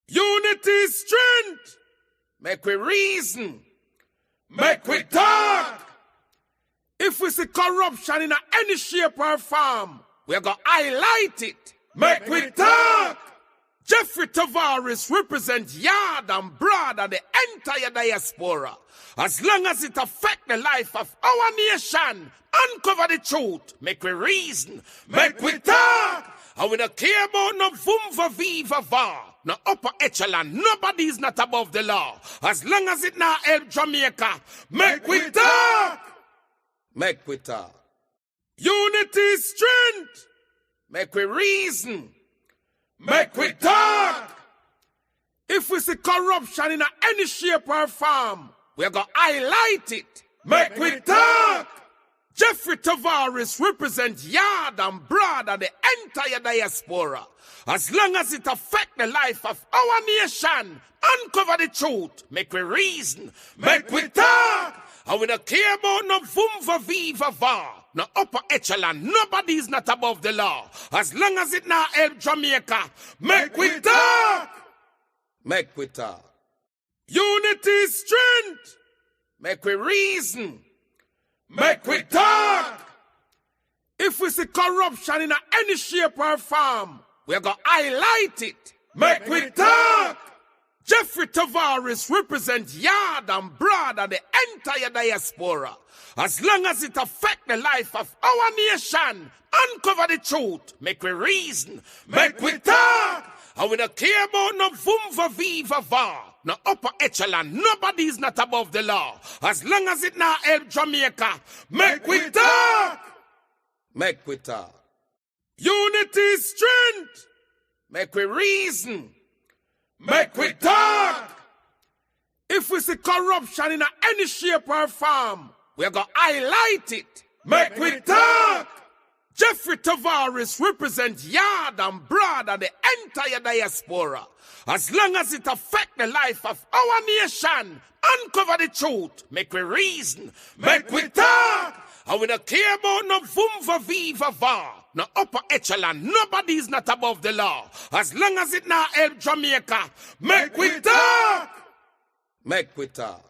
Unity is strength. Make we reason. Make we talk. If we see corruption in any shape or form, we're going to highlight it. Make we talk. Jeffrey Tavares represents yard and broad and the entire diaspora. As long as it affects the life of our nation, uncover the truth, make we reason, make we talk. And we don't care about no vumva viva va, no upper echelon, nobody is not above the law. As long as it not help Jamaica, make we talk. Make we talk. Unity is strength. Make we reason. Make we talk. If we see corruption in any shape or form, we're going to highlight it. Make we talk. Jeffrey Tavares represents yard and broad and the entire diaspora. As long as it affects the life of our nation, uncover the truth, make we reason, make we talk. And we don't care about no vumva viva va, no upper echelon, nobody is not above the law. As long as it not help Jamaica, make we talk. Make we talk. Unity is strength. Make we reason. Make we talk. If we see corruption in any shape or form, we're going to highlight it. Make we talk. Jeffrey Tavares represents yard and broad and the entire diaspora. As long as it affects the life of our nation, uncover the truth, make we reason, make we talk. And we don't care about no vumva viva va, no upper echelon, nobody is not above the law. As long as it not help Jamaica, make we talk. Make we talk. Unity is strength. Make we reason. Make we talk. If we see corruption in any shape or form, we're going to highlight it. Make we talk. Jeffrey Tavares represents yard and broad and the entire diaspora. As long as it affects the life of our nation, uncover the truth, make we reason, make we talk. And we don't care about no vumva viva va, no upper echelon, nobody is not above the law. As long as it not help Jamaica, make we talk. Make we talk.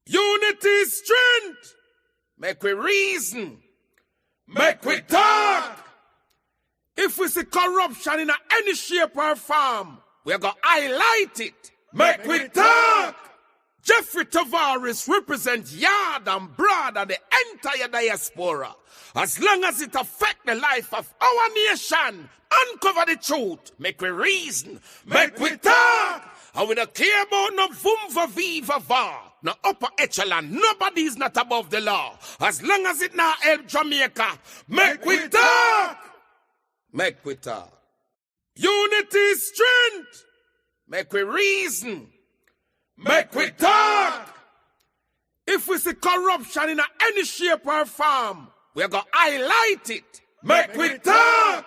Unity is strength. Make we reason. Make we talk. If we see corruption in any shape or form, we're going to highlight it. Make we talk. Jeffrey Tavares represents yard and broad and the entire diaspora. As long as it affects the life of our nation, uncover the truth, make we reason, make we talk. And we don't care about no vumva viva va, no upper echelon, nobody is not above the law. As long as it not help Jamaica, make we talk. Make we talk. Unity is strength. Make we reason. Make we talk. If we see corruption in any shape or form, we're going to highlight it. Make we talk.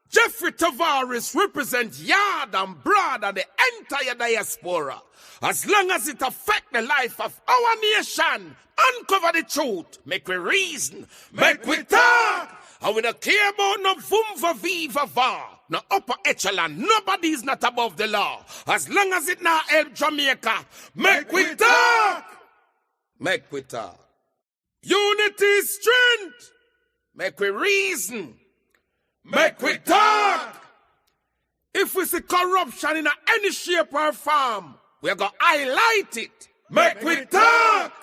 Jeffrey Tavares represents yard and broad and the entire diaspora. As long as it affects the life of our nation, uncover the truth, make we reason, make we talk. And we don't care about no vumva viva va, no upper echelon, nobody is not above the law. As long as it not help Jamaica, make we talk. Make we talk. Unity is strength. Make we reason. Make we talk. If we see corruption in any shape or form, we're going to highlight it. Make we talk.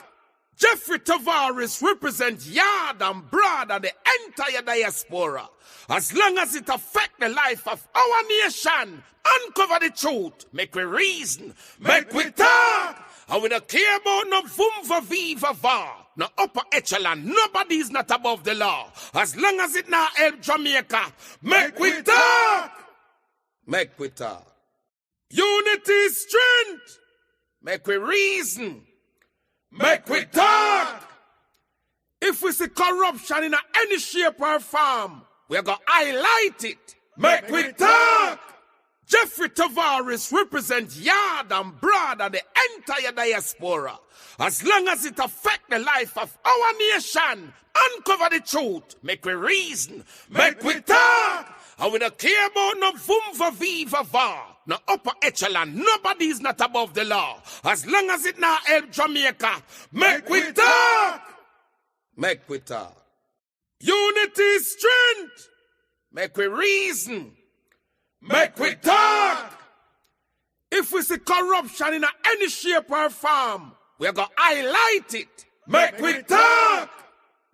Jeffrey Tavares represents yard and broad and the entire diaspora. As long as it affects the life of our nation, uncover the truth, make we reason, make we talk. And we don't care about no vumva viva va, no upper echelon, nobody is not above the law. As long as it not help Jamaica, make we talk. Make we talk. Unity is strength. Make we reason. Make we talk. If we see corruption in any shape or form, we're going to highlight it. Make we talk. Jeffrey Tavares represents yard and broad and the entire diaspora. As long as it affects the life of our nation, uncover the truth, make we reason, make we talk. And we don't care about no vumva viva va. No upper echelon. Nobody is not above the law. As long as it now help Jamaica. Make we talk. Make we talk. Unity is strength. Make we reason. Make we talk. If we see corruption in any shape or form, we're going to highlight it. Make we talk.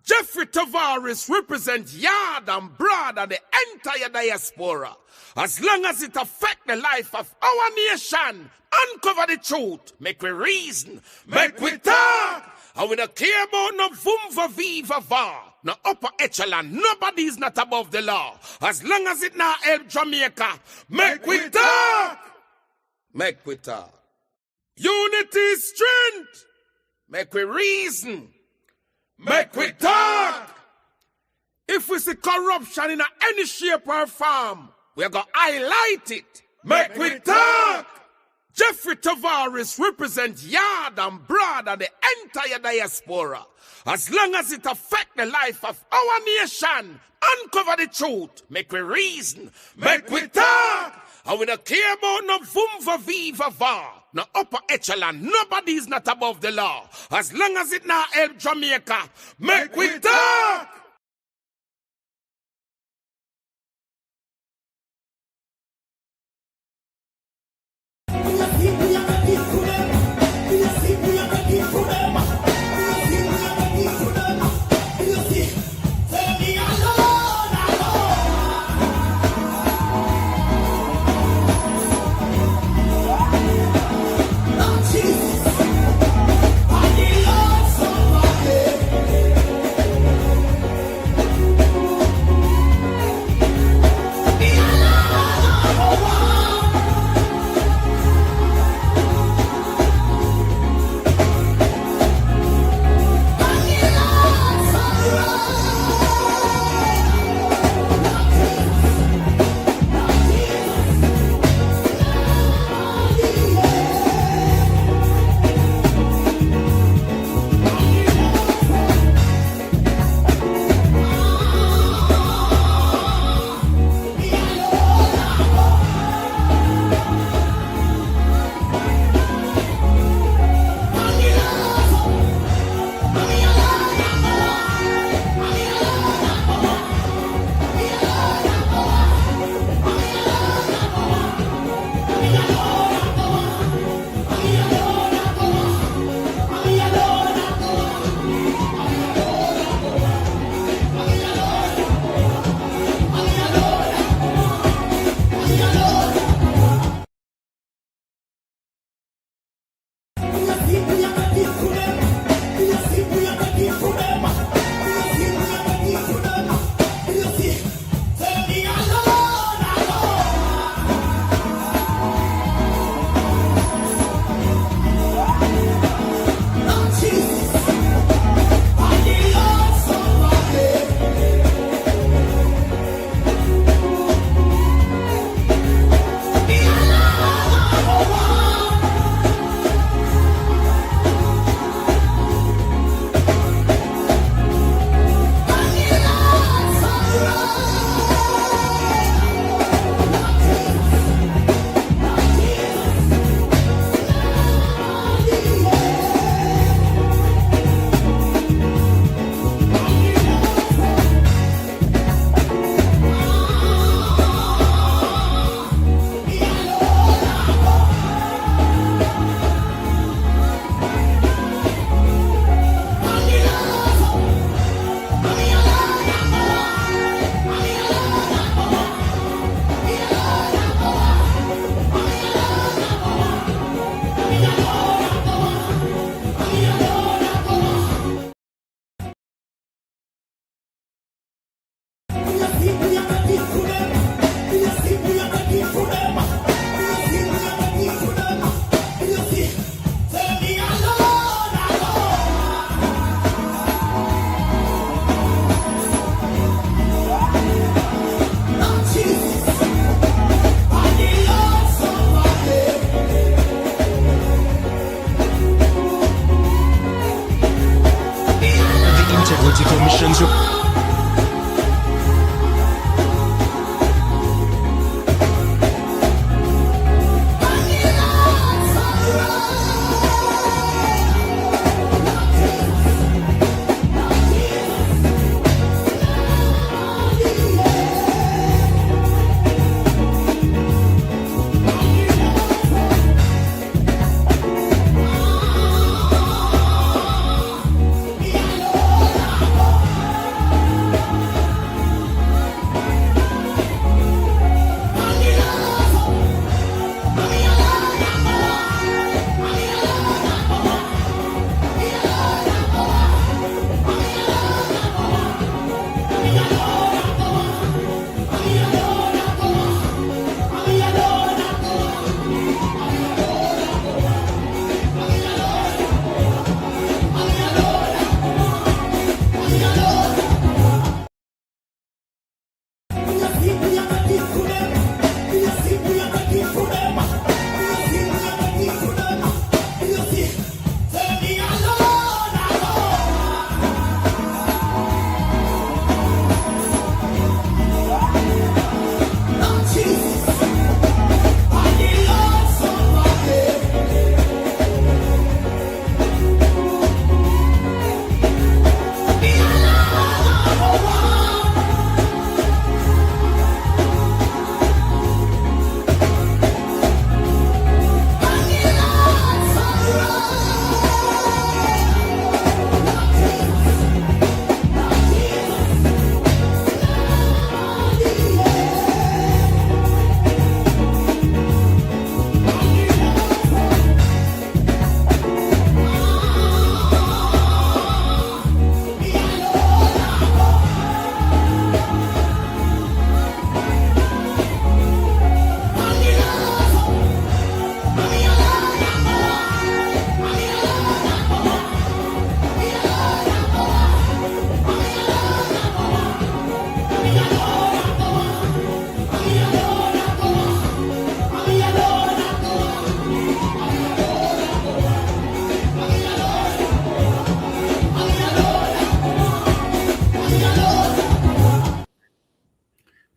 Jeffrey Tavares represents yard and broad and the entire diaspora. As long as it affects the life of our nation, uncover the truth, make we reason, make we talk. And we don't care about no vumva viva va, no upper echelon. Nobody is not above the law. As long as it now help Jamaica, make we talk. Make we talk. Unity is strength. Make we reason. Make we talk. If we see corruption in any shape or form, we're going to highlight it. Make we talk. Jeffrey Tavares represents yard and broad and the entire diaspora. As long as it affects the life of our nation, uncover the truth, make we reason, make we talk. And we don't care about no vumva viva va, no upper echelon. Nobody is not above the law. As long as it now help Jamaica, make we talk.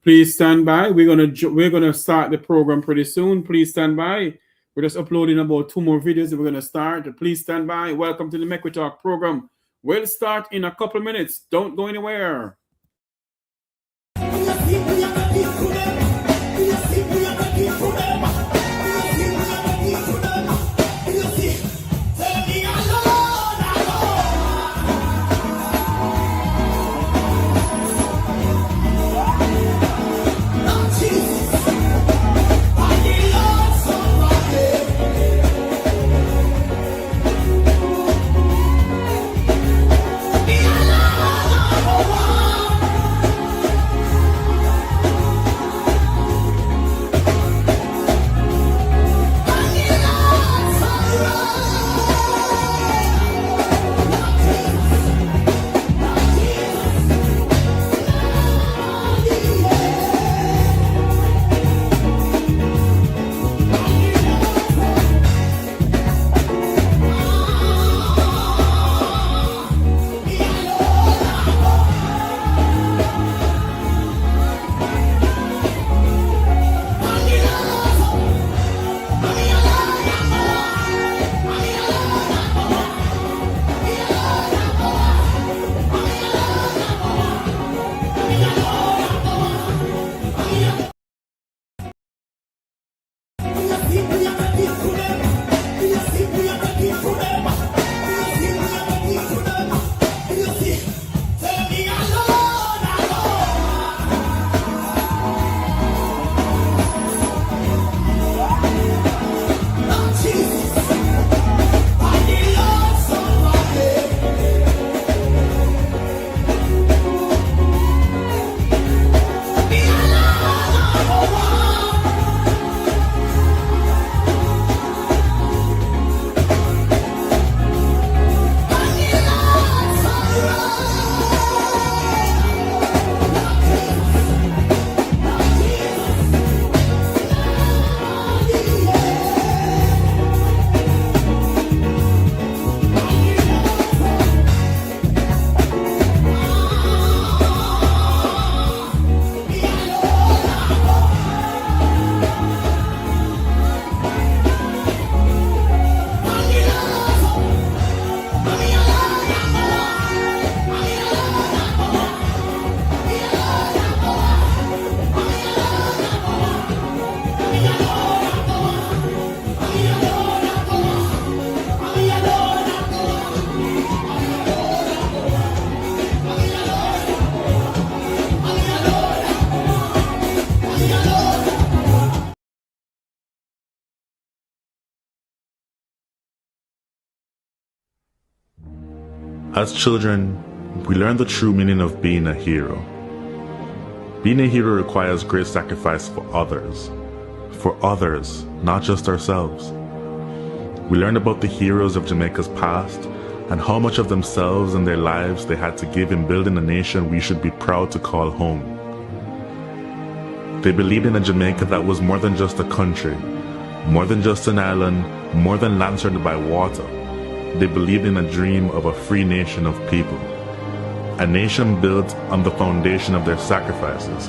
Please stand by. We're gonna start the program pretty soon. Please stand by. We're just uploading about 2 more videos and we're gonna start. Please stand by. Welcome to the Make We Talk program. We'll start in a couple of minutes. Don't go anywhere. As children, we learn the true meaning of being a hero. Being a hero requires great sacrifice for others, not just ourselves. We learn about the heroes of Jamaica's past and how much of themselves and their lives they had to give in building a nation we should be proud to call home. They believed in a Jamaica that was more than just a country, more than just an island, more than land surrounded by water. They believed in a dream of a free nation of people, a nation built on the foundation of their sacrifices,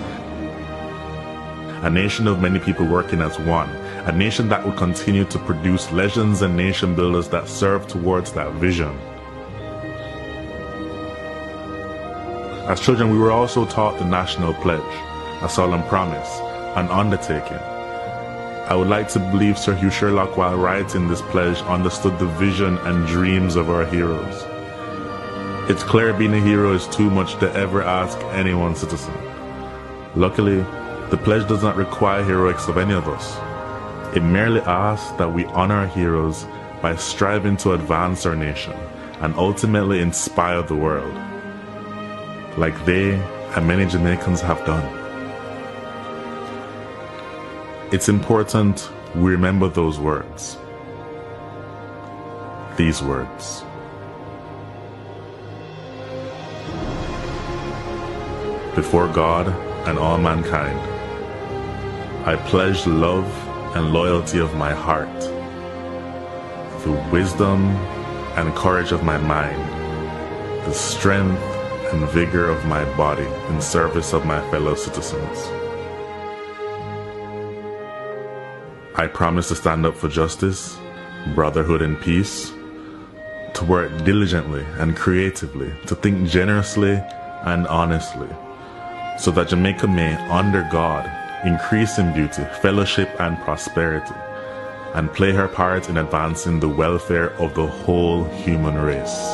a nation of many people working as one, a nation that would continue to produce legends and nation builders that serve towards that vision. As children, we were also taught the national pledge, a solemn promise, an undertaking. I would like to believe Sir Hugh Sherlock, while writing this pledge, understood the vision and dreams of our heroes. It's clear being a hero is too much to ever ask any one citizen. Luckily, the pledge does not require heroics of any of us. It merely asks that we honor our heroes by striving to advance our nation and ultimately inspire the world, like they and many Jamaicans have done. It's important we remember those words. These words. Before God and all mankind, I pledge love and loyalty of my heart, the wisdom and courage of my mind, the strength and vigor of my body in service of my fellow citizens. I promise to stand up for justice, brotherhood, and peace, to work diligently and creatively, to think generously and honestly, so that Jamaica may, under God, increase in beauty, fellowship, and prosperity, and play her part in advancing the welfare of the whole human race.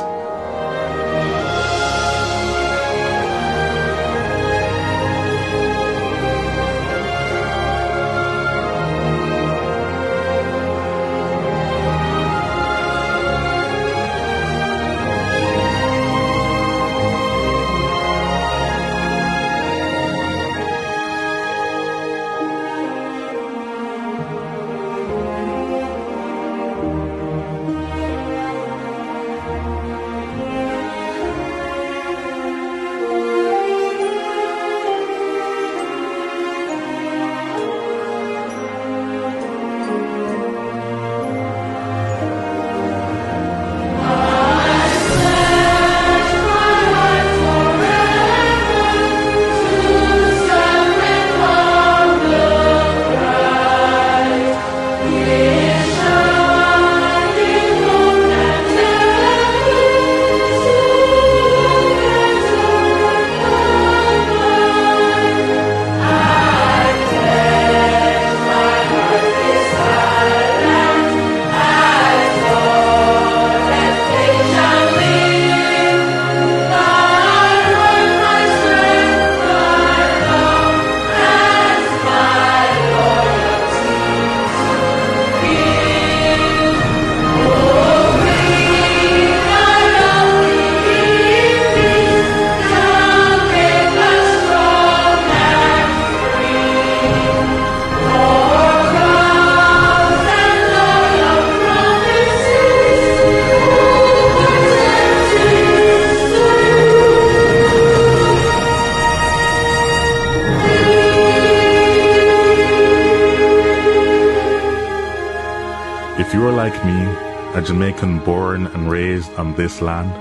If you are like me, a Jamaican born and raised on this land,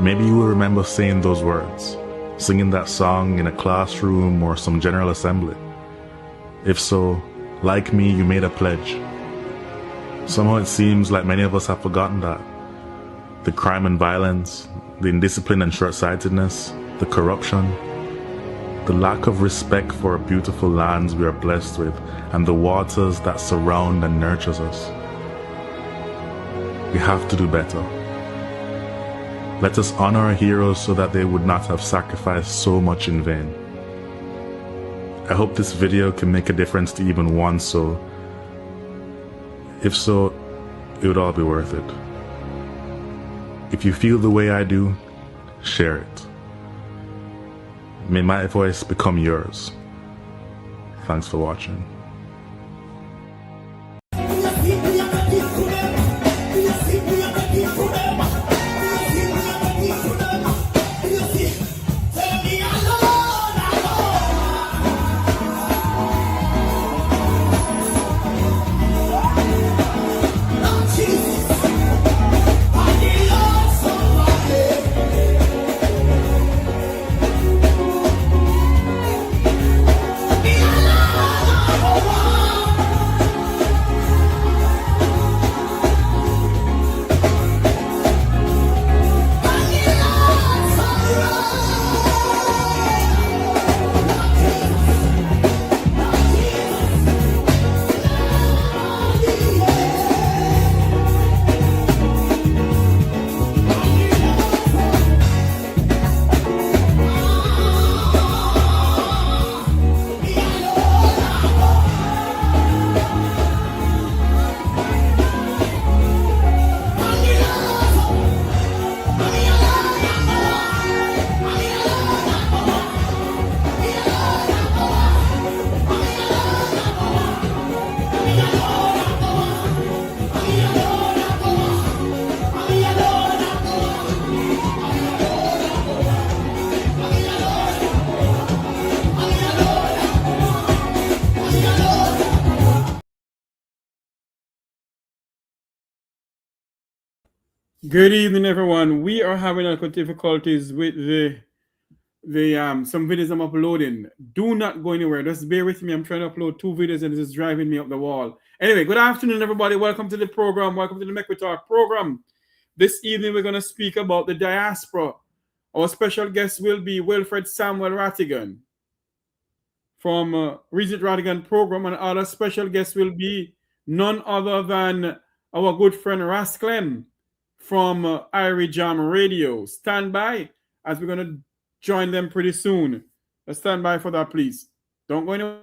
maybe you will remember saying those words, singing that song in a classroom or some general assembly. If so, like me, you made a pledge. Somehow it seems like many of us have forgotten that. The crime and violence, the indiscipline and short-sightedness, the corruption, the lack of respect for our beautiful lands we are blessed with, and the waters that surround and nurtures us. We have to do better. Let us honor our heroes so that they would not have sacrificed so much in vain. I hope this video can make a difference to even one soul. If so, it would all be worth it. If you feel the way I do, share it. May my voice become yours. Thanks for watching. Good evening, everyone. We are having difficulties with the some videos I'm uploading. Do not go anywhere. Just bear with me. I'm trying to upload 2 videos and this is driving me up the wall. Anyway, good afternoon, everybody. Welcome to the program. Welcome to the Make We Talk program. This evening, we're going to speak about the diaspora. Our special guest will be Wilfred Samuel Rattigan from Regent Rattigan program, and other special guests will be none other than our good friend Horace Chang from Irie Jam Radio. Stand by as we're going to join them pretty soon. Let's stand by for that, please. Don't go anywhere.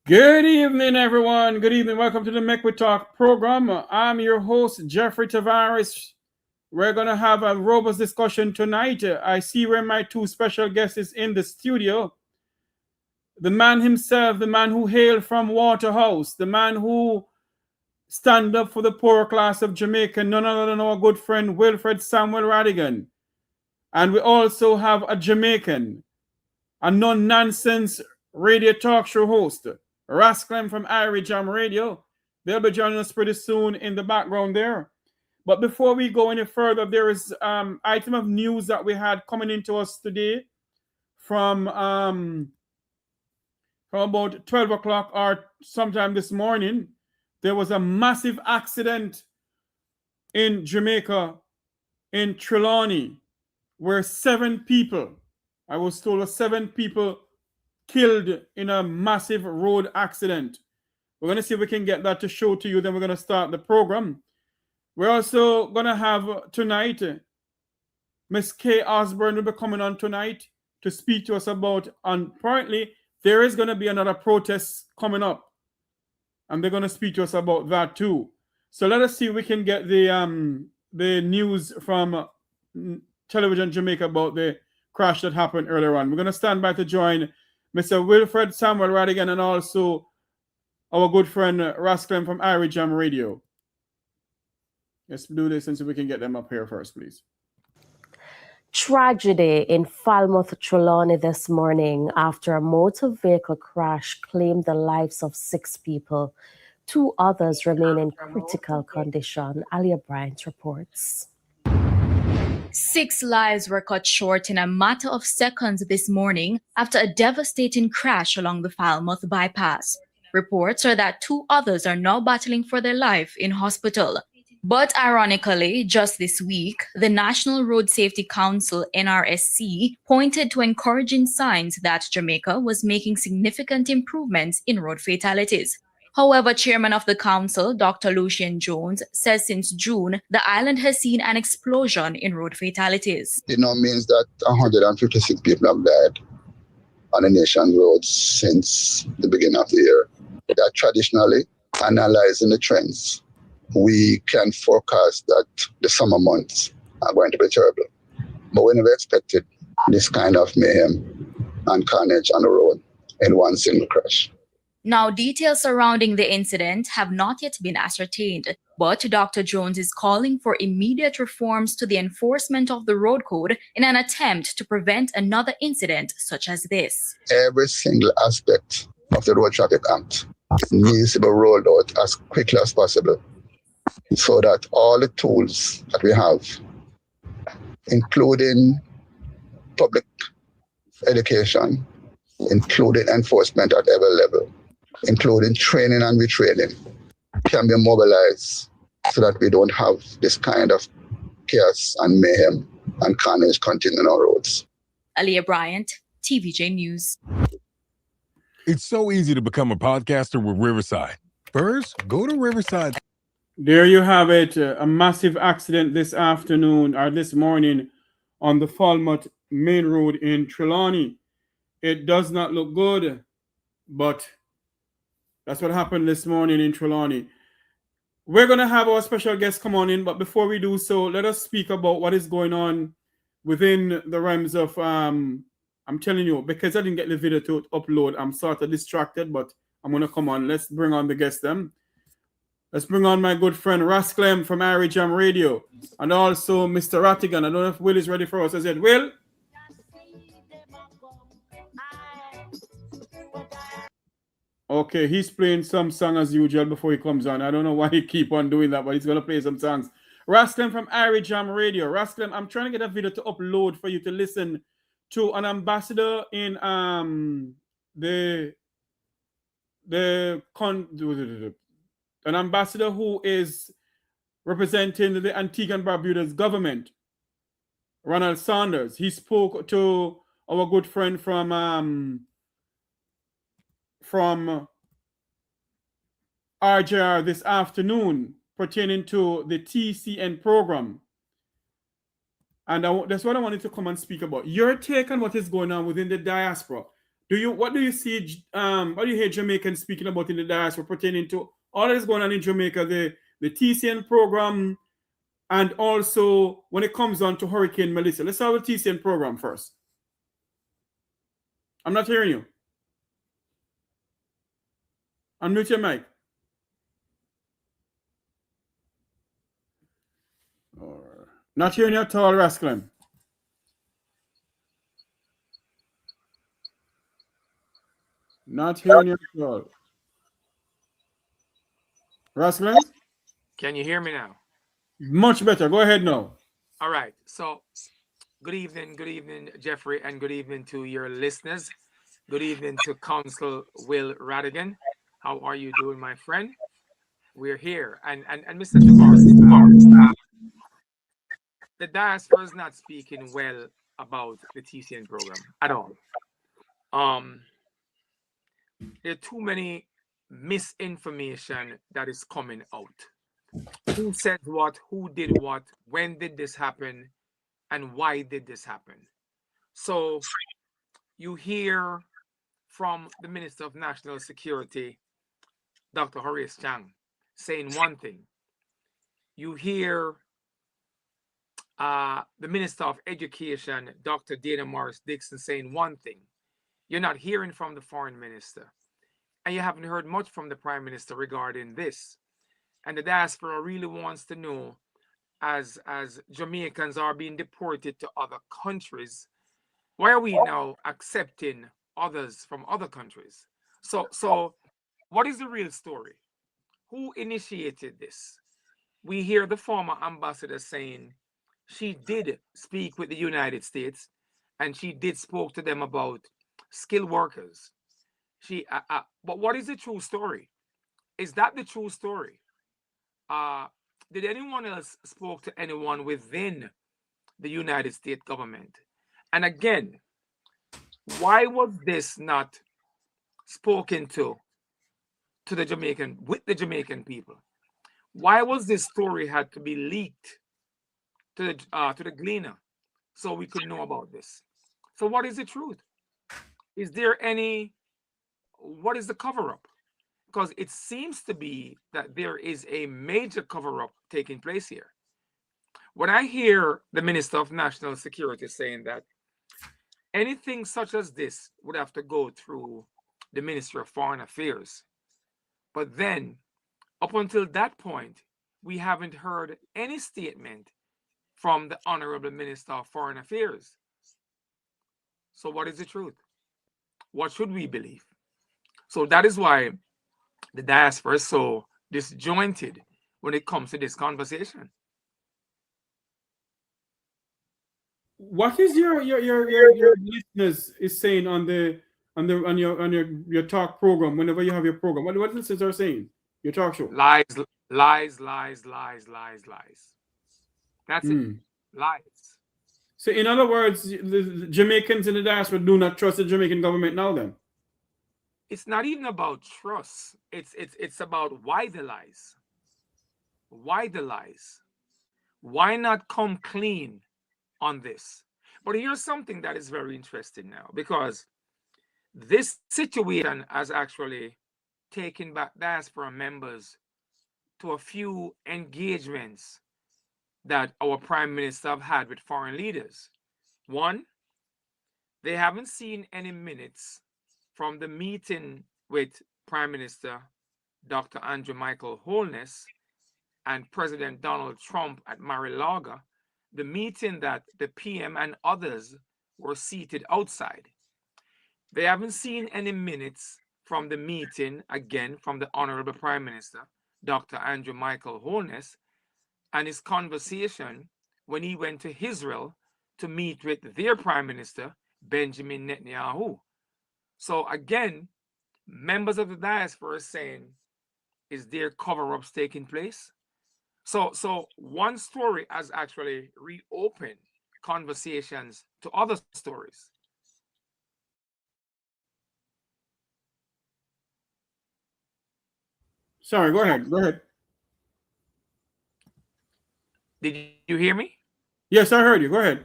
Good evening, everyone. Good evening. Welcome to the Make We Talk program. I'm your host, Jeffrey Tavares. We're going to have a robust discussion tonight. I see where my 2 special guests is in the studio. The man himself, the man who hailed from Waterhouse, the man who stand up for the poor class of Jamaica, none other than our good friend Wilfred Samuel Rattigan. And we also have a Jamaican, a non-nonsense radio talk show host, Horace Chang from Irie Jam Radio. They'll be joining us pretty soon in the background there. But before we go any further, there is item of news that we had coming into us today from about 12 o'clock or sometime this morning. There was a massive accident in Jamaica, in Trelawney, where 7 people, I was told 7 people killed in a massive road accident. We're going to see if we can get that to show to you. Then we're going to start the program. We're also going to have tonight, Miss Kay Osborne will be coming on tonight to speak to us about, and apparently there is going to be another protest coming up. And they're going to speak to us about that too. So let us see if we can get the news from Television Jamaica about the crash that happened earlier on. We're going to stand by to join Mr. Wilfred Samuel Rattigan and also our good friend Horace Chang from Irie Jam Radio. Let's do this and see if we can get them up here first, please. Tragedy in Falmouth, Trelawney this morning after a motor vehicle crash claimed the lives of 6 people. 2 others remain in critical condition. Alia Bryant reports. 6 lives were cut short in a matter of seconds this morning after a devastating crash along the Falmouth bypass. Reports are that 2 others are now battling for their life in hospital. But ironically, just this week, the National Road Safety Council, NRSC, pointed to encouraging signs that Jamaica was making significant improvements in road fatalities. However, chairman of the council, Dr. Lucian Jones, says since June, the island has seen an explosion in road fatalities. It now means that 156 people have died on the nation's roads since the beginning of the year. That traditionally, analyzing the trends, we can forecast that the summer months are going to be terrible. But we never expected this kind of mayhem and carnage on the road in one single crash. Now, details surrounding the incident have not yet been ascertained, but Dr. Jones is calling for immediate reforms to the enforcement of the road code in an attempt to prevent another incident such as this. Every single aspect of the Road Traffic Act needs to be rolled out as quickly as possible so that all the tools that we have, including public education, including enforcement at every level, including training and retraining, can be mobilized so that we don't have this kind of chaos and mayhem and carnage continue on our roads. Aliyah Bryant, TVJ News. It's so easy to become a podcaster with Riverside. First, go to Riverside. There you have it. A massive accident this afternoon or this morning on the Falmouth Main Road in Trelawney. It does not look good, but that's what happened this morning in Trelawney. We're going to have our special guest come on in, but before we do so, let us speak about what is going on within the realms of, I'm telling you, because I didn't get the video to upload, I'm sort of distracted, but I'm going to come on. Let's bring on the guest then. Let's bring on my good friend Rasclem from Irie Jam Radio, and also Mr. Rattigan. I don't know if Will is ready for us. I said, Will? Okay, he's playing some song as usual before he comes on. I don't know why he keep on doing that, but he's going to play some songs. Rasclem from Irie Jam Radio. Rasclem, I'm trying to get a video to upload for you to listen to an ambassador in an ambassador who is representing the Antigua and Barbuda's government, Ronald Saunders. He spoke to our good friend from RJR this afternoon pertaining to the TCN program. And that's what I wanted to come and speak about. Your take on what is going on within the diaspora. What do you see, what do you hear Jamaicans speaking about in the diaspora pertaining to all that is going on in Jamaica, the TCN program, and also when it comes on to Hurricane Melissa? Let's start with the TCN program first. I'm not hearing you. Unmute your mic. Not hearing you at all, Rasclem. Not hearing you at all. Rasclem? Can you hear me now? Much better. Go ahead now. All right. So, good evening, Jeffrey, and good evening to your listeners. Good evening to Council Will Rattigan. How are you doing, my friend? We're here. And Mr. Tavares, the diaspora is not speaking well about the TCN program at all. There are too many misinformation that is coming out. Who said what? Who did what? When did this happen? And why did this happen? So you hear from the Minister of National Security, Dr. Horace Chang, saying one thing. You hear the Minister of Education, Dr. Dana Morris Dixon, saying one thing. You're not hearing from the Foreign Minister. And you haven't heard much from the Prime Minister regarding this. And the diaspora really wants to know, as Jamaicans are being deported to other countries, why are we now accepting others from other countries? So what is the real story? Who initiated this? We hear the former ambassador saying she did speak with the United States and she did spoke to them about skilled workers. But what is the true story? Is that the true story? did anyone else spoke to anyone within the United States government? And again, why was this not spoken to the Jamaican people? Why was this story had to be leaked to the Gleaner so we could know about this? So what is the truth? Is there what is the cover-up? Because it seems to be that there is a major cover-up taking place here. When I hear the Minister of National Security saying that anything such as this would have to go through the Ministry of Foreign Affairs, but then up until that point, we haven't heard any statement from the Honorable Minister of Foreign Affairs. So what is the truth? What should we believe? So that is why the diaspora is so disjointed when it comes to this conversation. What is your listeners is saying on your talk program whenever you have your program? What listeners are saying? Your talk show. Lies, lies, lies, lies, lies, lies. That's it. Lies. So in other words, the Jamaicans in the diaspora do not trust the Jamaican government now then? It's not even about trust. It's about why the lies. Why the lies? Why not come clean on this? But here's something that is very interesting now, because this situation has actually taken back diaspora members to a few engagements that our Prime Minister have had with foreign leaders. One, they haven't seen any minutes from the meeting with Prime Minister Dr. Andrew Michael Holness and President Donald Trump at Mar-a-Lago, the meeting that the PM and others were seated outside. They haven't seen any minutes from the meeting, again, from the Honorable Prime Minister, Dr. Andrew Michael Holness, and his conversation when he went to Israel to meet with their Prime Minister, Benjamin Netanyahu. So again, members of the diaspora are saying, is there cover-ups taking place? So one story has actually reopened conversations to other stories. Sorry, go ahead. Go ahead. Did you hear me? Yes, I heard you. Go ahead.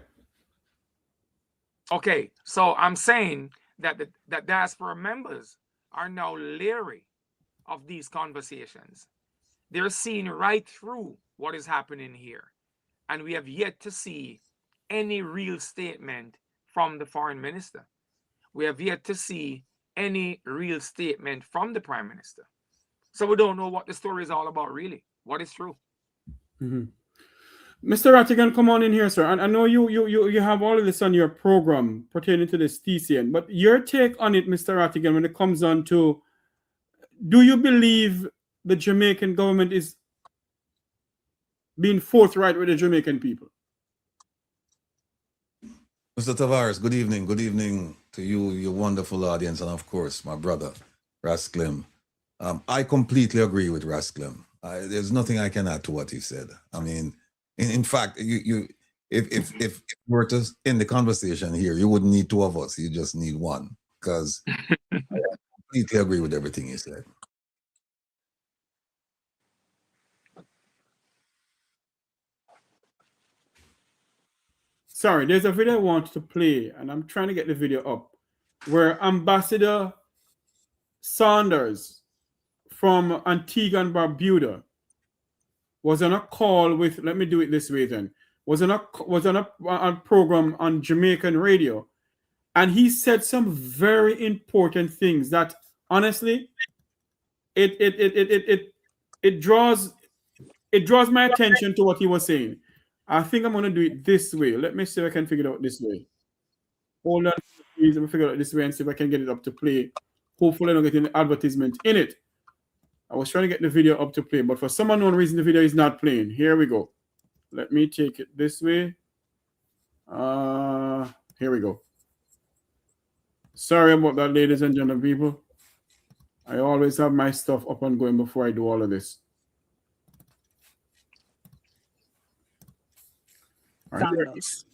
Okay, so I'm saying that that diaspora members are now leery of these conversations. They're seeing right through what is happening here. And we have yet to see any real statement from the foreign minister. We have yet to see any real statement from the prime minister. So we don't know what the story is all about, really. What is true? Mm-hmm. Mr. Rattigan, come on in here, sir. And I know you have all of this on your program pertaining to this TCN, but your take on it, Mr. Rattigan, when it comes on to, do you believe the Jamaican government is being forthright with the Jamaican people? Mr. Tavares, good evening. Good evening to you, your wonderful audience, and of course, my brother, Rasclem. I completely agree with Rasclem. There's nothing I can add to what he said. I mean, in fact, if we were to end the conversation here, you wouldn't need two of us. You just need one, because I completely agree with everything he said. Sorry, there's a video I want to play, and I'm trying to get the video up, where Ambassador Saunders from Antigua and Barbuda was on a call with, let me do it this way then, was on a program on Jamaican radio, and he said some very important things that honestly it draws my attention to what he was saying. I think I'm gonna do it this way. Let me see if I can figure it out this way. Hold on, please. Let me figure it out this way and see if I can get it up to play. Hopefully I don't get any advertisement in it. I was trying to get the video up to play, but for some unknown reason, the video is not playing. Here we go. Let me take it this way. Here we go. Sorry about that, ladies and gentlemen, people. I always have my stuff up and going before I do all of this. Sandals.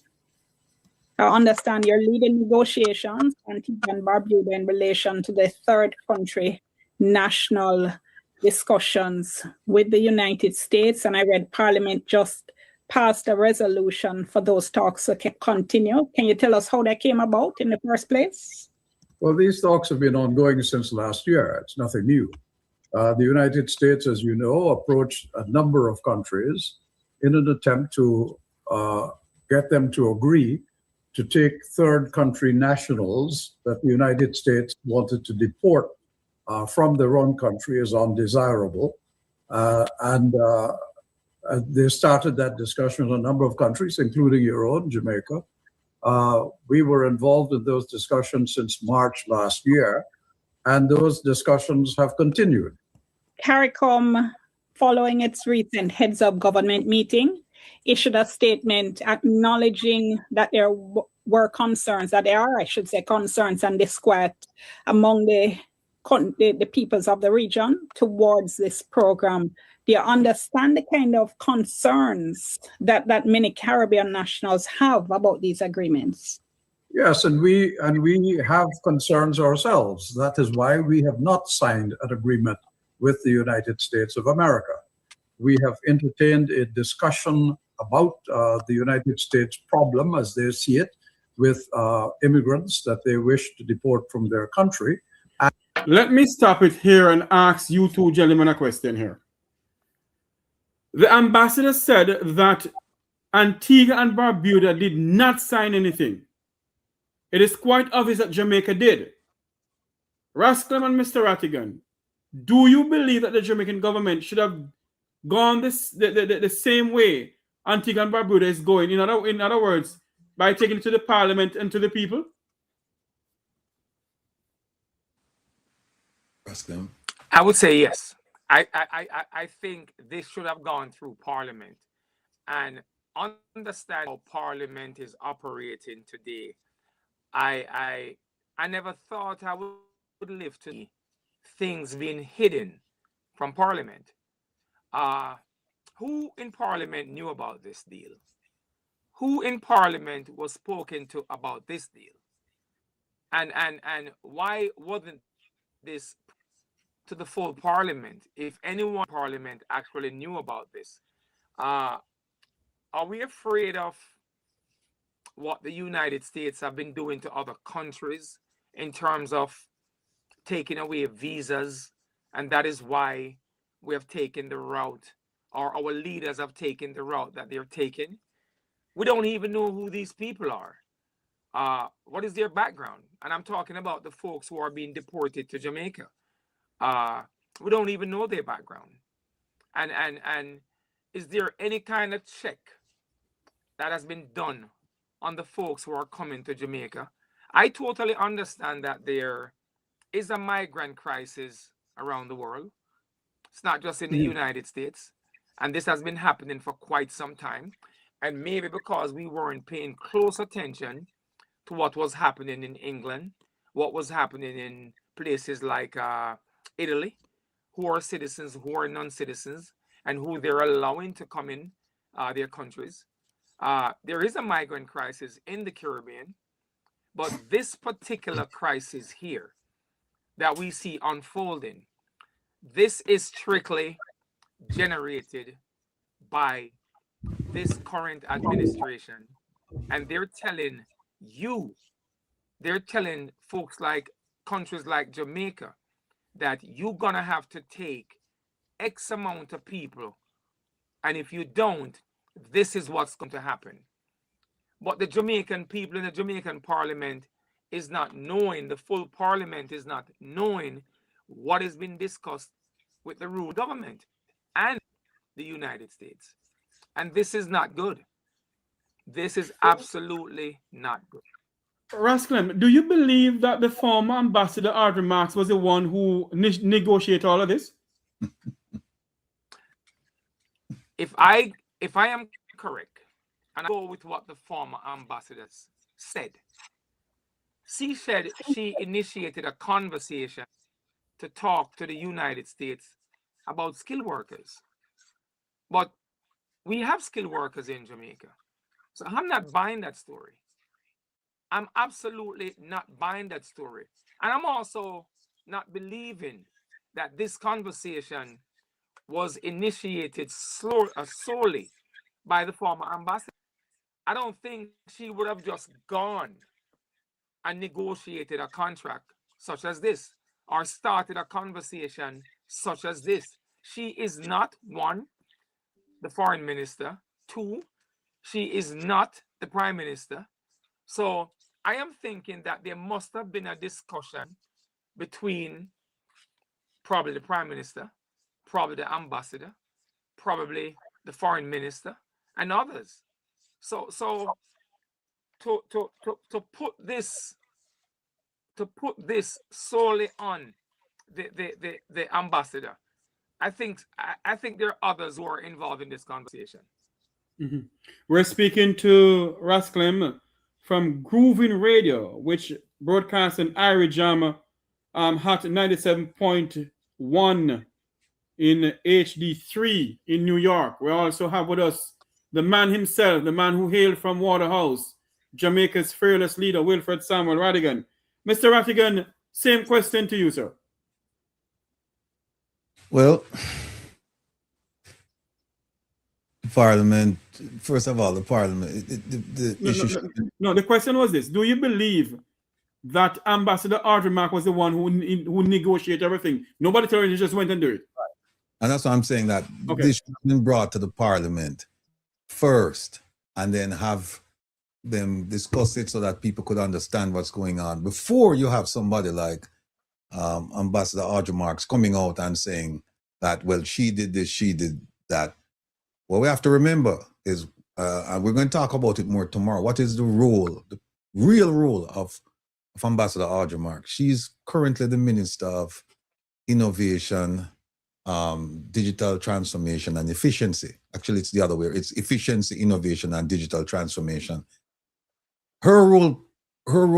I understand you're leading negotiations on Antigua and Barbuda in relation to the third country national discussions with the United States, and I read Parliament just passed a resolution for those talks to continue. Can you tell us how that came about in the first place? Well, these talks have been ongoing since last year. It's nothing new. The United States, as you know, approached a number of countries in an attempt to get them to agree to take third country nationals that the United States wanted to deport from their own country as undesirable. They started that discussion with a number of countries, including your own, Jamaica. We were involved in those discussions since March last year, and those discussions have continued. CARICOM, following its recent heads of government meeting, issued a statement acknowledging that there were concerns, that there are, I should say, concerns and disquiet among the peoples of the region towards this program. Do you understand the kind of concerns that many Caribbean nationals have about these agreements? Yes, and we have concerns ourselves. That is why we have not signed an agreement with the United States of America. We have entertained a discussion about the United States problem, as they see it, with immigrants that they wish to deport from their country. Let me stop it here and ask you two gentlemen a question here. The ambassador said that Antigua and Barbuda did not sign anything. It is quite obvious that Jamaica did. Rasclam and Mr. Rattigan, do you believe that the Jamaican government should have gone the same way Antigua and Barbuda is going? In other words, by taking it to the parliament and to the people? Rasclam. I would say yes. I think this should have gone through Parliament, and understand how Parliament is operating today. I never thought I would live to see things being hidden from Parliament. Who in Parliament knew about this deal? Who in Parliament was spoken to about this deal? And why wasn't this to the full Parliament? If anyone in Parliament actually knew about this, are we afraid of what the United States have been doing to other countries in terms of taking away visas? And that is why we have taken the route, or our leaders have taken the route that they're taking. We don't even know who these people are. What is their background? And I'm talking about the folks who are being deported to Jamaica. We don't even know their background. And is there any kind of check that has been done on the folks who are coming to Jamaica? I totally understand that there is a migrant crisis around the world. It's not just in the United States. And this has been happening for quite some time. And maybe because we weren't paying close attention to what was happening in England, what was happening in places like Italy, who are citizens, who are non-citizens, and who they're allowing to come in their countries. There is a migrant crisis in the Caribbean, but this particular crisis here that we see unfolding, this is strictly generated by this current administration. And they're telling folks like countries like Jamaica that you're gonna have to take X amount of people, and if you don't, this is what's going to happen. But the Jamaican people in the Jamaican Parliament is not knowing, the full Parliament is not knowing what has been discussed with the rural government and the United States. And this is not good. This is absolutely not good. Rasclam, do you believe that the former ambassador Audrey Marks was the one who negotiated all of this? If I am correct, and I go with what the former ambassador said, she said she initiated a conversation to talk to the United States about skilled workers. But we have skilled workers in Jamaica. So I'm not buying that story. I'm absolutely not buying that story. And I'm also not believing that this conversation was initiated solely by the former ambassador. I don't think she would have just gone and negotiated a contract such as this or started a conversation such as this. She is not, one, the foreign minister. Two, she is not the prime minister. So I am thinking that there must have been a discussion between probably the prime minister, probably the ambassador, probably the foreign minister, and others. So to put this solely on the ambassador, I think there are others who are involved in this conversation. Mm-hmm. We're speaking to Rasclem from Grooving Radio, which broadcasts in Irie Jam Hot 97.1 in HD3 in New York. We also have with us the man himself, the man who hailed from Waterhouse, Jamaica's fearless leader, Wilfred Samuel Radigan. Mr. Radigan, same question to you, sir. Well, Parliament, first of all, the Parliament, the issue. No, the question was this. Do you believe that Ambassador Audrey Mark was the one who negotiated everything? Nobody told you, just went and do it. And that's why I'm saying that this should have been brought to the Parliament first and then have them discuss it so that people could understand what's going on before you have somebody like Ambassador Audrey Marks coming out and saying that, well, she did this, she did that. What we have to remember is, and we're going to talk about it more tomorrow, what is the role, the real role of Ambassador Audrey Marks? She's currently the Minister of Innovation, Digital Transformation and Efficiency. Actually, it's the other way. It's Efficiency, Innovation and Digital Transformation. Her role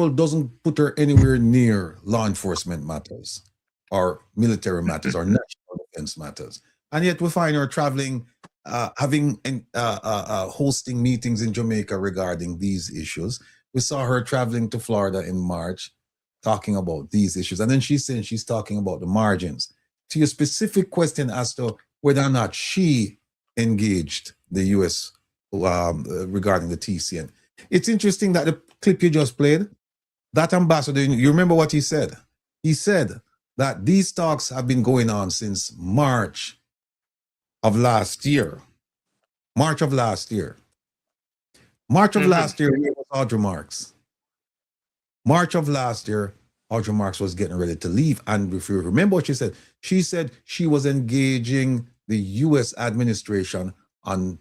doesn't put her anywhere near law enforcement matters or military matters or national defense matters. And yet we find her traveling, hosting meetings in Jamaica regarding these issues. We saw her traveling to Florida in March, talking about these issues. And then she's saying she's talking about the margins. To your specific question as to whether or not she engaged the U.S. Regarding the TCN. It's interesting that the clip you just played, that ambassador, you remember what he said? He said that these talks have been going on since March of last year. March of last year, where was Audrey Marks? March of last year, Audrey Marks was getting ready to leave. And if you remember what she said she was engaging the U.S. administration on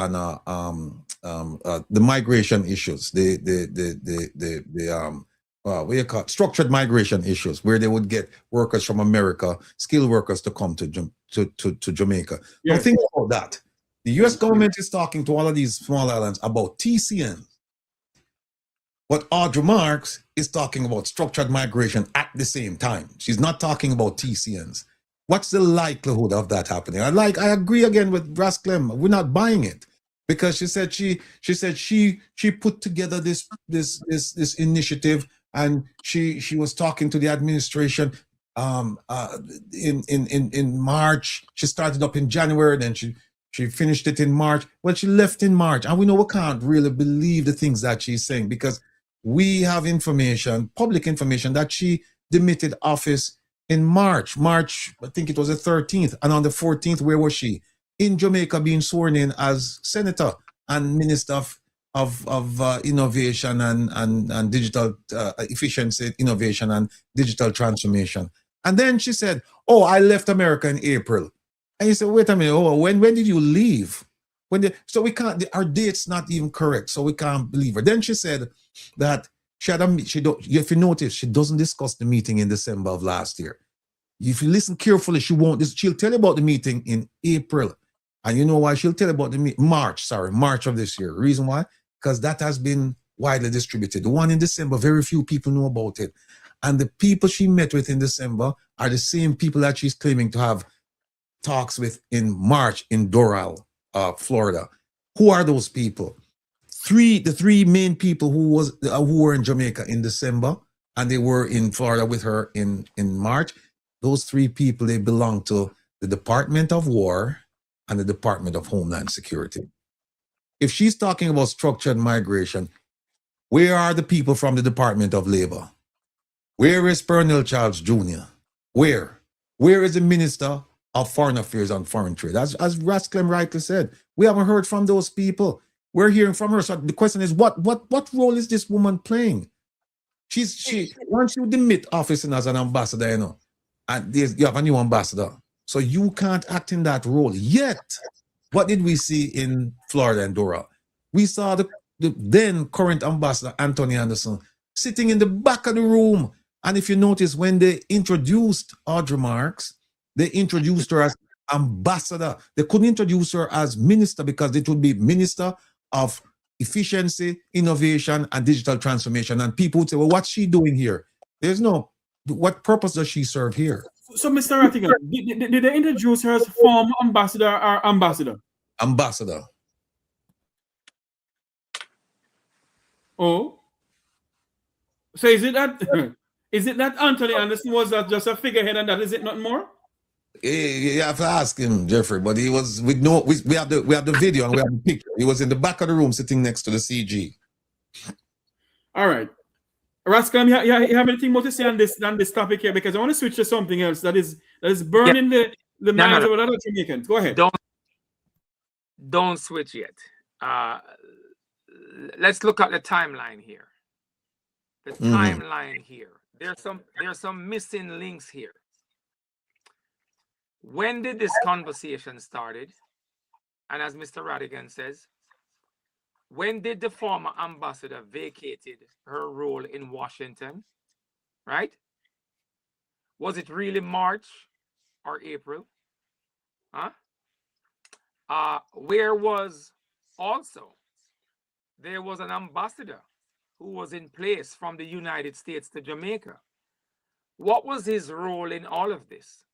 the migration issues, what do you call it? Structured migration issues, where they would get workers from America, skilled workers to come to Jamaica. Yes. Now think about that. The U.S. government is talking to all of these small islands about TCN, but Audrey Marks is talking about structured migration at the same time. She's not talking about TCNs. What's the likelihood of that happening? I agree again with Rasclem. We're not buying it, because she said she put together this initiative, and she was talking to the administration in March. She started up in January, then she finished it in March. Well, she left in March, and we know we can't really believe the things that she's saying, because we have information, public information, that she demitted office in March, I think it was the 13th. And on the 14th, where was she? In Jamaica, being sworn in as senator and minister of innovation and digital efficiency, innovation and digital transformation. And then she said, oh, I left America in April. And you said, wait a minute, when did you leave? So we can't, our date's not even correct, so we can't believe her. Then she said that if you notice, she doesn't discuss the meeting in December of last year. If you listen carefully, she'll tell you about the meeting in April. And you know why she'll tell you about the March of this year. Reason why? Because that has been widely distributed. The one in December, very few people know about it. And the people she met with in December are the same people that she's claiming to have talks with in March in Doral, Florida. Who are those people? the three main people who were in Jamaica in December, and they were in Florida with her in March. Those three people, they belong to the Department of War and the Department of Homeland Security. If she's talking about structured migration, where are the people from the Department of Labor? Where is Pernell Charles Jr.? Where? Where is the Minister of Foreign Affairs and Foreign Trade? As Rasclem rightly said, we haven't heard from those people. We're hearing from her. So the question is, what role is this woman playing? Once you demit office as an ambassador, you know, and you have a new ambassador, so you can't act in that role. Yet, what did we see in Florida and Dora? We saw the then current ambassador Anthony Anderson sitting in the back of the room. And if you notice, when they introduced Audrey Marks, they introduced her as ambassador. They couldn't introduce her as minister because it would be Minister of Efficiency, Innovation, and Digital Transformation. And people would say, well, what's she doing here? There's no, what purpose does she serve here? So, Mr. Rattigan, did they introduce her as former ambassador or ambassador? Ambassador. Oh. So is it that Anthony Anderson was that just a figurehead and that is it not more? You have to ask him, Jeffrey, but he was we have the video and we have the picture. He was in the back of the room sitting next to the CG. All right. Rascal, you have anything more to say on this topic here? Because I want to switch to something else that is burning the minds of a lot of Jamaicans. Go ahead. Don't switch yet. Let's look at the timeline here. The timeline here. There's some missing links here. When did this conversation started? And as Mr. Rattigan says, when did the former ambassador vacated her role in Washington? Right? Was it really March or April? Huh? Where was also there was an ambassador who was in place from the United States to Jamaica. What was his role in all of this?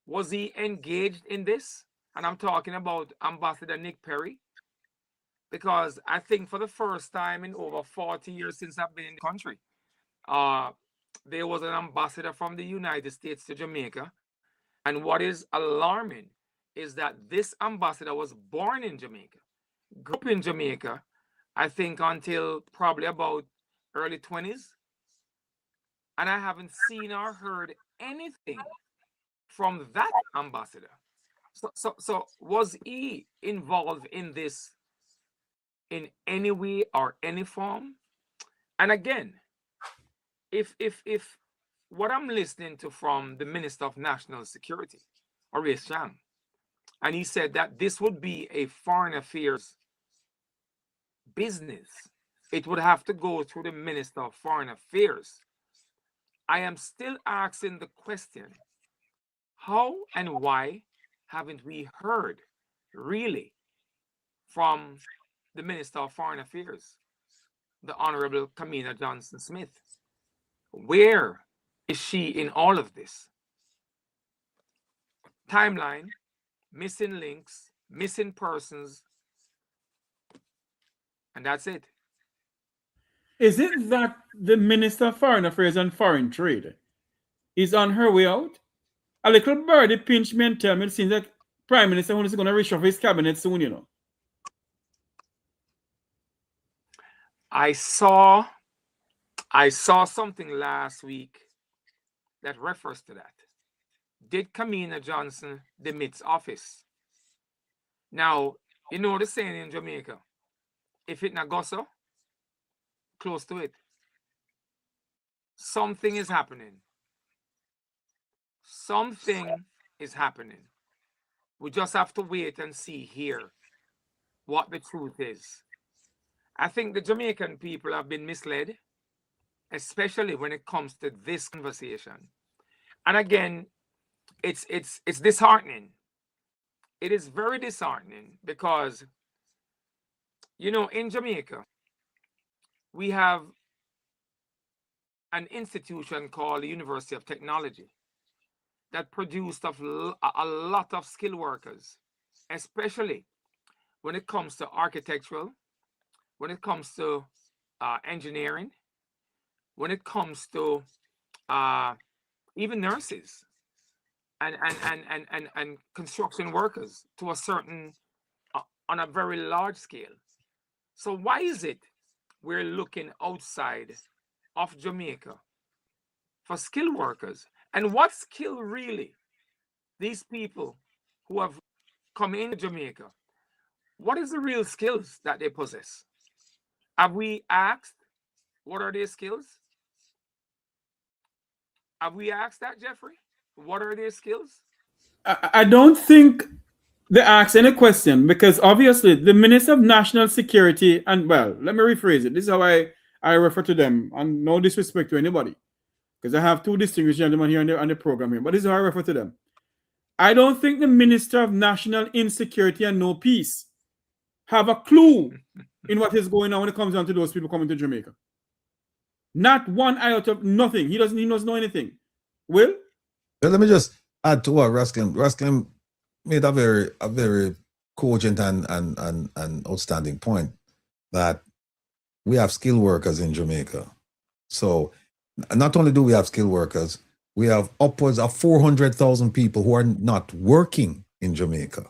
Was he engaged in this? And I'm talking about Ambassador Nick Perry, because I think for the first time in over 40 years since I've been in the country, there was an ambassador from the United States to Jamaica. And what is alarming is that this ambassador was born in Jamaica, grew up in Jamaica, I think until probably about early 20s. And I haven't seen or heard anything from that ambassador. So was he involved in this in any way or any form? And again, if what I'm listening to from the Minister of National Security, Horace Chang, and he said that this would be a foreign affairs business, it would have to go through the Minister of Foreign Affairs. I am still asking the question, how and why haven't we heard really from the Minister of Foreign Affairs, the Honorable Kamina Johnson-Smith? Where is she in all of this? Timeline, missing links, missing persons, and that's it. Is it that the Minister of Foreign Affairs and Foreign Trade is on her way out? A little birdie pinched me and tell me it seems like Prime Minister is going to reshuffle his cabinet soon, you know. I saw something last week that refers to that. Did Kamina Johnson demit office? Now, you know the saying in Jamaica, if it not go so, close to it. Something is happening. Something is happening. We just have to wait and see here what the truth is. I think the Jamaican people have been misled, especially when it comes to this conversation. And again, it's disheartening. It is very disheartening because, you know, in Jamaica, we have an institution called the University of Technology that produced a lot of skilled workers, especially when it comes to architectural, when it comes to engineering, when it comes to even nurses and construction workers to a certain on a very large scale. So why is it we're looking outside of Jamaica for skilled workers? And what skill really these people who have come into Jamaica, what is the real skills that they possess? Have we asked what are their skills? Have we asked that, Jeffrey? What are their skills? I don't think they ask any question, because obviously the Minister of National Security, and well, let me rephrase it. This is how I refer to them, and no disrespect to anybody, because I have two distinguished gentlemen here on the program here, but this is how I refer to them. I don't think the Minister of National Insecurity and No Peace have a clue in what is going on when it comes down to those people coming to Jamaica. Not one iota of nothing. He doesn't know anything. Will? Let me just add to what Rasclem made a very cogent and outstanding point, that we have skilled workers in Jamaica. So not only do we have skilled workers, we have upwards of 400,000 people who are not working in Jamaica.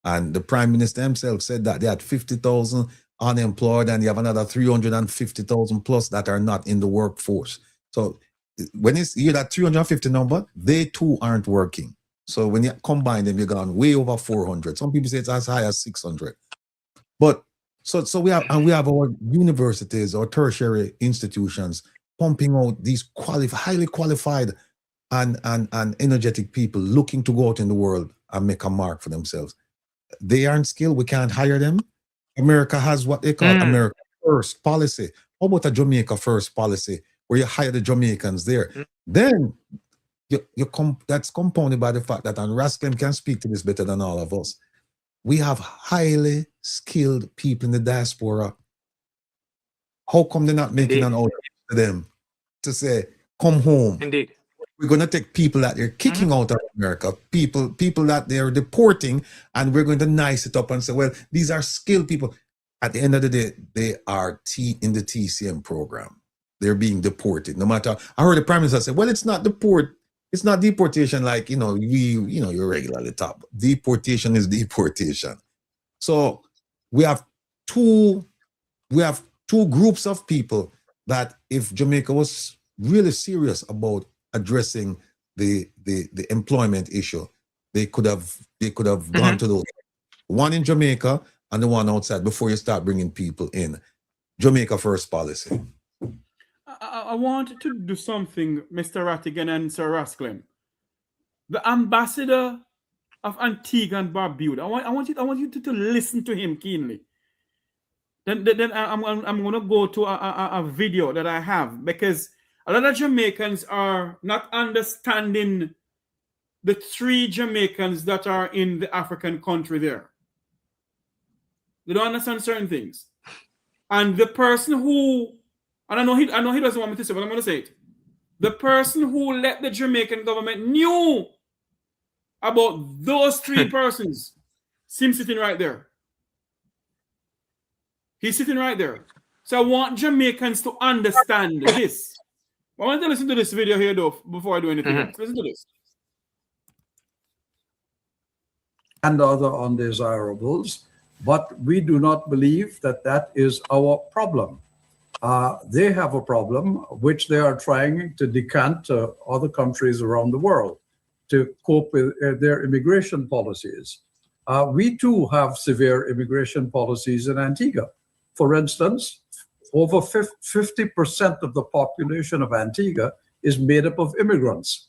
And the Prime Minister himself said that they had 50,000 unemployed, and you have another 350,000 plus that are not in the workforce. So when you hear that 350 number, they too aren't working. So when you combine them, you're gone way over 400. Some people say it's as high as 600. But so we have our universities or tertiary institutions pumping out these highly qualified and energetic people looking to go out in the world and make a mark for themselves. They aren't skilled. We can't hire them. America has what they call America First policy. How about a Jamaica First policy where you hire the Jamaicans there? Then that's compounded by the fact that, and Rasclem can speak to this better than all of us, we have highly skilled people in the diaspora. How come they're not making an outreach to them to say, come home? Indeed. We're going to take people that they're kicking out of America, people that they're deporting, and we're going to nice it up and say, well, these are skilled people. At the end of the day, they are in the TCN program. They're being deported. No matter, I heard the Prime Minister say, well, it's not deportation like, you're regularly top. Deportation is deportation. So we have two groups of people that, if Jamaica was really serious about addressing the employment issue, they could have gone to those, one in Jamaica and the one outside, before you start bringing people in. Jamaica First policy. I want to do something, Mr. Rattigan and Sir Rasclem. The ambassador of Antigua and Barbuda, I want you to listen to him keenly. Then I'm going to go to a video that I have, because a lot of Jamaicans are not understanding the 3 Jamaicans that are in the African country there. They don't understand certain things. And the person who, and I know he doesn't want me to say, but I'm going to say it. The person who let the Jamaican government knew about those 3 persons, seems sitting right there. He's sitting right there. So I want Jamaicans to understand this. I want to listen to this video here, though, before I do anything else. Listen to this. And other undesirables, but we do not believe that is our problem. They have a problem which they are trying to decant to other countries around the world to cope with their immigration policies. We too have severe immigration policies in Antigua. For instance, over 50% of the population of Antigua is made up of immigrants.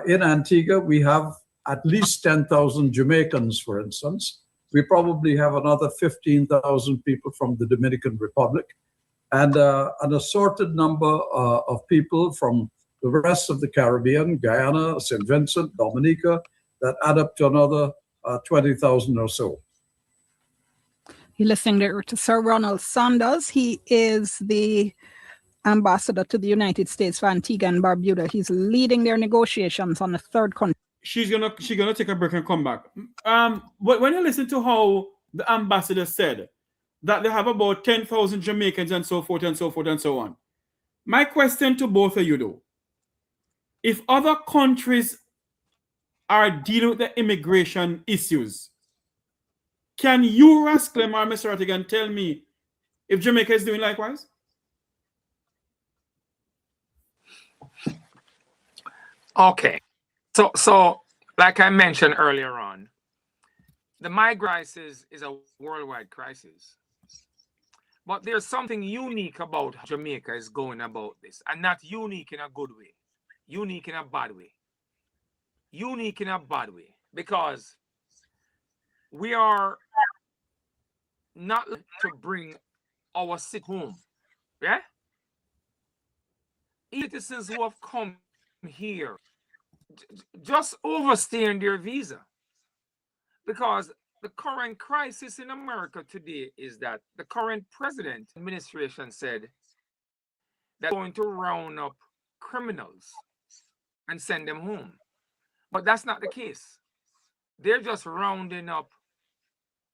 In Antigua, we have at least 10,000 Jamaicans, for instance. We probably have another 15,000 people from the Dominican Republic, and an assorted number of people from the rest of the Caribbean, Guyana, St. Vincent, Dominica, that add up to another 20,000 or so. You're listening there to Sir Ronald Sanders. He is the ambassador to the United States for Antigua and Barbuda. He's leading their negotiations on the 3rd country. She's gonna take a break and come back. When you listen to how the ambassador said that they have about 10,000 Jamaicans and so forth and so forth and so on. My question to both of you, though, if other countries are dealing with the immigration issues, can you, Rasclem or Mr. Rattigan, tell me if Jamaica is doing likewise? Okay. So like I mentioned earlier on, the migrant crisis is a worldwide crisis. But there's something unique about how Jamaica is going about this, and not unique in a good way, unique in a bad way. Unique in a bad way, because we are not to bring our sick home. Yeah? Citizens who have come here just overstaying their visa, because the current crisis in America today is that the current president administration said they're going to round up criminals and send them home. But that's not the case. They're just rounding up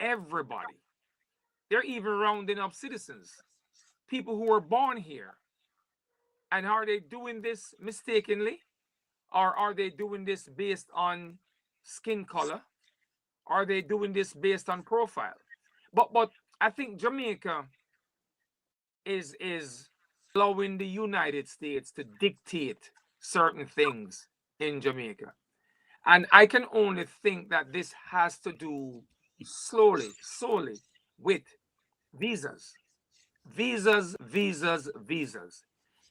everybody. They're even rounding up citizens, people who were born here. And are they doing this mistakenly? Or are they doing this based on skin color? Are they doing this based on profile? But I think Jamaica is allowing the United States to dictate certain things in Jamaica. And I can only think that this has to do solely with visas. Visas.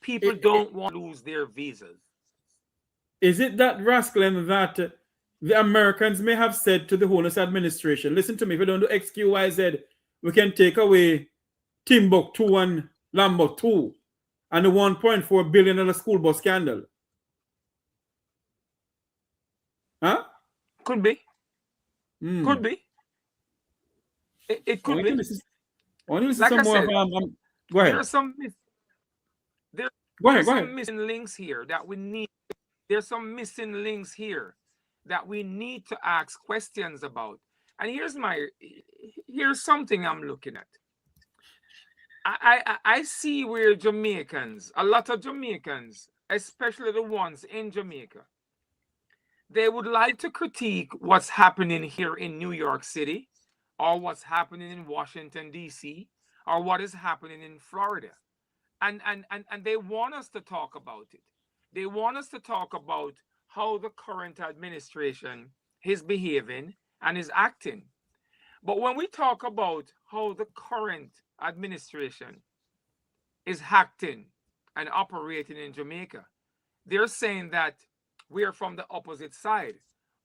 People don't want to lose their visas. Is it that, Rasclem, that the Americans may have said to the Horace administration, listen to me, if we don't do X, Q, Y, Z, we can take away Timbuktu and Lambert and the $1.4 billion school bus scandal? Huh? Could be. Could be. It could be. Like I said, go ahead. There's some missing links here that we need. There's some missing links here that we need to ask questions about. And here's something I'm looking at. I see where Jamaicans, a lot of Jamaicans, especially the ones in Jamaica, they would like to critique what's happening here in New York City, or what's happening in Washington, D.C., or what is happening in Florida. And they want us to talk about it. They want us to talk about how the current administration is behaving and is acting. But when we talk about how the current administration is acting and operating in Jamaica, they're saying that we're from the opposite side,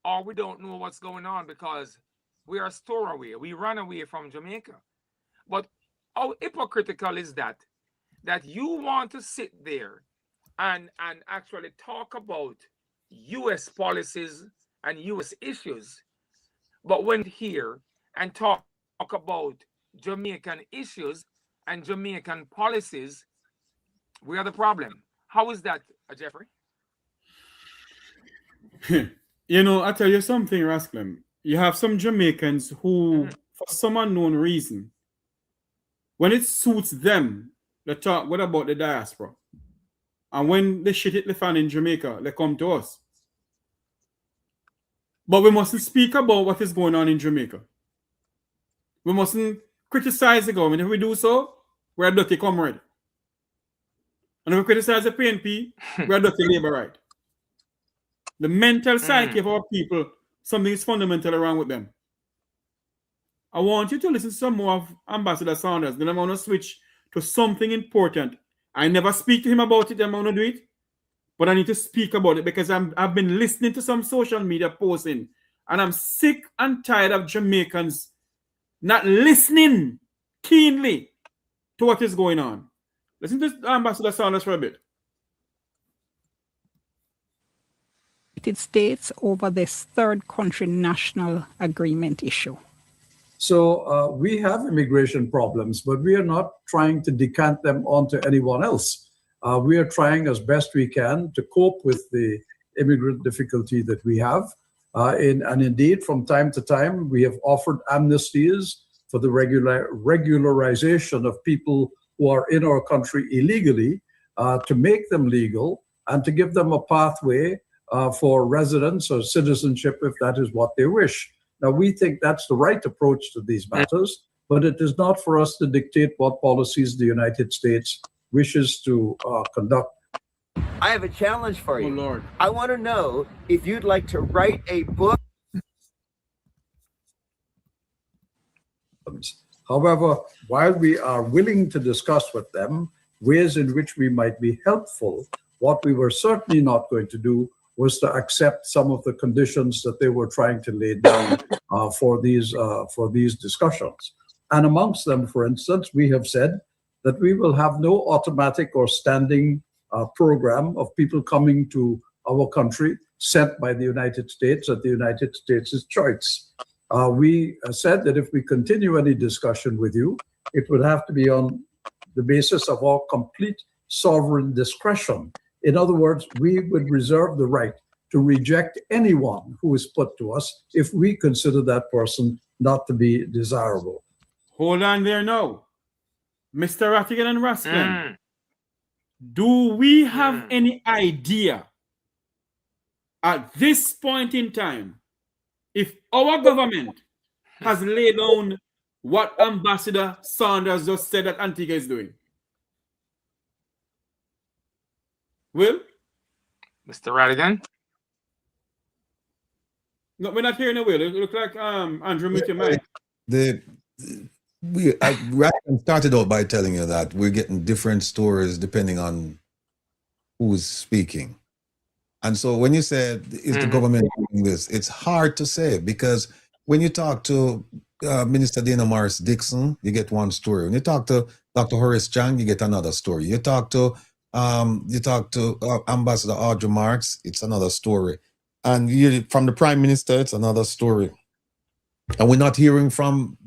or we don't know what's going on because we are stowaway. We run away from Jamaica. But how hypocritical is that you want to sit there and actually talk about U.S. policies and U.S. issues, but when here and talk about Jamaican issues and Jamaican policies, we are the problem. How is that, Jeffrey? You know, I tell you something, Rasclem. You have some Jamaicans who, for some unknown reason, when it suits them, they talk good about the diaspora. And when they shit hit the fan in Jamaica, they come to us. But we mustn't speak about what is going on in Jamaica. We mustn't criticize the government. If we do so, we're a dirty comrade. And if we criticize the PNP, we're a dirty labor right. The mental psyche of our people, something is fundamentally wrong with them. I want you to listen to some more of Ambassador Saunders. Then I'm going to switch to something important. I never speak to him about it. I'm going to do it. But I need to speak about it because I've been listening to some social media posting. And I'm sick and tired of Jamaicans not listening keenly to what is going on. Listen to Ambassador Saunders for a bit. United States over this third country national agreement issue? So we have immigration problems, but we are not trying to decant them onto anyone else. We are trying as best we can to cope with the immigrant difficulty that we have. And indeed, from time to time, we have offered amnesties for the regularization of people who are in our country illegally, to make them legal and to give them a pathway for residence or citizenship if that is what they wish. Now, we think that's the right approach to these matters, but it is not for us to dictate what policies the United States wishes to conduct. I have a challenge for you. Oh, Lord. I want to know if you'd like to write a book. However, while we are willing to discuss with them ways in which we might be helpful, what we were certainly not going to do was to accept some of the conditions that they were trying to lay down for these discussions. And amongst them, for instance, we have said that we will have no automatic or standing program of people coming to our country sent by the United States at the United States' choice. We said that if we continue any discussion with you, it would have to be on the basis of our complete sovereign discretion. In other words, we would reserve the right to reject anyone who is put to us if we consider that person not to be desirable. Hold on there now. Mr. Rattigan and Raskin, do we have any idea at this point in time if our government has laid down what Ambassador Sanders just said that Antigua is doing? Will? Mr. Rattigan? No, we're not hearing a Will. It looks like Andrew mute your mic. Rattigan started out by telling you that we're getting different stories depending on who's speaking. And so when you said, is the government doing this? It's hard to say, because when you talk to Minister Dana Morris Dixon, you get one story. When you talk to Dr. Horace Chang, you get another story. You talk to Ambassador Audrey Marks, it's another story. And from the Prime Minister, it's another story. And we're not hearing from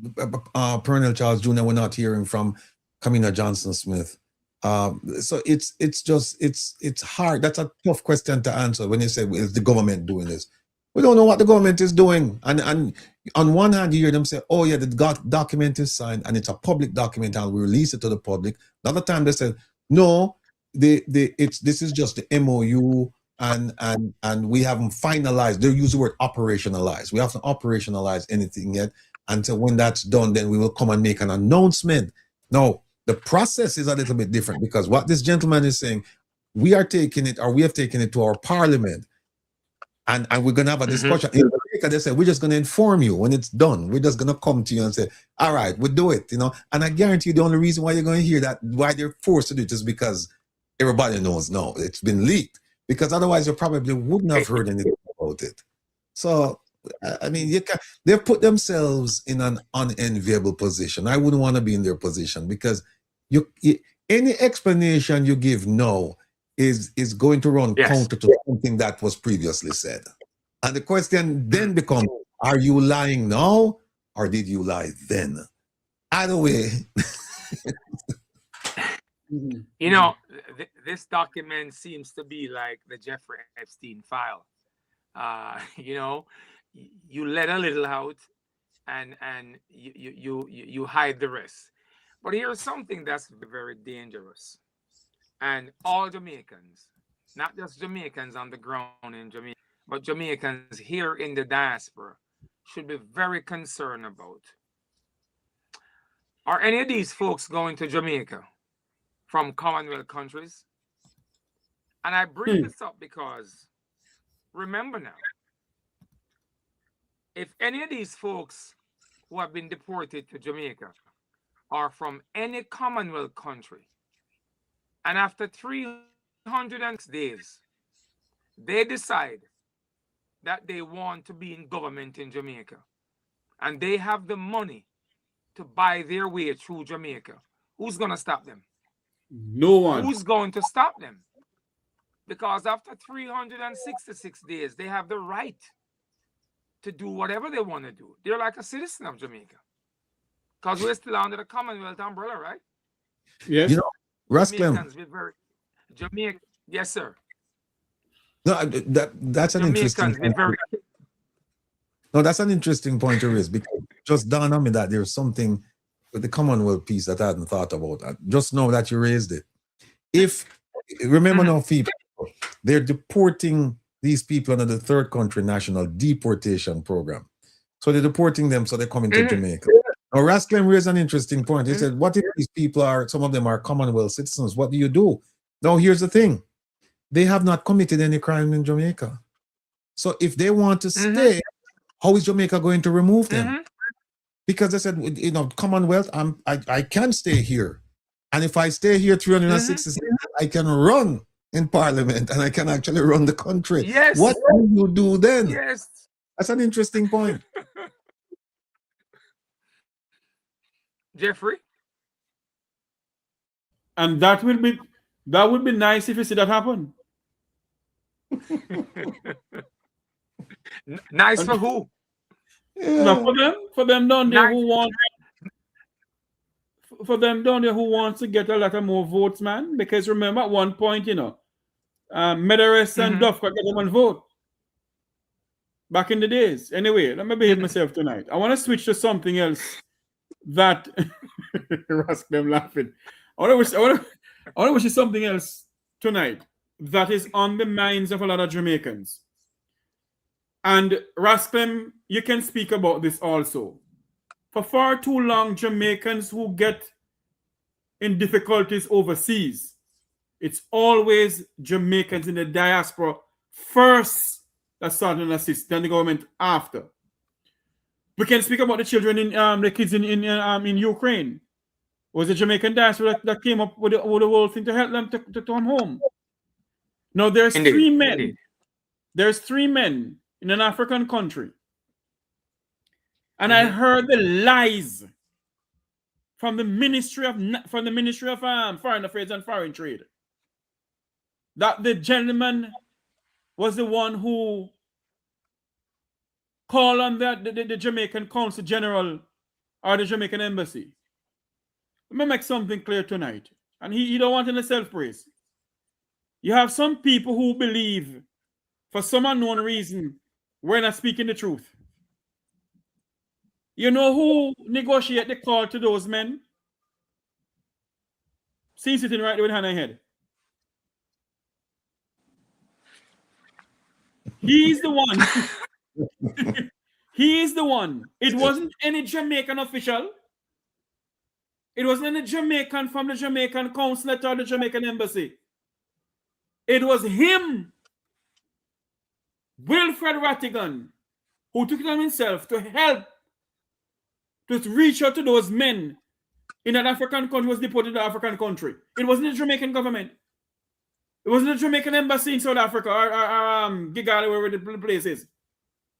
Colonel Charles Jr., we're not hearing from Kamina Johnson-Smith. So it's hard. That's a tough question to answer when you say, well, is the government doing this? We don't know what the government is doing. And on one hand, you hear them say, oh yeah, the document is signed and it's a public document and we release it to the public. The other time they said, no, this is just the MOU and we haven't finalized. They use the word operationalize. We haven't operationalized anything yet. Until when that's done, then we will come and make an announcement. Now, the process is a little bit different, because what this gentleman is saying, we are taking it, or we have taken it to our parliament, and we're going to have a discussion. In Jamaica, they say, we're just going to inform you when it's done. We're just going to come to you and say, all right, we'll do it, And I guarantee you the only reason why you're going to hear that, why they're forced to do it, is because everybody knows, no, it's been leaked. Because otherwise you probably wouldn't have heard anything about it. So, I mean, they've put themselves in an unenviable position. I wouldn't want to be in their position, because any explanation you give now is going to run counter to something that was previously said. And the question then becomes, are you lying now or did you lie then? Either way. This document seems to be like the Jeffrey Epstein file. You let a little out and you hide the rest. But here's something that's very dangerous. And all Jamaicans, not just Jamaicans on the ground in Jamaica, but Jamaicans here in the diaspora, should be very concerned about. Are any of these folks going to Jamaica from Commonwealth countries? And I bring this up because, remember now, if any of these folks who have been deported to Jamaica are from any Commonwealth country, and after 300 days, they decide that they want to be in government in Jamaica, and they have the money to buy their way through Jamaica, who's going to stop them? No one. Who's going to stop them? Because after 366 days, they have the right to do whatever they want to do. They're like a citizen of Jamaica. Because we're still under the Commonwealth umbrella, right? Yes. Rasclem. Jamaica, yes, sir. No, that's an interesting point. No, that's an interesting point to raise, because just dawned on me that there's something with the Commonwealth piece that I hadn't thought about. Just know that you raised it. Remember now, people, they're deporting these people under the third country national deportation program. So they're deporting them, so they're coming to Jamaica. Now, Rasclem raised an interesting point. He said, what if these people some of them are Commonwealth citizens? What do you do? Now, here's the thing. They have not committed any crime in Jamaica. So if they want to stay, how is Jamaica going to remove them? Because they said, Commonwealth, I can stay here. And if I stay here 366 days, I can run in Parliament and I can actually run the country. Yes. What do you do then? Yes. That's an interesting point. Jeffrey? And that would be nice if you see that happen. Nice for who? No, for them down there who want who wants to get a lot of more votes, man. Because remember, at one point, Medeiros and Duff got them on vote back in the days. Anyway, let me behave myself tonight. I want to switch to something else that Rasclem laughing. I want to wish you something else tonight that is on the minds of a lot of Jamaicans. And Rasclem, you can speak about this also. For far too long, Jamaicans who get in difficulties overseas, it's always Jamaicans in the diaspora first that start and assist, then the government after. We can speak about the children in the kids in Ukraine. It was a Jamaican diaspora that came up with the whole thing to help them to come home. Now there's three men. Indeed. There's 3 men in an African country. And I heard the lies from the Ministry of Foreign Affairs and Foreign Trade that the gentleman was the one who called on the Jamaican Consul General or the Jamaican Embassy. Let me make something clear tonight. And he don't want any self-praise. You have some people who believe, for some unknown reason, we're not speaking the truth. You know who negotiate the call to those men? See sitting right there with hand on head. He's the one. He is the one. It wasn't any Jamaican official. It wasn't any Jamaican from the Jamaican consulate or the Jamaican embassy. It was him, Wilfred Rattigan, who took it on himself to help to reach out to those men in an African country who was deported to an African country. It wasn't the Jamaican government. It wasn't the Jamaican embassy in South Africa or Gigali, wherever the place is.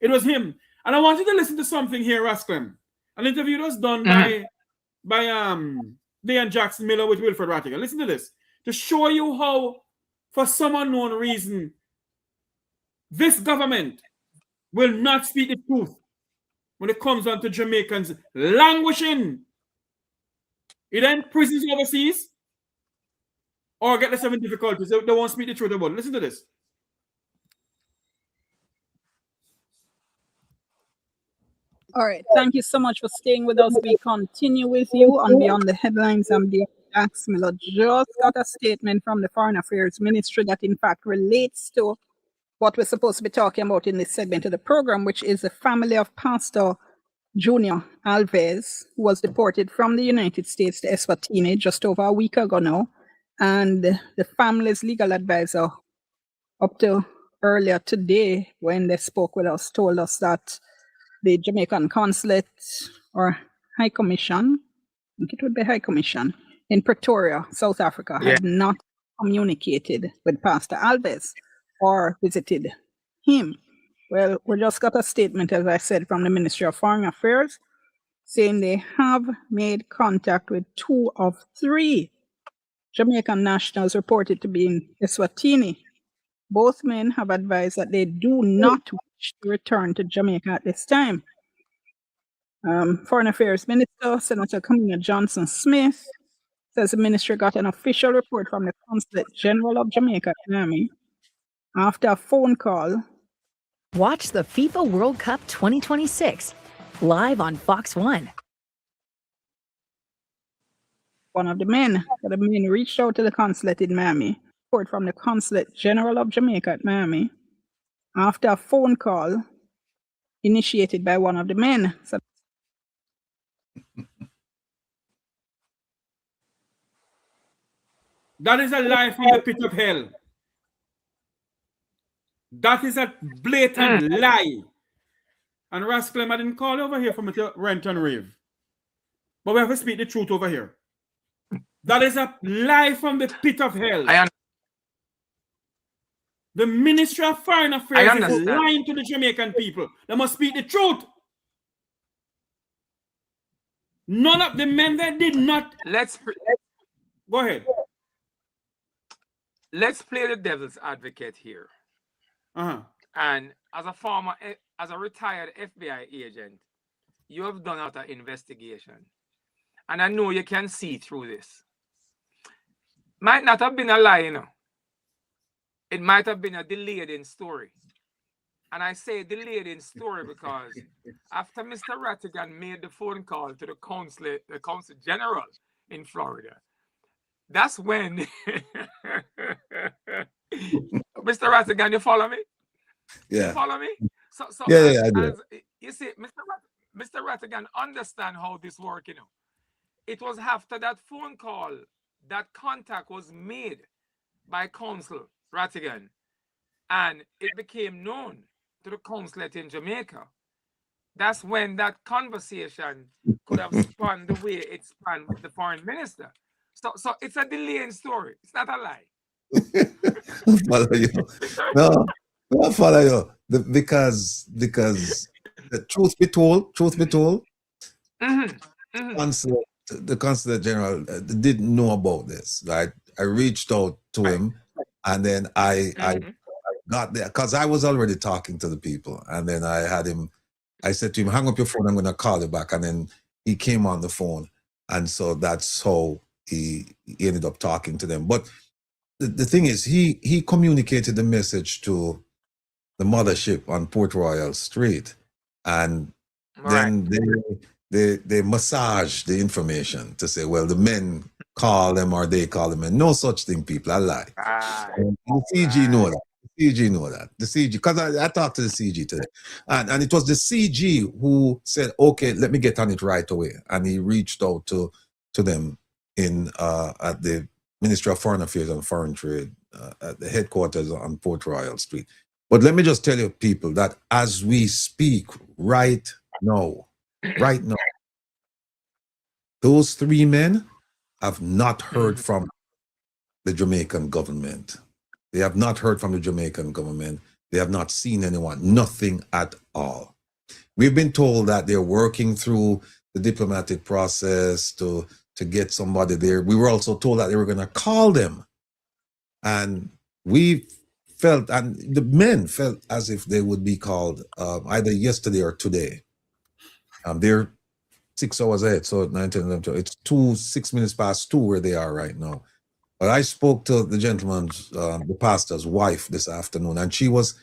It was him. And I want you to listen to something here, Rasclem. An interview that was done by Dan Jackson Miller with Wilfred Rattigan. Listen to this. To show you how, for some unknown reason, this government will not speak the truth when it comes down to Jamaicans languishing either in prisons overseas or get themselves in difficulties. They won't speak the truth about it. Listen to this. All right. Thank you so much for staying with us. We continue with you on Beyond the Headlines. I'm Dax Miller. Just got a statement from the Foreign Affairs Ministry that in fact relates to what we're supposed to be talking about in this segment of the program, which is the family of Pastor Junior Alves, who was deported from the United States to Eswatini just over a week ago now. And the family's legal advisor, up to earlier today, when they spoke with us, told us that the Jamaican consulate or High Commission, I think it would be High Commission, in Pretoria, South Africa, had not communicated with Pastor Alves or visited him. Well, we just got a statement, as I said, from the Ministry of Foreign Affairs, saying they have made contact with 2 of 3 Jamaican nationals reported to be in Eswatini. Both men have advised that they do not wish to return to Jamaica at this time. Foreign Affairs Minister, Senator Kamina Johnson-Smith, says the ministry got an official report from the Consulate General of Jamaica after a phone call. Watch the FIFA World Cup 2026. live on Fox 1. One of the men reached out to the consulate in Miami, report from the Consulate General of Jamaica at Miami, after a phone call initiated by one of the men. So that is a lie from the pit of hell. That is a blatant lie. And Rascal, I didn't call over here for me to rant and rave. But we have to speak the truth over here. That is a lie from the pit of hell. The Ministry of Foreign Affairs is lying to the Jamaican people. They must speak the truth. None of the men that did not. Go ahead. Let's play the devil's advocate here. And as a retired FBI agent, you have done out an investigation. And I know you can see through this. Might not have been a lie, you know. It might have been a delayed in story. And I say delayed in story because after Mr. Rattigan made the phone call to the Consul General in Florida, that's when Mr. Rattigan, you follow me? Yeah. You follow me? So I do. You see, Mr. Rattigan understand how this works, you know. It was after that phone call that contact was made by Consul Rattigan, and it became known to the consulate in Jamaica. That's when that conversation could have spun the way it spun with the foreign minister. So it's a delaying story. It's not a lie. I'll follow you. No, I'll follow you. Because the truth be told, the Consulate General didn't know about this, right? I reached out to him, and then I got there because I was already talking to the people, and then I said to him, hang up your phone, I'm going to call you back. And then he came on the phone, and so that's how he ended up talking to them. But the thing is, he communicated the message to the mothership on Port Royal Street, and then they massage the information to say, well, the men call them or they call them, and no such thing, people. I lie. The CG know that. The CG know that. The CG, because I talked to the CG today, and it was the CG who said, okay, let me get on it right away, and he reached out to them in at the Ministry of Foreign Affairs and Foreign Trade at the headquarters on Port Royal Street. But let me just tell you, people, that as we speak right now, those three men have not heard from the Jamaican government. They have not heard from the Jamaican government. They have not seen anyone, nothing at all. We've been told that they're working through the diplomatic process to get somebody there. We were also told that they were going to call them. And we felt, and the men felt as if they would be called either yesterday or today. They're 6 hours ahead, so 9, 10, 11, 12. It's 6 minutes past 2 where they are right now. But I spoke to the gentleman's, the pastor's wife this afternoon, and she was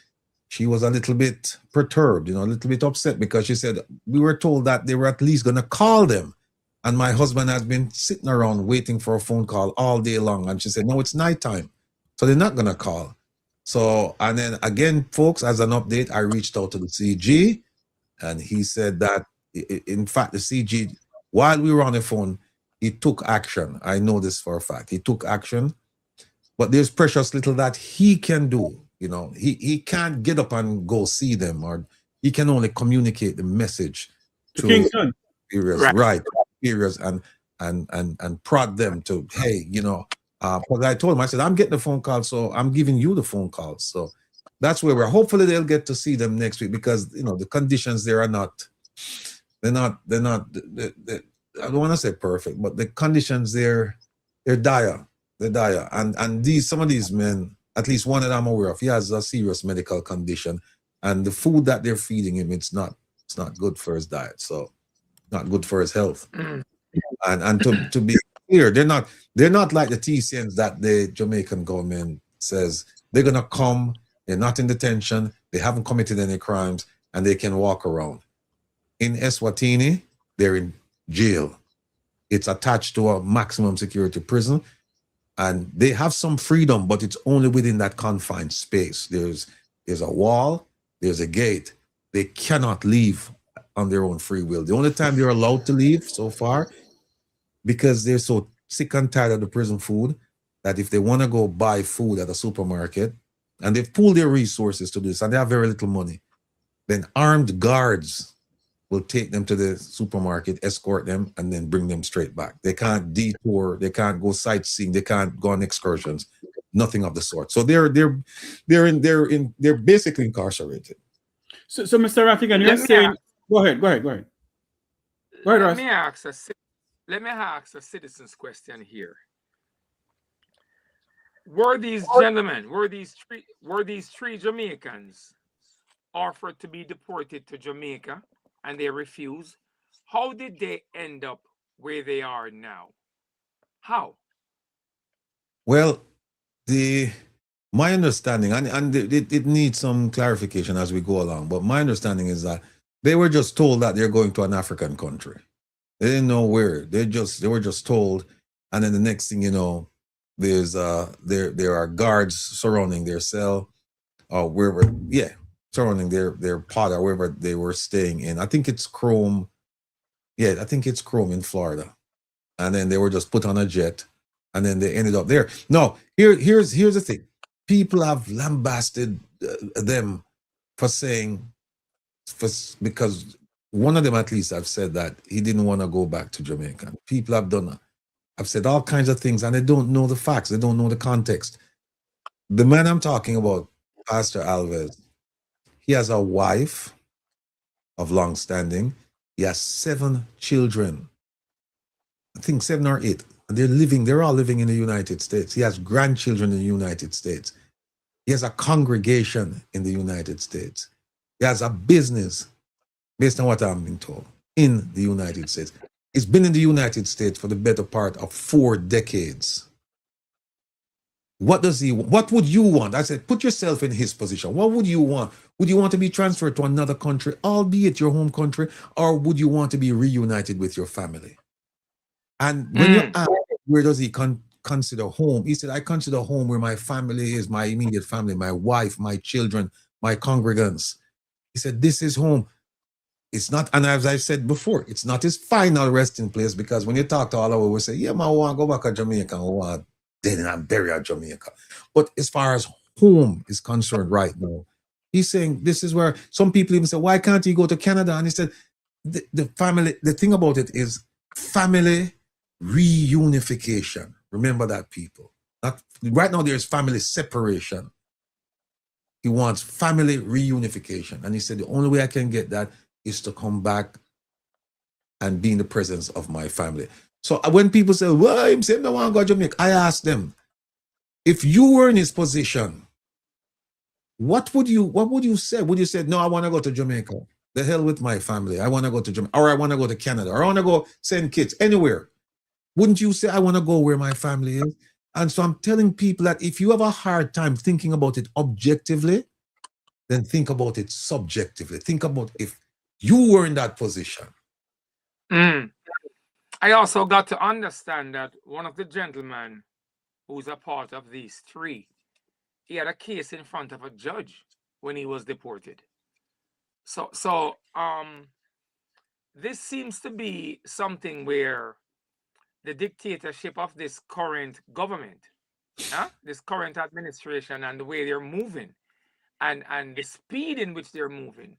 a little bit perturbed, a little bit upset, because she said, we were told that they were at least going to call them. And my husband has been sitting around waiting for a phone call all day long. And she said, no, it's nighttime, so they're not going to call. So, and then again, folks, as an update, I reached out to the CG, and he said that, in fact, the CG, while we were on the phone, he took action. I know this for a fact. He took action, but there's precious little that he can do. He can't get up and go see them, or he can only communicate the message to Kingston. Areas and prod them to, hey, because I told him, I said, I'm getting a phone call, so I'm giving you the phone call. So that's where we're. Hopefully they'll get to see them next week, because the conditions there are not. They're not. I don't want to say perfect, but the conditions they're dire. They're dire. And some of these men, at least one that I'm aware of, he has a serious medical condition, and the food that they're feeding him, it's not good for his diet. So not good for his health. And to be clear, they're not like the TCNs that the Jamaican government says they're gonna come, they're not in detention, they haven't committed any crimes, and they can walk around. In Eswatini, they're in jail. It's attached to a maximum security prison, and they have some freedom, but it's only within that confined space. There's a wall, there's a gate. They cannot leave on their own free will. The only time they're allowed to leave so far, because they're so sick and tired of the prison food, that if they want to go buy food at a supermarket, and they've pooled their resources to do this, and they have very little money, then armed guards will take them to the supermarket, escort them, and then bring them straight back. They can't detour, they can't go sightseeing, they can't go on excursions, nothing of the sort. So they're basically incarcerated. So Mr. Raffigan, you're saying, go ahead, Ross. Let me ask a citizen's question here. Were these gentlemen, were these three Jamaicans offered to be deported to Jamaica and they refused? How did they end up where they are now? How? Well, my understanding, and it needs some clarification as we go along, but my understanding is that they were just told that they're going to an African country. They didn't know where. They were just told, and then the next thing you know, there are guards surrounding their cell, or wherever, surrounding their pod or wherever they were staying in. I think it's Chrome. Yeah, I think it's Chrome in Florida. And then they were just put on a jet, and then they ended up there. No, here's the thing. People have lambasted them for saying, because one of them at least have said that he didn't want to go back to Jamaica. People have done that. I've said all kinds of things, and they don't know the facts. They don't know the context. The man I'm talking about, Pastor Alves, he has a wife of long standing. He has 7 children. I think 7 or 8. And they're all living in the United States. He has grandchildren in the United States. He has a congregation in the United States. He has a business, based on what I'm being told, in the United States. He's been in the United States for the better part of 4 decades. What would you want? I said, put yourself in his position. What would you want? Would you want to be transferred to another country, albeit your home country, or would you want to be reunited with your family? And when you ask, where does he consider home? He said, I consider home where my family is, my immediate family, my wife, my children, my congregants. He said, this is home. It's not, and as I've said before, it's not his final resting place, because when you talk to all of us, we say, yeah, man, I want to go back to Jamaica. I want dead and buried at Jamaica. But as far as home is concerned right now, he's saying this is where some people even say, why can't he go to Canada? And he said, the thing about it is family reunification. Remember that, people. Right now, there's family separation. He wants family reunification. And he said, the only way I can get that is to come back and be in the presence of my family. So when people say, well, I'm saying I want to go to Jamaica, I ask them, if you were in his position, what would you say? Would you say, no, I want to go to Jamaica. The hell with my family. I want to go to Jamaica, or I want to go to Canada, or I want to go send kids anywhere. Wouldn't you say, I want to go where my family is? And so I'm telling people that if you have a hard time thinking about it objectively, then think about it subjectively. Think about if you were in that position. I also got to understand that one of the gentlemen who's a part of these 3, he had a case in front of a judge when he was deported. So this seems to be something where the dictatorship of this current government, this current administration, and the way they're moving, and the speed in which they're moving,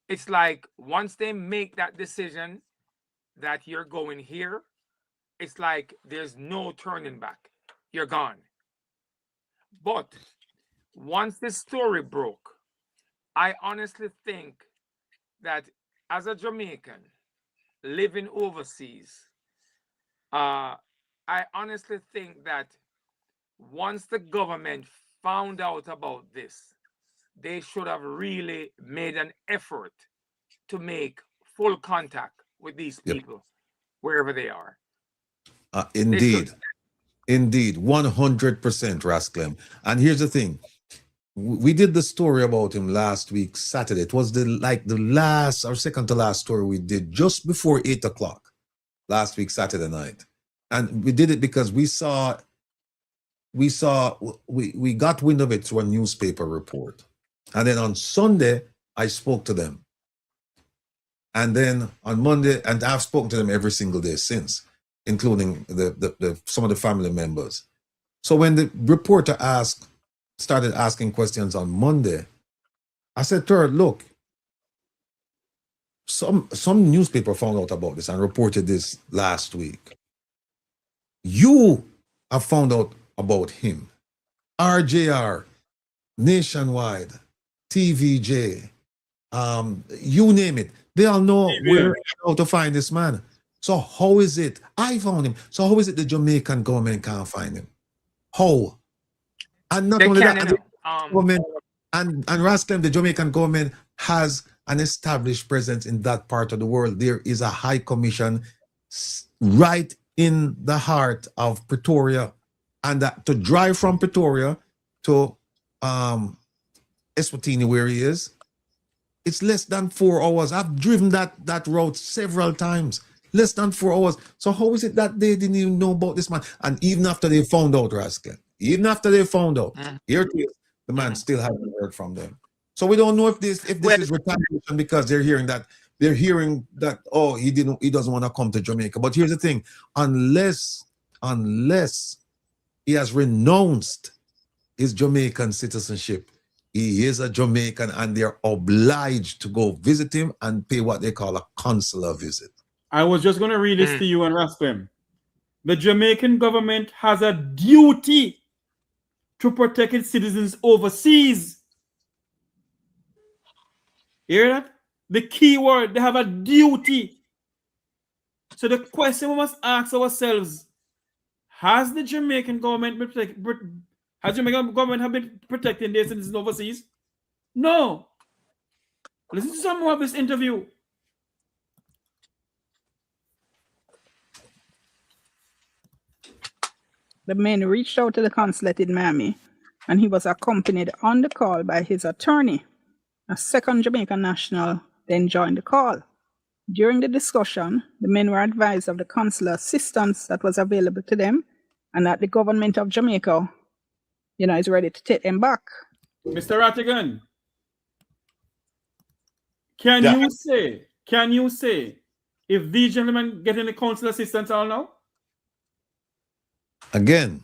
it's like once they make that decision that you're going here, it's like there's no turning back. You're gone. But once this story broke, I honestly think that as a Jamaican living overseas, I honestly think that once the government found out about this, they should have really made an effort to make full contact with these people, wherever they are. Indeed, 100%, Rasclem. And here's the thing. we did the story about him last week, Saturday. It was the last or second to last story we did just before 8 o'clock last week, Saturday night. And we did it because we got wind of it through a newspaper report. And then on Sunday, I spoke to them. And then on Monday, and I've spoken to them every single day since, including some of the family members. So when the reporter started asking questions on Monday, I said to her, look, some newspaper found out about this and reported this last week. You have found out about him. RJR, Nationwide, TVJ, you name it. They all know how to find this man. So how is it? I found him. So how is it the Jamaican government can't find him? How? And not only that, government and Rasclem, the Jamaican government has an established presence in that part of the world. There is a high commission right in the heart of Pretoria, and that to drive from Pretoria to Eswatini, where he is, it's less than 4 hours. I've driven that route several times. Less than 4 hours. So how is it that they didn't even know about this man? And even after they found out, Rascal, even after they found out, here it is, the man still hasn't heard from them. So we don't know if this is retaliation because they're hearing that oh, he doesn't want to come to Jamaica. But here's the thing, unless he has renounced his Jamaican citizenship, he is a Jamaican and they're obliged to go visit him and pay what they call a consular visit. I was just going to read this to you and ask them. The Jamaican government has a duty to protect its citizens overseas. Hear that? The key word, they have a duty. So the question we must ask ourselves, has the Jamaican government been protecting their citizens overseas? No. Listen to some more of this interview. The man reached out to the consulate in Miami, and he was accompanied on the call by his attorney. A second Jamaican national then joined the call. During the discussion, the men were advised of the consular assistance that was available to them and that the government of Jamaica, is ready to take them back. Mr. Rattigan, can you say if these gentlemen get any consular assistance all now? Again,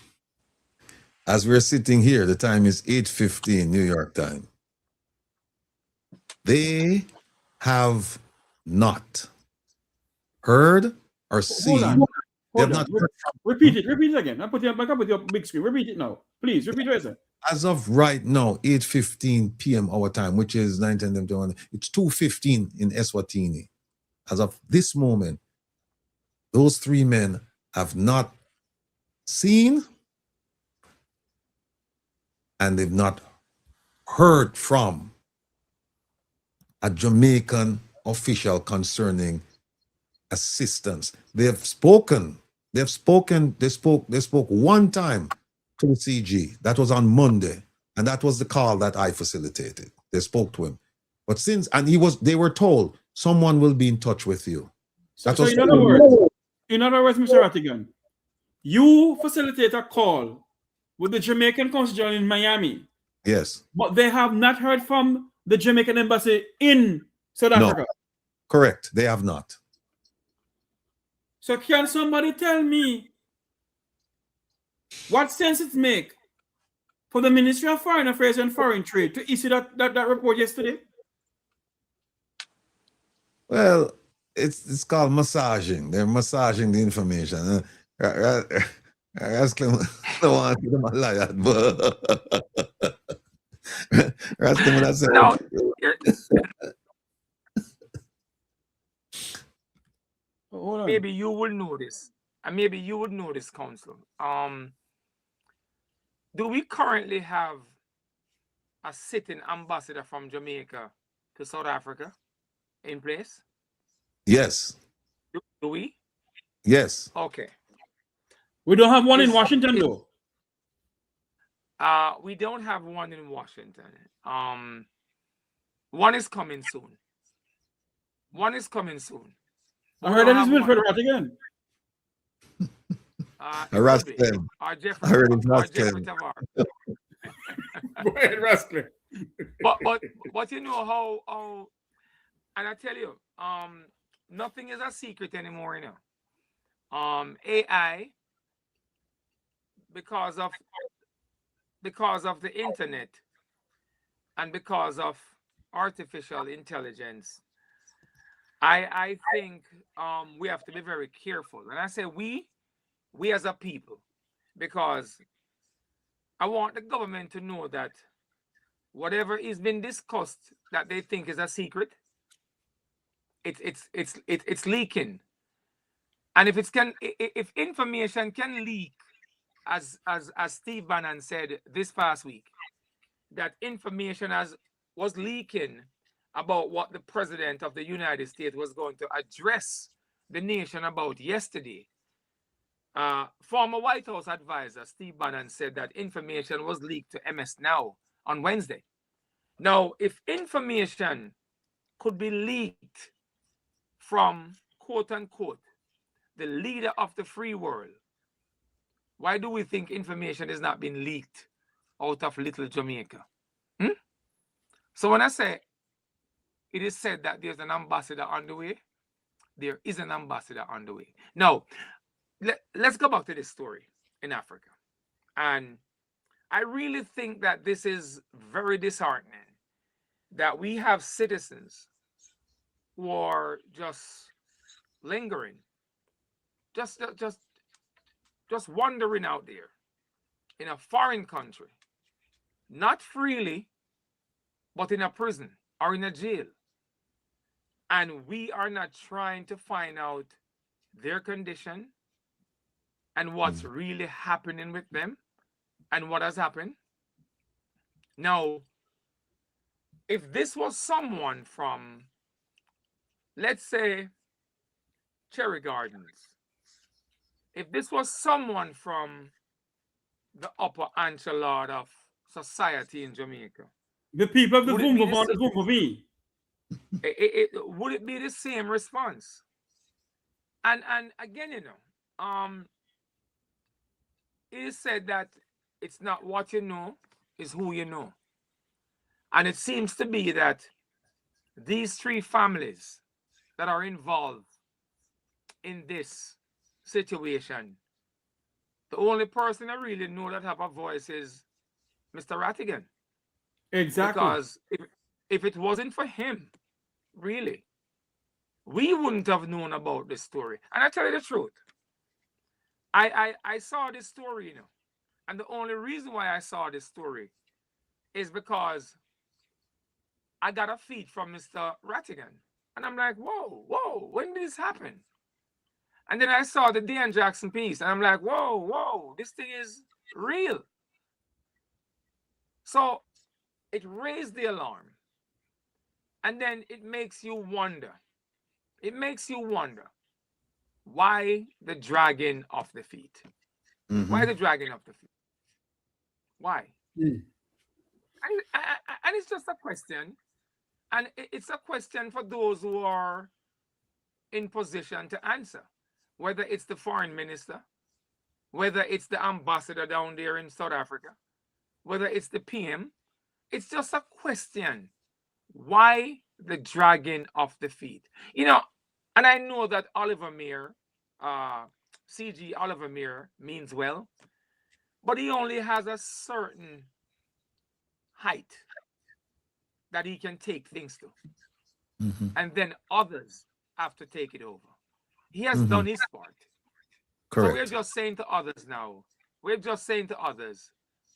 as we're sitting here, the time is 8:15 New York time. They have not heard or seen. They have not heard. Repeat it again. I put you back up with your big screen. Repeat it now. Please, repeat it. As of right now, 8:15 p.m. our time, which is 9:10. It's 2:15 in Eswatini. As of this moment, those three men have not seen and they've not heard from a Jamaican official concerning assistance. They spoke one time to the CG. That was on Monday, and that was the call that I facilitated. They spoke to him, but they were told someone will be in touch with you. In other words, Mr. Rattigan, you facilitate a call with the Jamaican consul in Miami. Yes. But they have not heard from the Jamaican embassy in South Africa. No. Correct. They have not. So can somebody tell me what sense it make for the Ministry of Foreign Affairs and Foreign Trade to issue that report yesterday? Well, it's called massaging. They're massaging the information. Rasclem don't want to them a liar, but Rasclem would say no. Maybe you will know this, and maybe you would know this, Council. Do we currently have a sitting ambassador from Jamaica to South Africa in place? Yes. Do we? Yes. Okay. We don't have one in Washington, though. We don't have one in Washington. One is coming soon. One is coming soon. I heard that is Wilfred again. Rasclem. Or I heard Jeffrey, it's or Jeffrey Rasclem. Tavar. Go ahead, Rasclem. but you know how and I tell you, nothing is a secret anymore, you know. AI, because of the internet and because of artificial intelligence, I think we have to be very careful. And I say we as a people, because I want the government to know that whatever is being discussed that they think is a secret, it's leaking. And if information can leak, as Steve Bannon said this past week, that information was leaking about what the president of the United States was going to address the nation about yesterday. Former White House advisor Steve Bannon said that information was leaked to MS Now on Wednesday. Now, if information could be leaked from, quote unquote, the leader of the free world, why do we think information is not being leaked out of little Jamaica? So when I say it is said that there's an ambassador on the way, there is an ambassador on the way. Now, let's go back to this story in Africa. And I really think that this is very disheartening, that we have citizens who are just lingering, just wandering out there in a foreign country, not freely, but in a prison or in a jail. And we are not trying to find out their condition and what's really happening with them and what has happened. Now, if this was someone from, let's say, Cherry Gardens, if this was someone from the upper enchilada of society in Jamaica, the people of the Zumba on the Zumba V, would it be the same response? And again, you know, it is said that it's not what you know, it's who you know. And it seems to be that these three families that are involved in this situation, the only person I really know that have a voice is Mr. Rattigan. Exactly. Because if it wasn't for him, really, we wouldn't have known about this story. And I tell you the truth, I saw this story, you know, and the only reason why I saw this story is because I got a feed from Mr. Rattigan. And I'm like, whoa, when did this happen? And then I saw the Dan Jackson piece, and I'm like, whoa, this thing is real. So it raised the alarm. And then it makes you wonder. It makes you wonder, why the dragging of the feet? Why the dragging of the feet? Why? And it's just a question. And it's a question for those who are in position to answer. Whether it's the foreign minister, whether it's the ambassador down there in South Africa, whether it's the PM, it's just a question. Why the dragging of the feet? You know, and I know that Oliver Meir, CG Oliver Meir means well, but he only has a certain height that he can take things to. And then others have to take it over. He has done his part. Correct. So we're just saying to others now,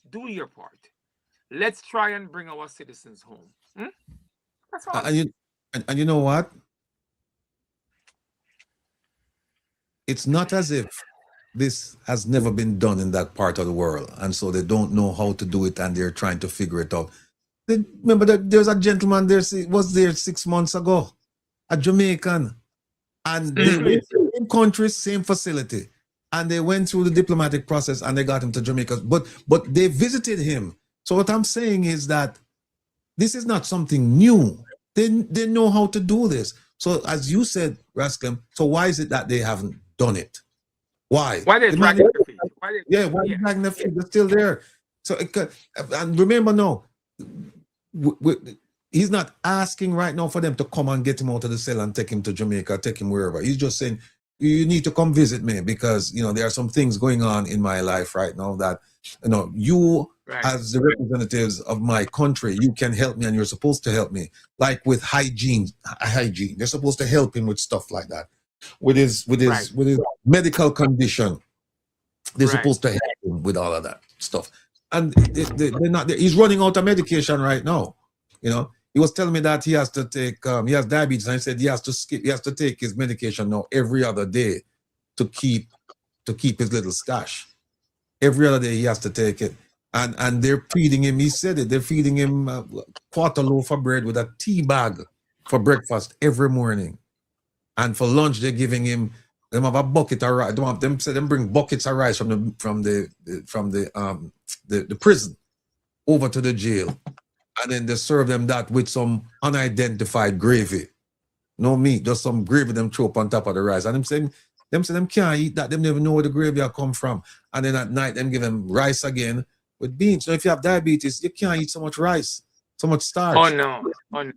do your part. Let's try and bring our citizens home. That's all. And you know what? It's not as if this has never been done in that part of the world, and so they don't know how to do it, and they're trying to figure it out. Remember that there's a gentleman there was there 6 months ago, a Jamaican, and they went to the same country, same facility, and they were able to get him out. And they were able to get him out. And so it's not as if this has never been done in that part of the world, and so they don't know how to do it, and they're trying to figure it out. Remember that there's a gentleman there was there 6 months ago, a Jamaican, and they went to the same country, and they went through the diplomatic process and they got him to Jamaica. But they visited him. So what I'm saying is that this is not something new. They know how to do this. So as you said, Rascom, so why is it that they haven't done it? Why? Why they dragging their feet? Why they dragging their feet? They're still there. So and remember now, he's not asking right now for them to come and get him out of the cell and take him to Jamaica, take him wherever. He's just saying, you need to come visit me because, you know, there are some things going on in my life right now that, you know, you as the representatives of my country, you can help me and you're supposed to help me. Like with hygiene. They're supposed to help him with stuff like that. With his medical condition. They're supposed to help him with all of that stuff. And they're not. He's running out of medication right now. You know, he was telling me that he has to take. He has diabetes, and he said he has to take his medication now every other day to keep his little stash. Every other day he has to take it, and they're feeding him. He said it. They're feeding him a quarter loaf of bread with a tea bag for breakfast every morning, and for lunch they're giving him. Them have a bucket of rice. Them say them bring buckets of rice from the prison over to the jail, and then they serve them that with some unidentified gravy, no meat, just some gravy them throw up on top of the rice. And them say them can't eat that. Them never know where the gravy come from. And then at night them give them rice again with beans. So if you have diabetes, you can't eat so much rice, so much starch. Oh no. Mr.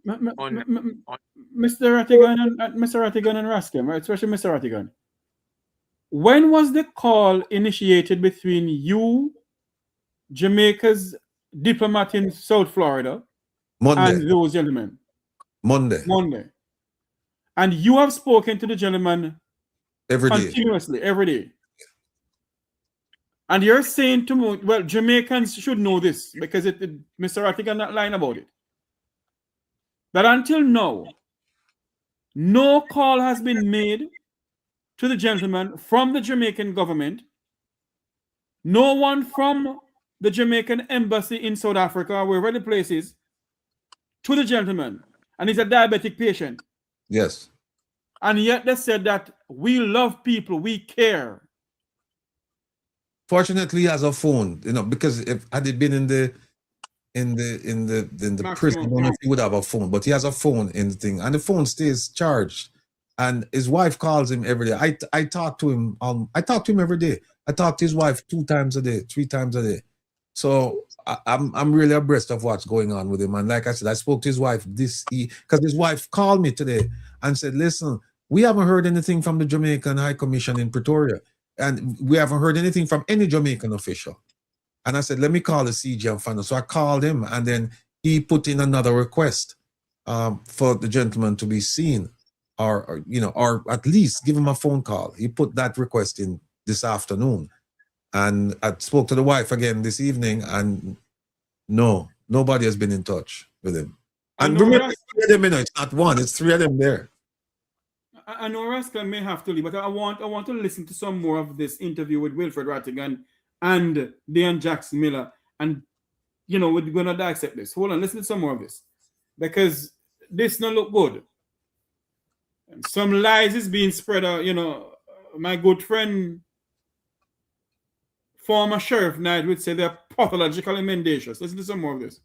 Rattigan and Rascom, right? Especially Mr. Rattigan. When was the call initiated between you, Jamaica's diplomat in South Florida, and those gentlemen? Monday. And you have spoken to the gentleman continuously, every day. And you're saying to me, well, Jamaicans should know this because Mr. Rattigan not lying about it. That until now, no call has been made to the gentleman from the Jamaican government, no one from the Jamaican embassy in South Africa, wherever the place is, to the gentleman. And he's a diabetic patient. Yes. And yet they said that we love people, we care. Fortunately, he has a phone, you know, because if had it been in the prison, I don't know if he would have a phone, but he has a phone in the thing, and the phone stays charged. And his wife calls him every day. I talk to him. I talk to him every day. I talk to his wife 2 times a day, 3 times a day. So I'm really abreast of what's going on with him. And like I said, I spoke to his wife because his wife called me today and said, "Listen, we haven't heard anything from the Jamaican High Commission in Pretoria, and we haven't heard anything from any Jamaican official." And I said, "Let me call the CG and find out." So I called him, and then he put in another request for the gentleman to be seen. Or at least give him a phone call. He put that request in this afternoon. And I spoke to the wife again this evening, and no, nobody has been in touch with him. And remember, it's 3 of them, it's not one, it's 3 of them there. I know Rascal may have to leave, but I want to listen to some more of this interview with Wilfred Rattigan and Dean Jackson Miller. And, we're going to dissect this. Hold on, listen to some more of this. Because this don't look good. And some lies is being spread out. My good friend, former Sheriff Knight, would say they're pathologically mendacious. Listen to some more of this.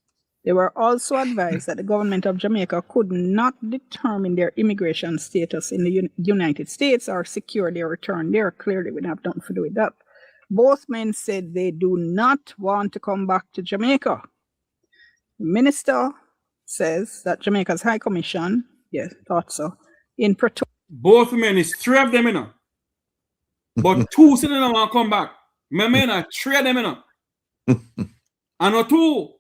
They were also advised that the government of Jamaica could not determine their immigration status in the United States or secure their return there. Clearly, we have nothing to do with that. Both men said they do not want to come back to Jamaica. The minister says that Jamaica's High Commission, yes, thought so, in Pretoria. Both men, is 3 of them, But 2 still don't want to come back. My men, 3 of them, And not 2.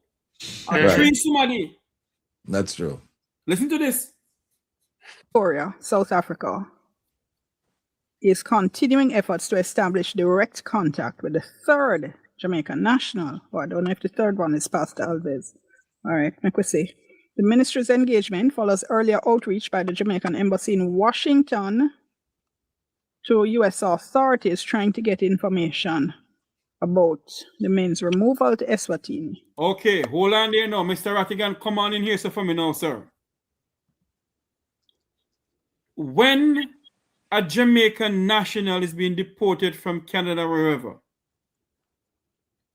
I 3 somebody. That's true. Listen to this. Victoria, South Africa, is continuing efforts to establish direct contact with the 3rd Jamaican national. I don't know if the 3rd one is Pastor Alves. All right, let me see. The ministry's engagement follows earlier outreach by the Jamaican embassy in Washington to U.S. authorities trying to get information about the men's removal to Eswatini. Okay, hold on there now. Mr. Rattigan, come on in here for me now, sir. When a Jamaican national is being deported from Canada or wherever,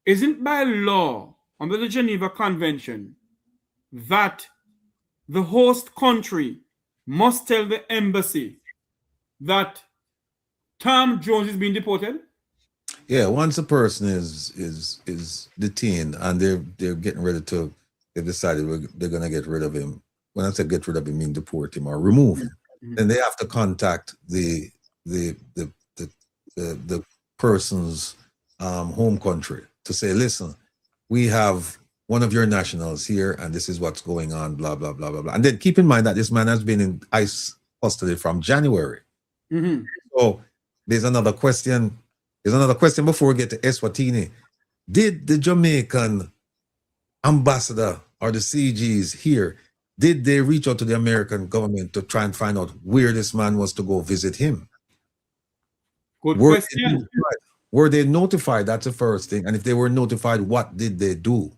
isn't by law under the Geneva Convention that the host country must tell the embassy that Tom Jones is being deported? Yeah, once a person is detained and they're getting ready to, they've decided they're gonna get rid of him. When I say get rid of him, I mean deport him or remove him. Then they have to contact the person's home country to say, listen, we have one of your nationals here, and this is what's going on, blah blah blah blah blah. And then keep in mind that this man has been in ICE custody from January. So there's another question. There's another question before we get to Eswatini. Did the Jamaican ambassador or the CGs here, did they reach out to the American government to try and find out where this man was to go visit him? Good question. Were they notified? That's the first thing. And if they were notified, what did they do?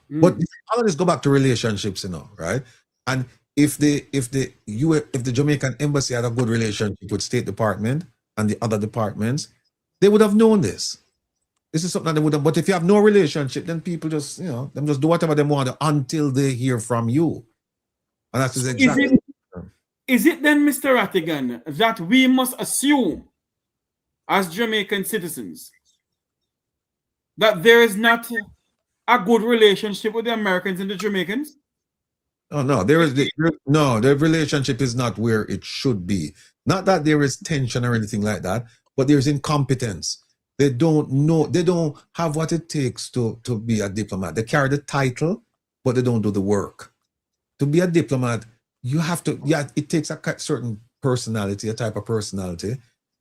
But all of this go back to relationships, you know, right? And if the Jamaican embassy had a good relationship with State Department and the other departments, they would have known this. This is something that they would have. But if you have no relationship, then people just, you know, them just do whatever they want until they hear from you. And that's exactly. Is it then, Mr. Rattigan, that we must assume as Jamaican citizens that there is not a good relationship with the Americans and the Jamaicans? Oh no, the relationship is not where it should be. Not that there is tension or anything like that, but there's incompetence. They don't know, they don't have what it takes to be a diplomat. They carry the title, but they don't do the work. To be a diplomat, you have to, yeah, it takes a certain personality, a type of personality.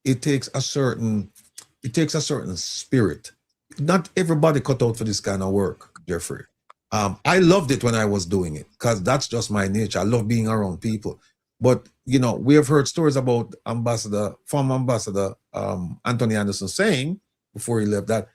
It takes a certain spirit. Not everybody cut out for this kind of work, Jeffrey. I loved it when I was doing it because that's just my nature. I love being around people. But, you know, we have heard stories about former ambassador Anthony Anderson saying before he left that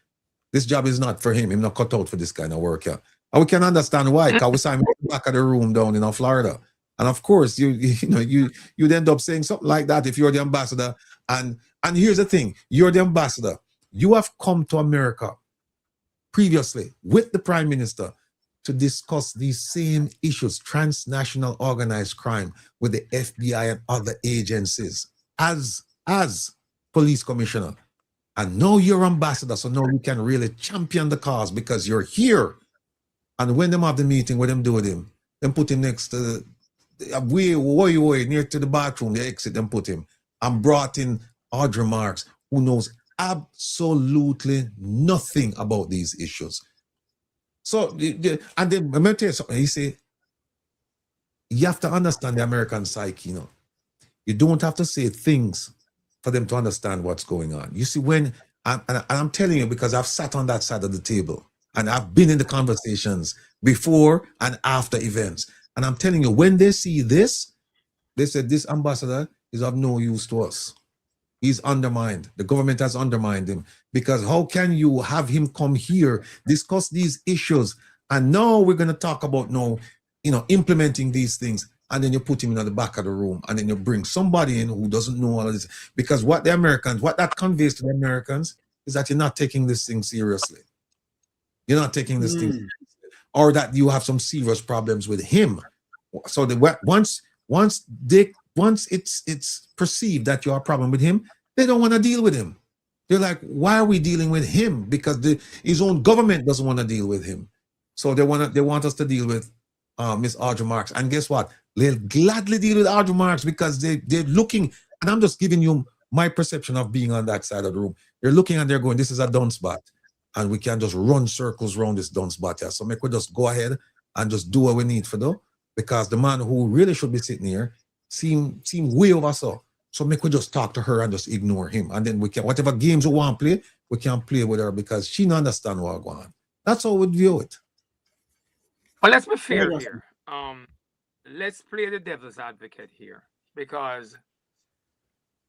this job is not for him. He's not cut out for this kind of work. Yeah. And we can understand why, because we saw him in the back of the room down in Florida. And of course, you'd end up saying something like that if you're the ambassador. And here's the thing, you're the ambassador. You have come to America previously with the Prime Minister to discuss these same issues, transnational organized crime, with the FBI and other agencies as police commissioner. And now you're ambassador, so now you can really champion the cause because you're here. And when them have the meeting, what them do with him, them put him next to way near to the bathroom, they exit, them put him, and brought in Audrey Marks, who knows absolutely nothing about these issues. So, and then I'm going to tell you something. He say, you have to understand the American psyche, you know. You don't have to say things for them to understand what's going on. You see, when, and I'm telling you because I've sat on that side of the table and I've been in the conversations before and after events. And I'm telling you, when they see this, they said, this ambassador is of no use to us. He's undermined. The government has undermined him because how can you have him come here, discuss these issues, and now we're going to talk about implementing these things, and then you put him in the back of the room, and then you bring somebody in who doesn't know all of this. Because what that conveys to the Americans is that you're not taking this thing seriously. You're not taking this thing seriously, or that you have some serious problems with him. So once it's perceived that you have a problem with him, they don't want to deal with him. They're like, why are we dealing with him? Because his own government doesn't want to deal with him. So they want us to deal with Miss Audrey Marks. And guess what? They'll gladly deal with Audrey Marks because they're looking, and I'm just giving you my perception of being on that side of the room. They're looking and they're going, this is a done spot. And we can just run circles around this done spot here. So make we just go ahead and just do what we need for though. Because the man who really should be sitting here seem way over so make we just talk to her and just ignore him, and then we can, whatever games we want to play, we can play with her because she don't understand what's going on. That's how we view it. Well, let's be fair here. Let's play the devil's advocate here, because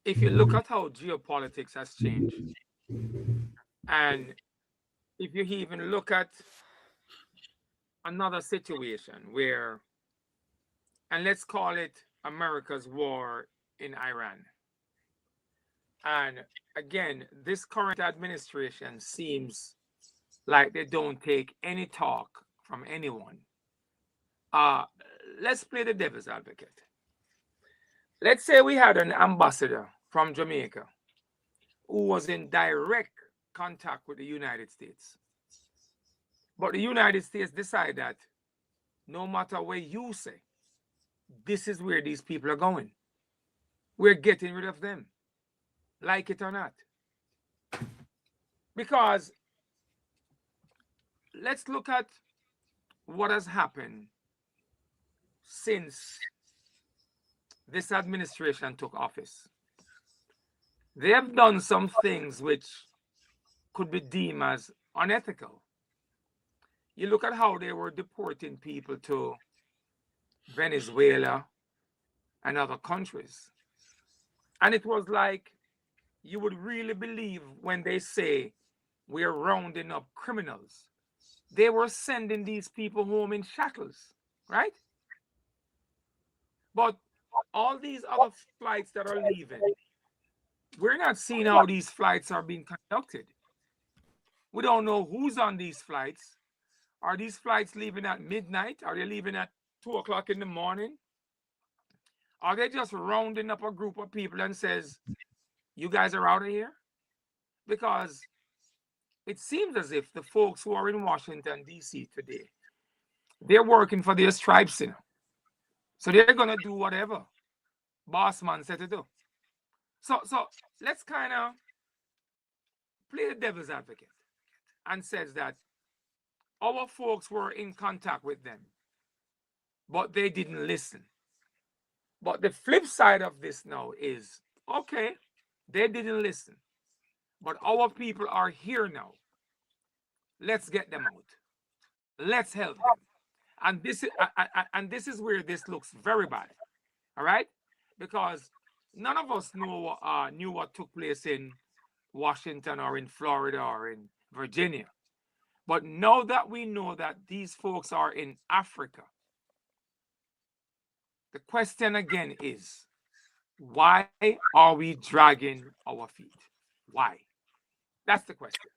if you look at how geopolitics has changed, and if you even look at another situation where, and let's call it America's war in Iran. And again, this current administration seems like they don't take any talk from anyone. Let's play the devil's advocate. Let's say we had an ambassador from Jamaica who was in direct contact with the United States. But the United States decide that no matter what you say, this is where these people are going. We're getting rid of them, like it or not. Because let's look at what has happened since this administration took office. They have done some things which could be deemed as unethical. You look at how they were deporting people to Venezuela and other countries. And it was like, you would really believe when they say we're rounding up criminals. They were sending these people home in shackles, right? But all these other flights that are leaving, we're not seeing how these flights are being conducted. We don't know who's on these flights. Are these flights leaving at midnight? Are they leaving at 2 o'clock in the morning? Are they just rounding up a group of people and says, you guys are out of here? Because it seems as if the folks who are in Washington, D.C. today, they're working for their stripes, you know. So they're going to do whatever boss man said to do. So let's kind of play the devil's advocate and says that our folks were in contact with them, but they didn't listen. But the flip side of this now is, okay, they didn't listen, but our people are here now. Let's get them out. Let's help them. And this is where this looks very bad. All right? Because none of us knew what took place in Washington or in Florida or in Virginia. But now that we know that these folks are in Africa, the question again is, why are we dragging our feet? Why? That's the question.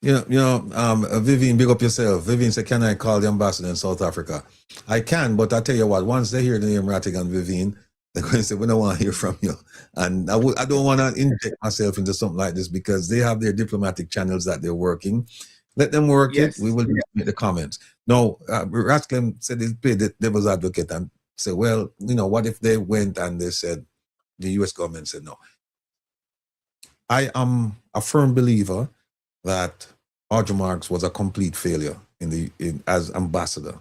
Vivian, big up yourself. Vivian said, can I call the ambassador in South Africa? I can, but I tell you what, once they hear the name Rattig and Vivian, they're going to say, we don't want to hear from you. And I don't want to inject myself into something like this because they have their diplomatic channels that they're working. Let them work it. We will make the comments. No, Ratcliffe said he played the devil's advocate and said, well, what if they went and they said, the U.S. government said no. I am a firm believer that Roger Marks was a complete failure as ambassador.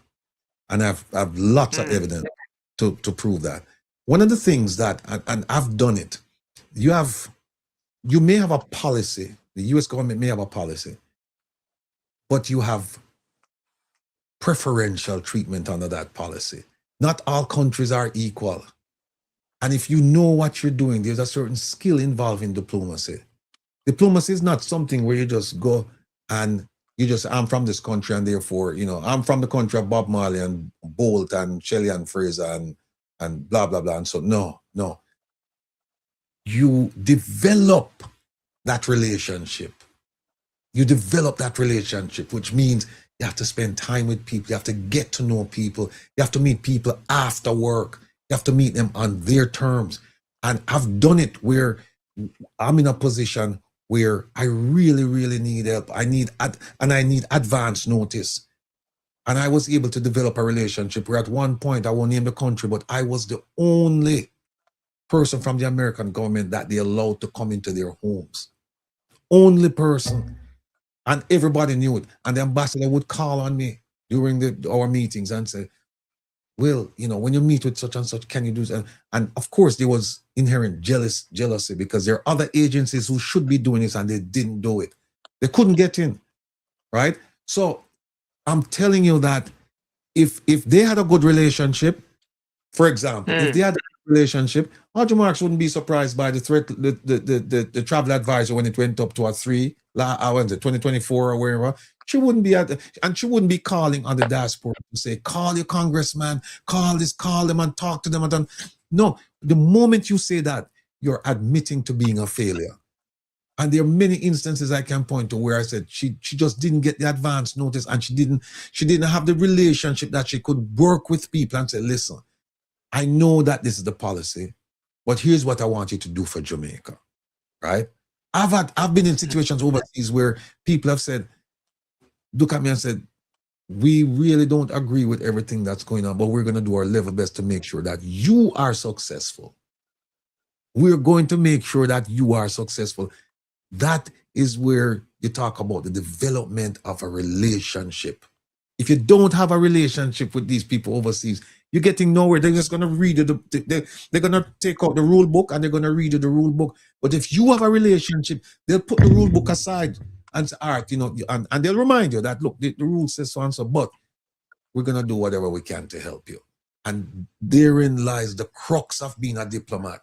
And I've lots of evidence to prove that. One of the things that, and I've done it, you may have a policy, the US government may have a policy, but you have preferential treatment under that policy. Not all countries are equal. And if you know what you're doing, there's a certain skill involved in diplomacy. Diplomacy is not something where you just go and I'm from this country and therefore, I'm from the country of Bob Marley and Bolt and Shelley and Fraser and blah, blah, blah. And so, no. You develop that relationship. Which means you have to spend time with people. You have to get to know people. You have to meet people after work. You have to meet them on their terms. And I've done it where I'm in a position where I really, really need help. I need advance notice. And I was able to develop a relationship where at one point, I won't name the country, but I was the only person from the American government that they allowed to come into their homes. Only person. And everybody knew it. And the ambassador would call on me during our meetings and say, well, when you meet with such and such, can you do this? And of course, there was inherent jealousy because there are other agencies who should be doing this and they didn't do it. They couldn't get in, right? So I'm telling you that if they had a good relationship, for example, if they had a good relationship, Roger Marks wouldn't be surprised by the threat, the travel advisor when it went up to a 2024 or wherever. She wouldn't be and she wouldn't be calling on the diaspora to say, call your congressman, call them and talk to them. No, The moment you say that, you're admitting to being a failure. And there are many instances I can point to where I said she just didn't get the advance notice, and she didn't have the relationship that she could work with people and say, listen, I know that this is the policy, but here's what I want you to do for Jamaica, right? I've been in situations overseas where people have said, look at me and said, we really don't agree with everything that's going on, but we're going to do our level best to make sure that you are successful. We're going to make sure that you are successful. That is where you talk about the development of a relationship. If you don't have a relationship with these people overseas, you're getting nowhere. They're just going to read it. They're going to take out the rule book and they're going to read the rule book. But if you have a relationship, they'll put the rule book aside and say, all right, and they'll remind you that, look, the rule says so and so, but we're going to do whatever we can to help you. And therein lies the crux of being a diplomat.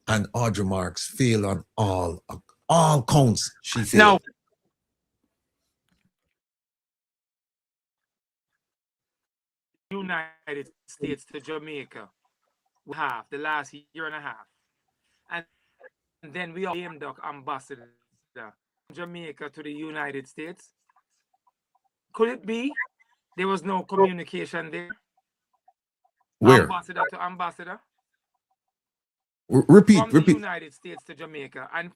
And Audrey Marks failed on all counts. She failed. Now, United States to Jamaica, we have the last year and a half, and then we named the ambassador Jamaica to the United States. Could it be there was no communication there? Where? Ambassador to ambassador. Repeat. From the United States to Jamaica, and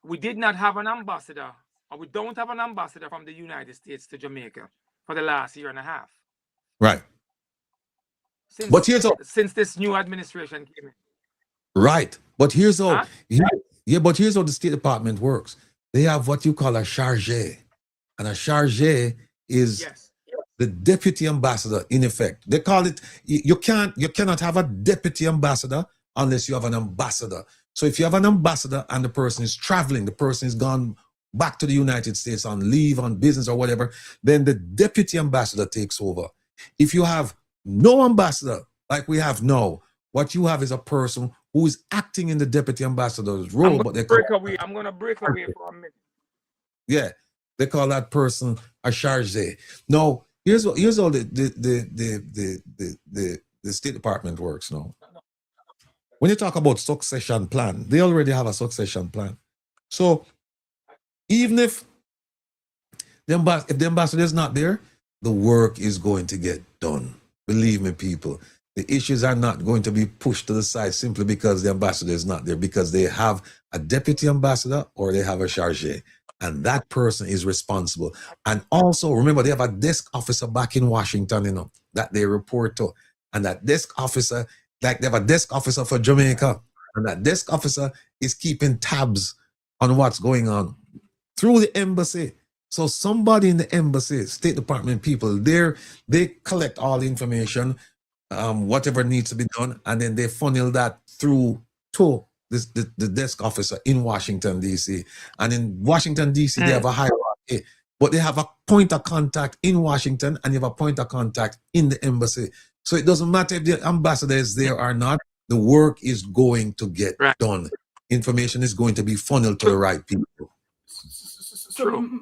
we did not have an ambassador, or we don't have an ambassador from the United States to Jamaica for the last year and a half. Right. Since this new administration came in. Right. But here's how but here's how the State Department works. They have what you call a charge. And a charge is the deputy ambassador, in effect. They call it, you cannot have a deputy ambassador unless you have an ambassador. So if you have an ambassador and the person is traveling, the person is gone back to the United States on leave, on business or whatever, then the deputy ambassador takes over. If you have no ambassador, like we have now, what you have is a person who is acting in the deputy ambassador's role. I'm going to break away for a minute. Yeah, they call that person a charge. Now, here's how the State Department works now. When you talk about succession plan, they already have a succession plan. So even if the ambassador is not there, the work is going to get done. Believe me, people. The issues are not going to be pushed to the side simply because the ambassador is not there, because they have a deputy ambassador or they have a charge. And that person is responsible. And also, remember, they have a desk officer back in Washington, that they report to. And that desk officer, like they have a desk officer for Jamaica, and that desk officer is keeping tabs on what's going on through the embassy. So somebody in the embassy, State Department people, they collect all the information, whatever needs to be done, and then they funnel that through to the desk officer in Washington, D.C. And in Washington, D.C., they have a hierarchy, but they have a point of contact in Washington and you have a point of contact in the embassy. So it doesn't matter if the ambassador is there or not, the work is going to get done. Information is going to be funneled to the right people. True.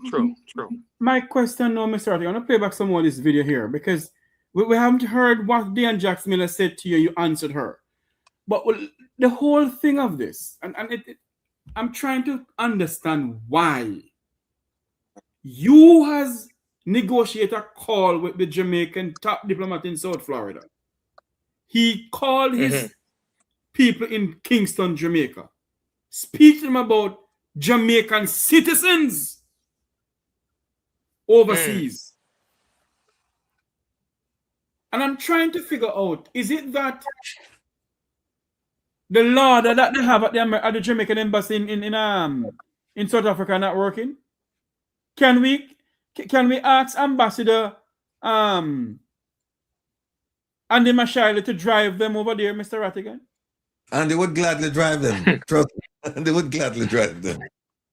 My question now, Mr. Artie, I'm going to play back some more of this video here because we haven't heard what Diane Jax Miller said to you. You answered her. But the whole thing of this, I'm trying to understand why you has negotiated a call with the Jamaican top diplomat in South Florida. He called his people in Kingston, Jamaica, speak to them about Jamaican citizens overseas. And I'm trying to figure out, is it that the law that they have at the Jamaican embassy in South Africa not working? Can we ask Ambassador Andy Mashile to drive them over there, Mr. Rattigan? And they would gladly drive them. Trust me. And they would gladly drive them.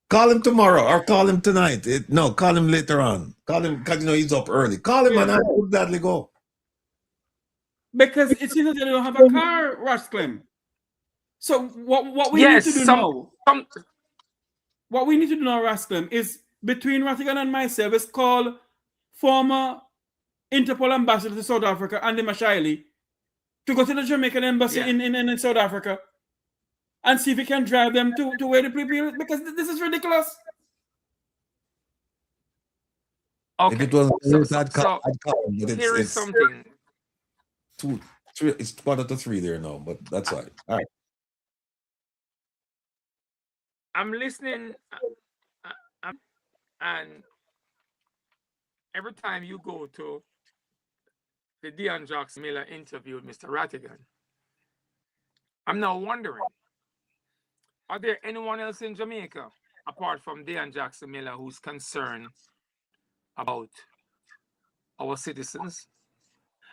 Call him tomorrow or call him tonight. Call him later on. Call him because he's up early. Call him and I would gladly go. Because it seems that they don't have a car, Rasclem. So what we need to do now, what we need to do now, Rasclem, is between Rattigan and myself is call former Interpol ambassador to South Africa, Andy Mashile, to go to the Jamaican embassy in South Africa and see if we can drive them to where the people, because this is ridiculous. If Okay. it was I'd call, but Here is it's something. 2, 3. It's 1 to 3 there now, but that's all right. All right. I'm listening, and every time you go to the Dion Jackson Miller interview with Mr. Rattigan, I'm now wondering, are there anyone else in Jamaica apart from Dion Jackson Miller who's concerned about our citizens?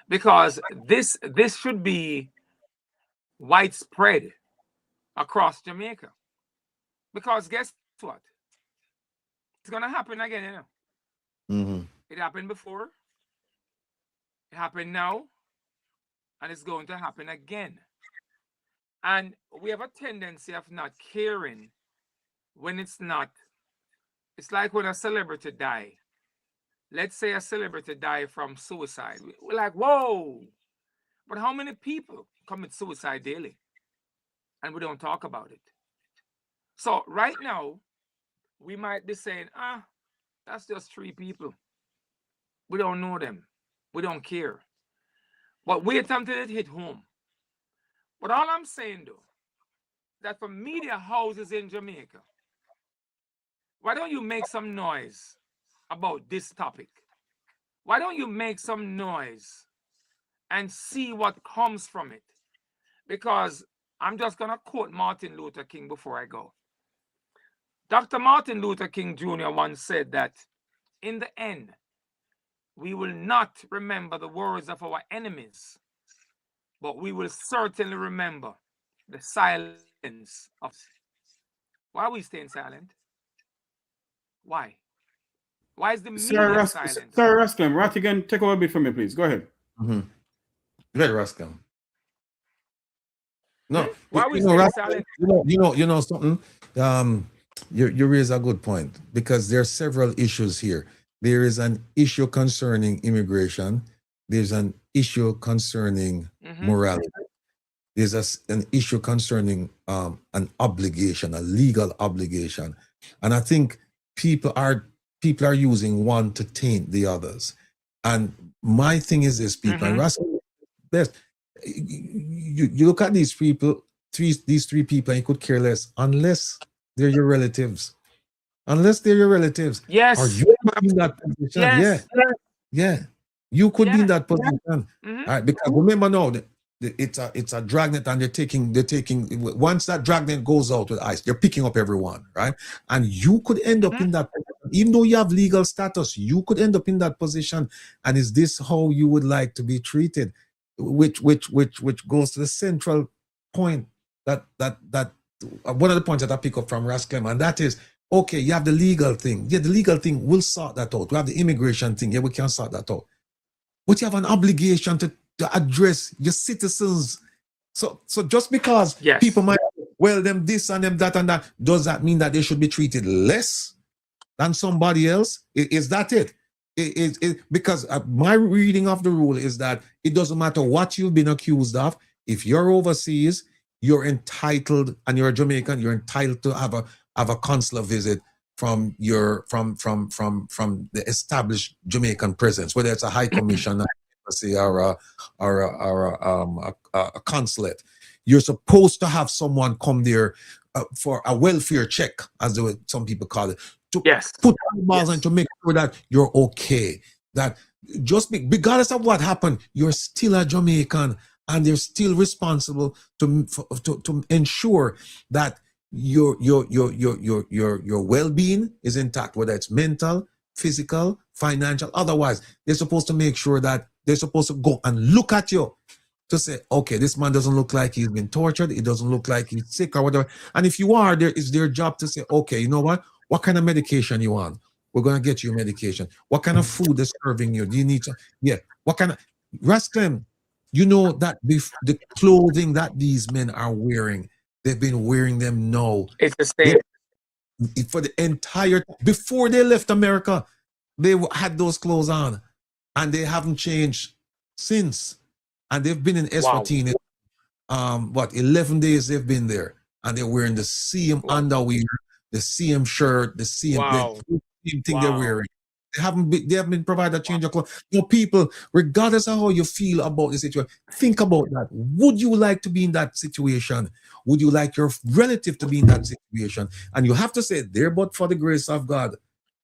Because this should be widespread across Jamaica. Because guess what? It's gonna happen again, you know. Mm-hmm. It happened before, it happened now, and it's going to happen again. And we have a tendency of not caring when it's not. It's like when a celebrity die. Let's say a celebrity die from suicide. We're like, whoa. But how many people commit suicide daily? And we don't talk about it. So right now, we might be saying, that's just 3 people. We don't know them. We don't care. But wait until it hit home. But all I'm saying, though, that for media houses in Jamaica, why don't you make some noise about this topic? Why don't you make some noise and see what comes from it? Because I'm just going to quote Martin Luther King before I go. Dr. Martin Luther King Jr. once said that in the end, we will not remember the words of our enemies, but we will certainly remember the silence of. Why are we staying silent? Why? Why is the media silent? Sir Rasclam, Rattigan, take over a bit from me, please. Go ahead. Mm-hmm. Go ahead, Rasclam. No, why are we staying silent? You know something. You raise a good point, because there are several issues here. There is an issue concerning immigration. There's an issue concerning morality. There's an issue concerning an obligation, a legal obligation, and I think people are using one to taint the others. And my thing is this, people. And Russell, you look at these people, these 3 people, and you could care less unless they're your relatives. Unless they're your relatives. Yes. Are you in that position? Yes. Yeah. You could be in that position. All right, because remember now, it's a dragnet, and they're taking once that dragnet goes out with ice, they're picking up everyone, right? And you could end up in that position. Even though you have legal status, you could end up in that position. And is this how you would like to be treated? Which goes to the central point that one of the points that I pick up from Rasclam, and that is, okay, you have the legal thing. Yeah, the legal thing, we'll sort that out. We have the immigration thing. Yeah, we can sort that out. But you have an obligation to address your citizens. So just because people might, them this and them that and that, does that mean that they should be treated less than somebody else? Is that it? Because my reading of the rule is that it doesn't matter what you've been accused of. If you're overseas, you're entitled, and you're a Jamaican, you're entitled to have a consular visit from the established Jamaican presence, whether it's a high commission, or a consulate. You're supposed to have someone come there for a welfare check, as some people call it, to put eyeballs and to make sure that you're okay. That just regardless of what happened, you're still a Jamaican, and they're still responsible to ensure that your well-being is intact, whether it's mental, physical, financial, otherwise. They're supposed to make sure that they're supposed to go and look at you to say, okay, this man doesn't look like he's been tortured, it doesn't look like he's sick or whatever. And if you are, it's their job to say, okay, you know what kind of medication you want? We're going to get you medication. What kind of food is serving you? Do you need to, what kind of, Rasclam, you know that the clothing that these men are wearing, they've been wearing them now. It's the same. For the entire, before they left America, they had those clothes on, and they haven't changed since. and they've been in Eswatini. 11 days they've been there, and they're wearing the same underwear, the same shirt, the same thing they're wearing. They haven't been provided a change of clothes. People, regardless of how you feel about the situation, think about that. Would you like to be in that situation? Would you like your relative to be in that situation? And you have to say, there, but for the grace of God,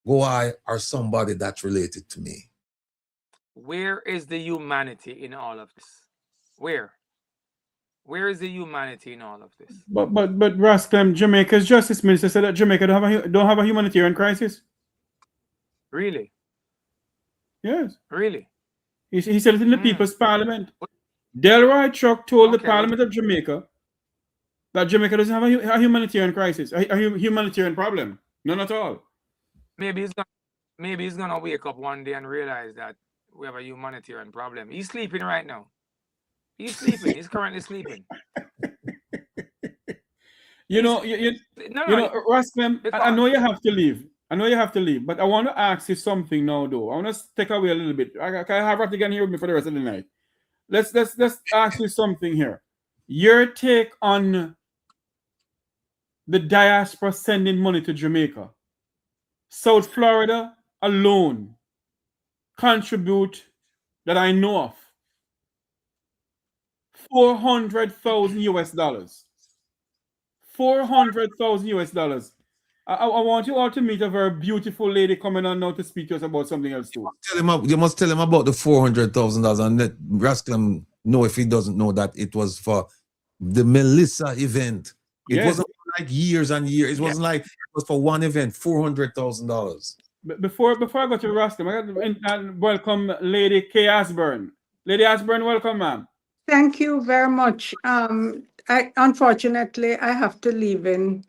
go I or somebody that's related to me. Where is the humanity in all of this? Where is the humanity in all of this? But Rasclam, Jamaica's Justice Minister said that Jamaica don't have a humanitarian crisis. Really? Yes. Really? He said it in the People's Parliament. Delroy Chuck told the Parliament of Jamaica that Jamaica doesn't have a humanitarian crisis, a humanitarian problem. None at all. Maybe he's gonna wake up one day and realize that we have a humanitarian problem. He's sleeping right now. He's sleeping. He's currently sleeping. Rasclam, I know you have to leave. But I want to ask you something now, though. I want to take away a little bit. Can I have Rattigan here with me for the rest of the night? Let's ask you something here. Your take on the diaspora sending money to Jamaica. South Florida alone contribute, that I know of, $400,000 $400,000. I want you all to meet a very beautiful lady coming on now to speak to us about something else too. You must tell him about the $400,000 and let Rasclam know, if he doesn't know, that it was for the Melissa event. It wasn't like years and years. It wasn't like it was for one event. $400,000. Before I go to Rasclam, I got to welcome Lady Kay Asburn. Lady Asburn, welcome, ma'am. Thank you very much. Unfortunately, I have to leave in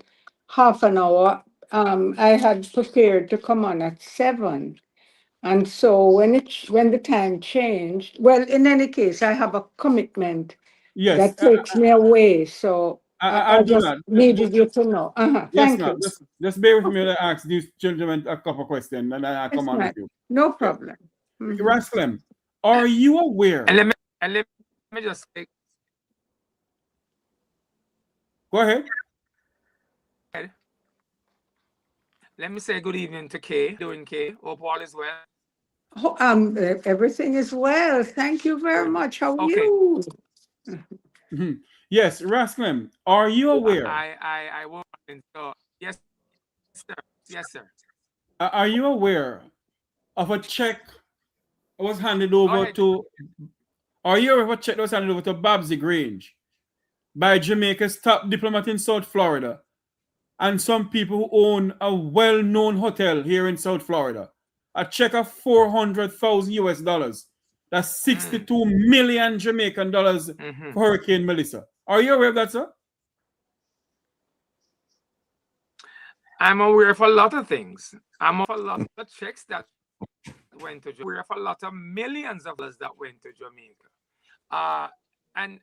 half an hour. I had prepared to come on at 7. And so when the time changed, well, in any case, I have a commitment that takes me away. So I just needed you to know. Thank you. Just bear with me. I ask these gentlemen a couple of questions, and then I come on with you. No problem. Rasclam, are you aware? And let me just say. Go ahead. Let me say good evening to Kay. Doing Kay? Hope all is well. Everything is well. Thank you very much. How are you? Yes, Rasclam, are you aware? I won't. So, yes, sir. Yes, sir. Are you aware of a check that was handed over to? Are you aware of a check that was handed over to Babsy Grange by Jamaica's top diplomat in South Florida and some people who own a well-known hotel here in South Florida? A check of $400,000. That's 62 million Jamaican dollars for Hurricane Melissa. Are you aware of that, sir? I'm aware of a lot of things. I'm aware of a lot of checks that went to Jamaica. I'm aware of a lot of millions of dollars that went to Jamaica. And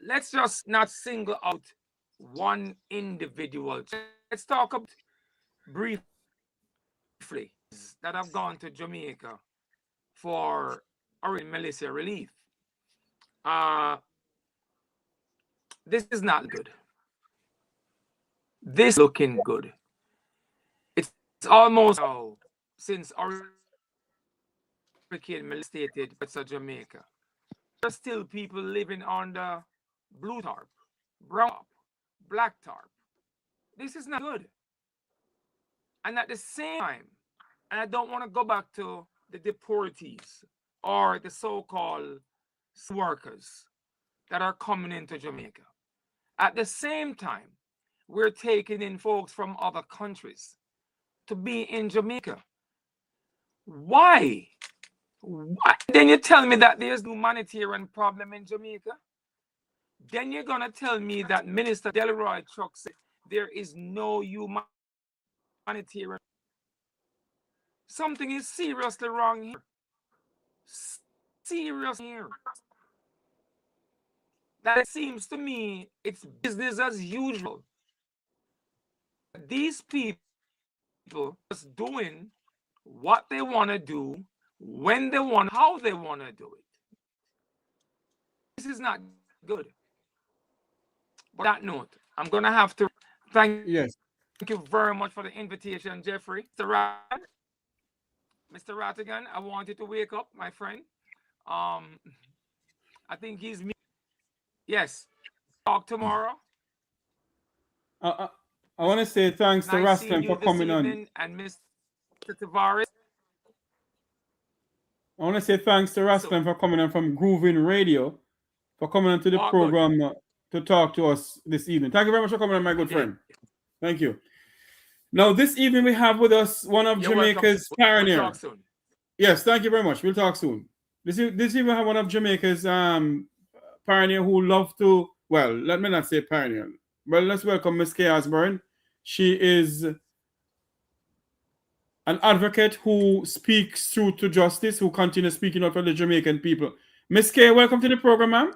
let's just not single out one individual. Let's talk about briefly that have gone to Jamaica for Hurricane Melissa relief. This is not good. This is looking good. It's almost since Hurricane Melissa stated it's a Jamaica. There's still people living on the blue tarp, brown tarp, black tarp. This is not good. And at the same time, and I don't want to go back to the deportees or the so-called workers that are coming into Jamaica. At the same time, we're taking in folks from other countries to be in Jamaica. Why? Then you tell me that there's no humanitarian problem in Jamaica? Then you're going to tell me that Minister Delroy Chuck said there is no humanitarian. Something is seriously wrong here. Serious here. That it seems to me it's business as usual. These people just doing what they want to do, when they want, how they want to do it. is not good. But on that note, I'm going to have to thank you very much for the invitation, Jeffrey. Mr. Rattigan, I want you to wake up, my friend. I think he's me. Yes. Talk tomorrow. I want to say thanks to Rastan for coming on. And Mr. Tavares. I want to say thanks to Rastan for coming on from Groovin Radio, for coming on to the program to talk to us this evening. Thank you very much for coming on, my good friend. Thank you. Now, this evening we have with us one of Jamaica's pioneers. We'll talk soon. Yes, thank you very much. We'll talk soon. This evening we have one of Jamaica's pioneer who love to, well, let me not say pioneer. Well, let's welcome Miss Kay Osborne. She is an advocate who speaks truth to justice, who continues speaking out for the Jamaican people. Miss Kay, welcome to the program, ma'am.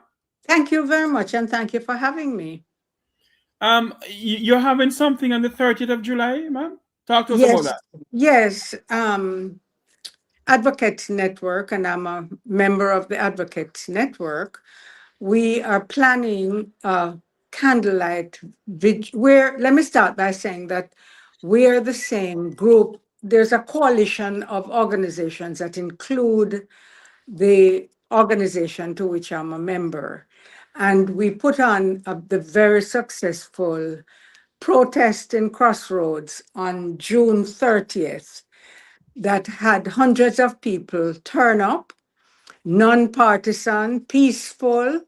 Thank you very much, and thank you for having me. You're having something on the 30th of July, ma'am? Talk to us about that. Yes, Advocate Network, and I'm a member of the Advocate Network. We are planning a candlelight vigil. Let me start by saying that we're the same group. There's a coalition of organizations that include the organization to which I'm a member. And we put on the very successful protest in Crossroads on June 30th that had hundreds of people turn up, non-partisan, peaceful.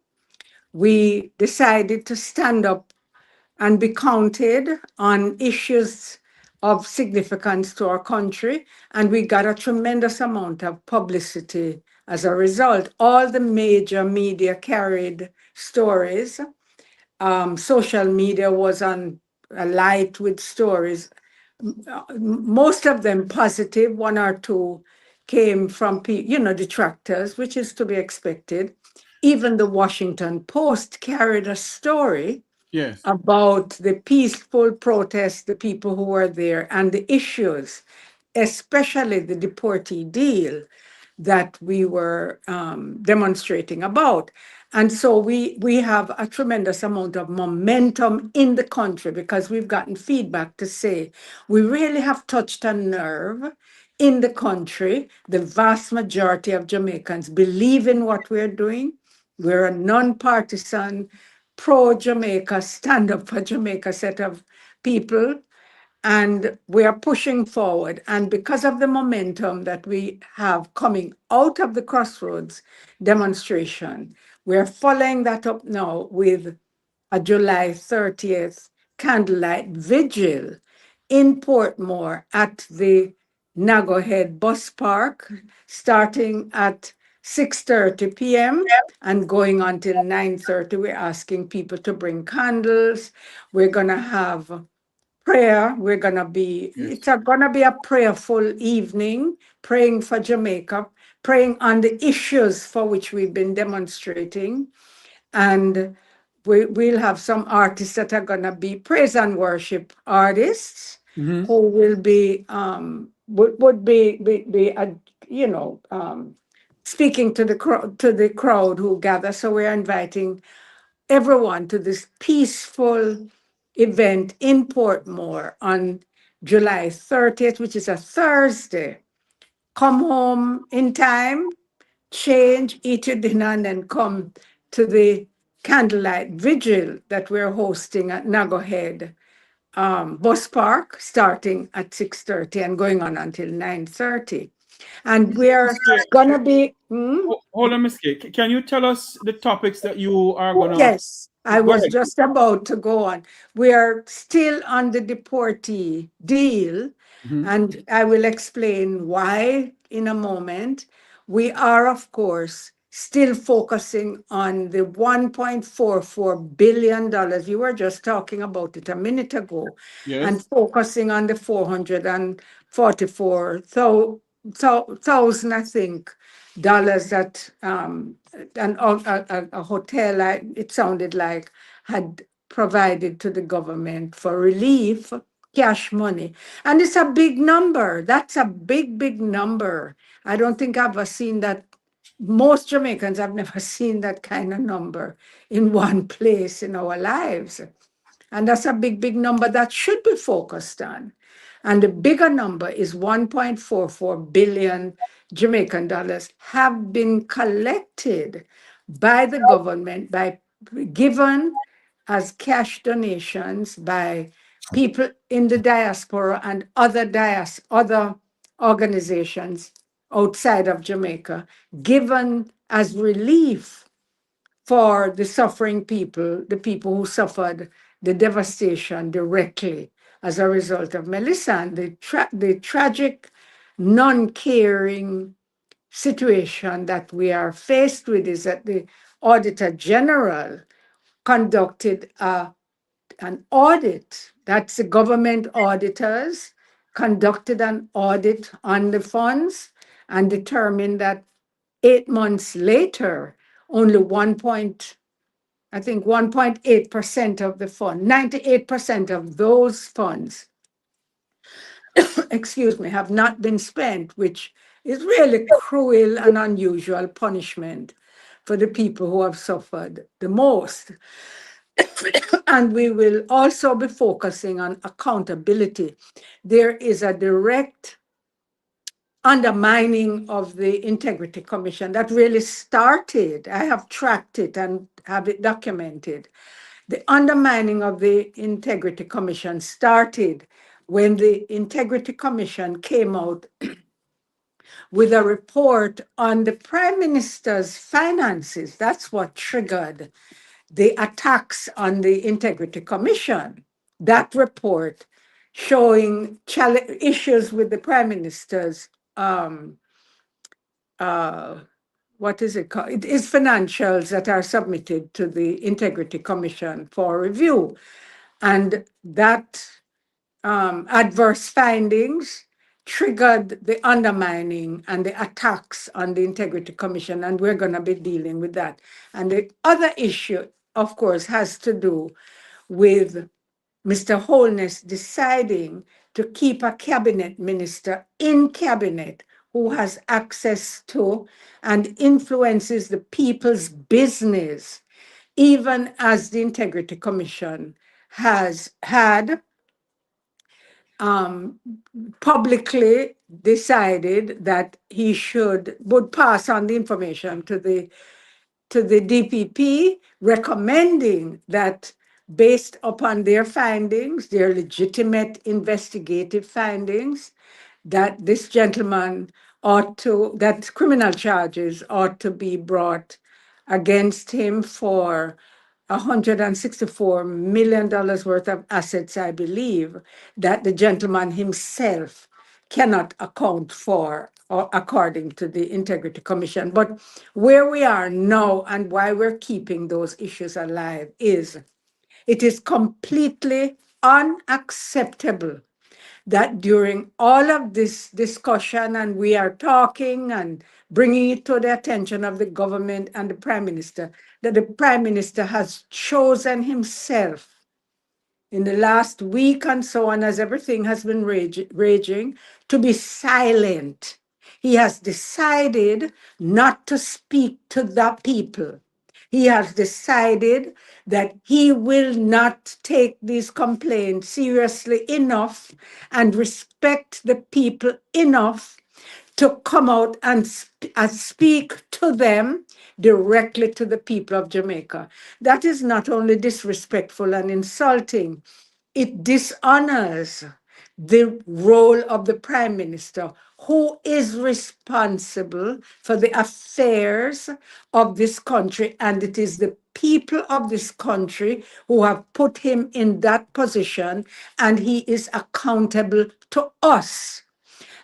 We decided to stand up and be counted on issues of significance to our country, and we got a tremendous amount of publicity as a result. All the major media carried stories. Social media was on alight with stories, most of them positive, one or two came from detractors, which is to be expected. Even the Washington Post carried a story about the peaceful protests, the people who were there, and the issues, especially the deportee deal that we were demonstrating about. And so we have a tremendous amount of momentum in the country because we've gotten feedback to say we really have touched a nerve in the country. The vast majority of Jamaicans believe in what we're doing. We're a non-partisan, pro-Jamaica, stand up for Jamaica set of people. And we are pushing forward. And because of the momentum that we have coming out of the Crossroads demonstration, we're following that up now with a July 30th candlelight vigil in Portmore at the Nago Head Bus Park, starting at 6:30 p.m. and going until 9:30. We're asking people to bring candles. We're going to have prayer. We're going to be, it's going to be a prayerful evening, praying for Jamaica, praying on the issues for which we've been demonstrating. And we'll have some artists that are going to be praise and worship artists who will be, would be speaking to the crowd who gather. So we're inviting everyone to this peaceful event in Portmore on July 30th, which is a Thursday. Come home in time, change, eat your dinner, and then come to the candlelight vigil that we're hosting at Nago Head Bus Park, starting at 6:30 and going on until 9:30. And we're gonna be. Hold on, Ms. Kay. Can you tell us the topics that you are gonna? Yes, I was just about to go on. We are still on the deportee deal, and I will explain why in a moment. We are, of course, still focusing on the $1.44 billion. You were just talking about it a minute ago, and focusing on the 444,000, I think, dollars that a hotel, it sounded like, had provided to the government for relief, cash money. And it's a big number. That's a big, big number. I don't think I've ever seen that most Jamaicans have never seen that kind of number in one place in our lives. And that's a big, big number that should be focused on. And the bigger number is 1.44 billion Jamaican dollars have been collected by the government, given as cash donations by people in the diaspora and other organizations outside of Jamaica, given as relief for the suffering people, the people who suffered the devastation directly as a result of Melissa. And the tragic, non-caring situation that we are faced with is that the Auditor General conducted an audit. That's the government auditors conducted an audit on the funds and determined that 8 months later, only 1.8% of the fund, 98% of those funds, excuse me, have not been spent, which is really cruel and unusual punishment for the people who have suffered the most. And we will also be focusing on accountability. There is a direct undermining of the Integrity Commission that really started. I have tracked it and have it documented. The undermining of the Integrity Commission started when the Integrity Commission came out with a report on the Prime Minister's finances. That's what triggered the attacks on the Integrity Commission. That report showing issues with the Prime Minister's what is it called? It is financials that are submitted to the Integrity Commission for review. And that adverse findings triggered the undermining and the attacks on the Integrity Commission, and we're going to be dealing with that. And the other issue, of course, has to do with Mr. Holness deciding to keep a cabinet minister in cabinet who has access to and influences the people's business, even as the Integrity Commission has had publicly decided that he would pass on the information to the DPP, recommending that based upon their findings, their legitimate investigative findings, that this gentleman that criminal charges ought to be brought against him for $164 million worth of assets, I believe, that the gentleman himself cannot account for, or according to the Integrity Commission. But where we are now and why we're keeping those issues alive is it is completely unacceptable that during all of this discussion, and we are talking and bringing it to the attention of the government and the Prime Minister, that the Prime Minister has chosen himself in the last week and so on, as everything has been raging, to be silent. He has decided not to speak to the people. He has decided that he will not take these complaints seriously enough and respect the people enough to come out and speak to them directly to the people of Jamaica. That is not only disrespectful and insulting, it dishonors the role of the Prime Minister, who is responsible for the affairs of this country. And it is the people of this country who have put him in that position, and he is accountable to us.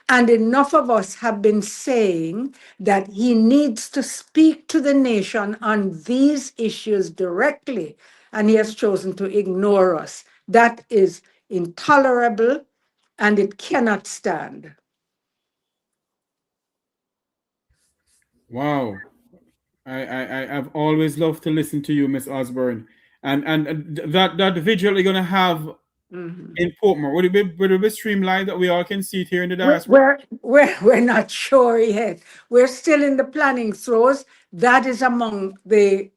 And enough of us have been saying that he needs to speak to the nation on these issues directly, and he has chosen to ignore us. That is intolerable, and it cannot stand. Wow. I've always loved to listen to you, Miss Osborne. And that visual you're gonna have in Portmore? Would it be streamlined that we all can see it here in the diaspora? We're not sure yet. We're still in the planning throes. That is among the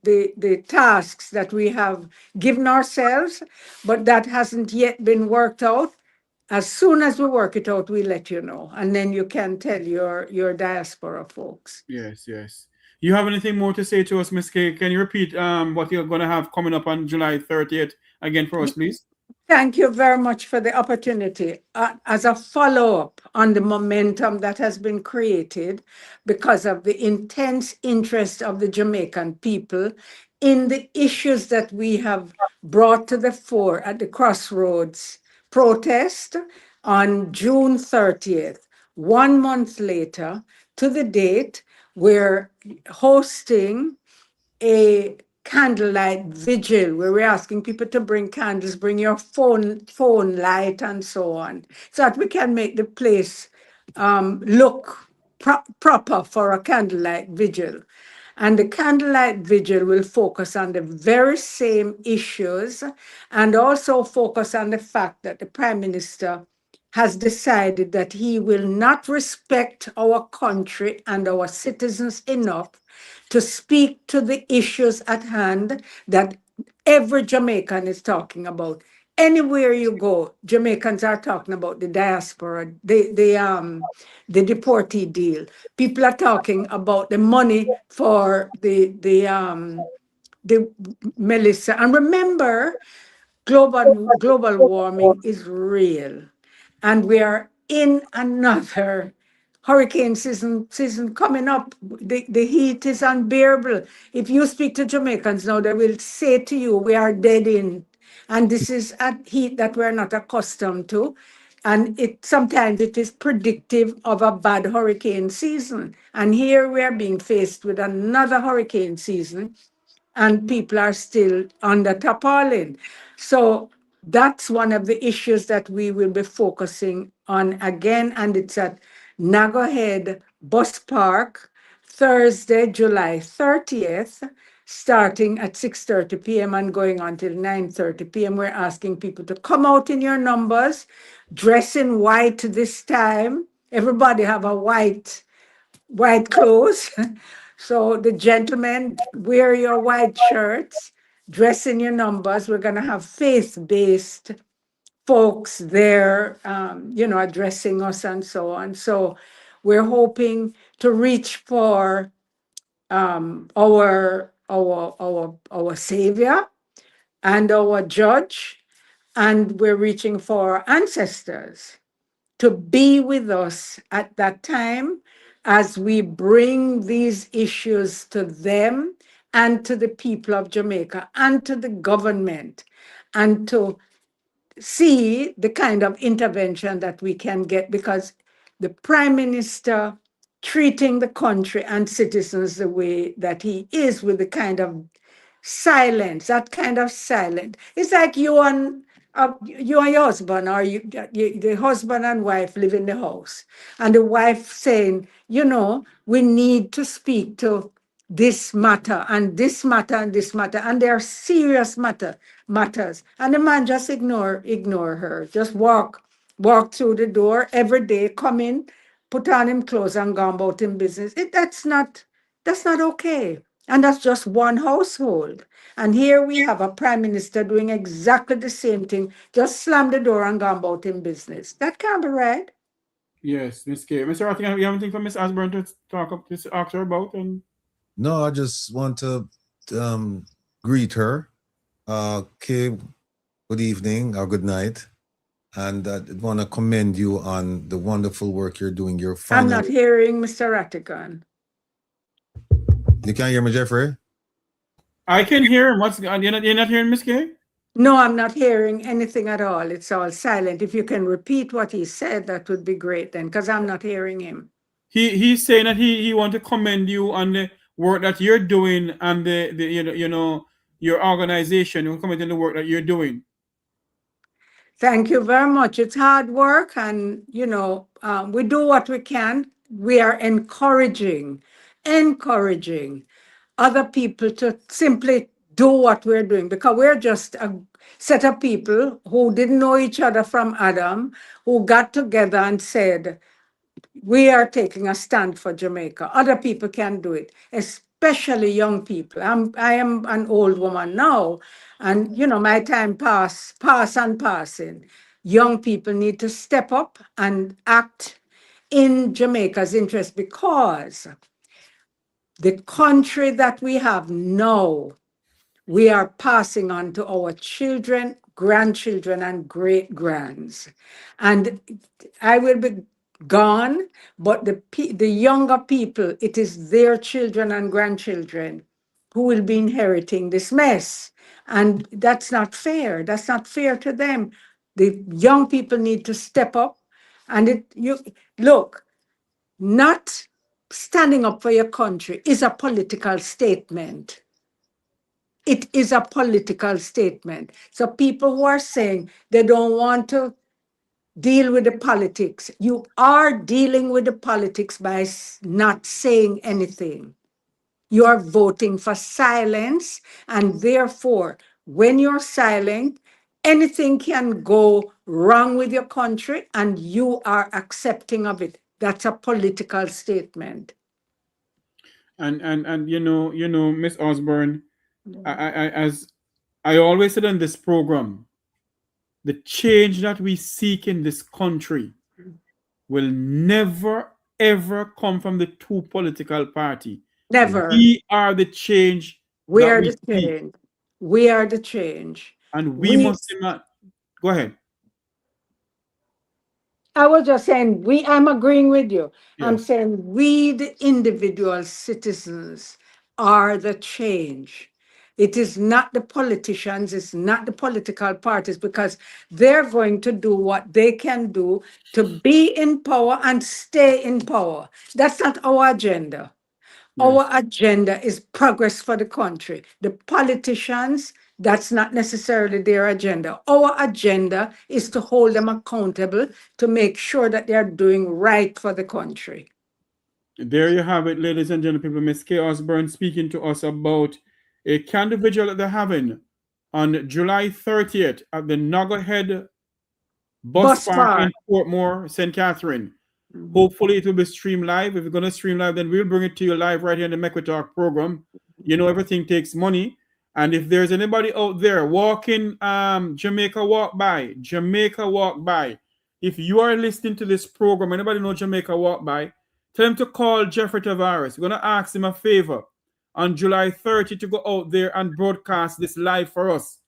tasks that we have given ourselves, but that hasn't yet been worked out. As soon as we work it out, we'll let you know, and then you can tell your diaspora folks. Yes, yes. You have anything more to say to us, Ms. K? Can you repeat what you're going to have coming up on July 30th again for us, please? Thank you very much for the opportunity. As a follow-up on the momentum that has been created because of the intense interest of the Jamaican people in the issues that we have brought to the fore at the Crossroads protest on June 30th, 1 month later to the date, we're hosting a candlelight vigil where we're asking people to bring candles, bring your phone light and so on, so that we can make the place look proper for a candlelight vigil. And the candlelight vigil will focus on the very same issues and also focus on the fact that the Prime Minister has decided that he will not respect our country and our citizens enough to speak to the issues at hand that every Jamaican is talking about. Anywhere you go, Jamaicans are talking about the diaspora, the deportee deal. People are talking about the money for the Melissa. And remember, global warming is real, and we are in another hurricane season coming up. The heat is unbearable. If you speak to Jamaicans now, they will say to you, we are dead in. And this is a heat that we're not accustomed to. And sometimes it is predictive of a bad hurricane season. And here we are being faced with another hurricane season, and people are still under tarpaulin. So that's one of the issues that we will be focusing on again, and it's at Nago Head Bus Park, Thursday, July 30th, starting at 6:30 p.m. and going on till 9:30 p.m. We're asking people to come out in your numbers, dress in white this time. Everybody have a white clothes. So the gentlemen, wear your white shirts, dress in your numbers. We're going to have faith-based folks there, addressing us and so on. So we're hoping to reach for our Savior and our Judge, and we're reaching for our ancestors to be with us at that time as we bring these issues to them and to the people of Jamaica and to the government, and to see the kind of intervention that we can get, because the Prime Minister treating the country and citizens the way that he is, with the kind of silence, that kind of silence. It's like you and your husband, or the husband and wife live in the house, and the wife saying, we need to speak to this matter and this matter and this matter, and they are serious matters, and the man just ignore her, just walk through the door every day, come in, put on him clothes and go about him business. That's not okay. And that's just one household. And here we have a Prime Minister doing exactly the same thing, just slam the door and go about in business. That can't be right. Yes, Ms. K. Mr. Rottingham, you have anything for Ms. Osborne to ask her about? No, I just want to greet her. Kay, good evening or good night. And I want to commend you on the wonderful work you're doing. I'm not hearing Mr. Rattigan. You can't hear me, Jeffrey? I can hear him. You're not hearing Ms. K? No, I'm not hearing anything at all. It's all silent. If you can repeat what he said, that would be great then, because I'm not hearing him. He's saying that he want to commend you on the work that you're doing and your organization. You're commending the work that you're doing. Thank you very much. It's hard work, and we do what we can. We are encouraging other people to simply do what we're doing, because we're just set of people who didn't know each other from Adam, who got together and said, we are taking a stand for Jamaica. Other people can do it, especially young people. I am an old woman now, and you know, my time pass and passing. Young people need to step up and act in Jamaica's interest, because the country that we have now, we are passing on to our children, grandchildren, and great-grands. And I will be gone, but the younger people, it is their children and grandchildren who will be inheriting this mess. And that's not fair. That's not fair to them. The young people need to step up. And look, not standing up for your country is a political statement. It is a political statement. So people who are saying they don't want to deal with the politics, you are dealing with the politics by not saying anything. You are voting for silence, and therefore, when you're silent, anything can go wrong with your country, and you are accepting of it. That's a political statement. And you know, Miss Osborne, as I always said on this program, the change that we seek in this country will never ever come from the two political parties. Never. We are the change. We are the change. We are the change. And we must not. Go ahead. I was just saying, I'm agreeing with you. Yeah. I'm saying we, the individual citizens, are the change. It is not the politicians, it's not the political parties, because they're going to do what they can do to be in power and stay in power. That's not our agenda. Yes. Our agenda is progress for the country. The politicians, that's not necessarily their agenda. Our agenda is to hold them accountable, to make sure that they're doing right for the country. There you have it, ladies and gentlemen. Ms. Kay Osborne speaking to us about a candle vigil that they're having on July 30th at the Noggerhead Bus Park in Portmore, St. Catherine. Mm-hmm. Hopefully it will be streamed live. If we're going to stream live, then we'll bring it to you live right here in the Mecwe Talk program. You know, everything takes money. And if there's anybody out there walking Jamaica Walk By, if you are listening to this program, anybody know Jamaica Walk By, tell him to call Jeffrey Tavares. We're going to ask him a favor on July 30 to go out there and broadcast this live for us,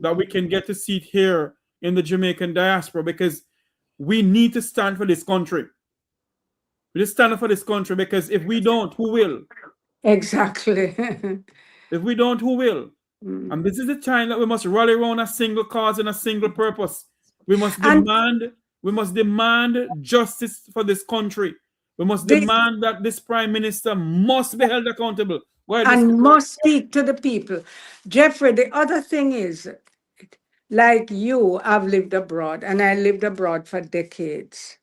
that we can get to see it here in the Jamaican diaspora, because we need to stand for this country. We just stand up for this country, because if we don't, who will? Exactly. If we don't, who will? And this is the time that we must rally around a single cause and a single purpose. We must demand justice for this country. We must demand that this prime minister must be held accountable. And must speak to the people. Jeffrey, the other thing is, like you, I've lived abroad, and I lived abroad for decades.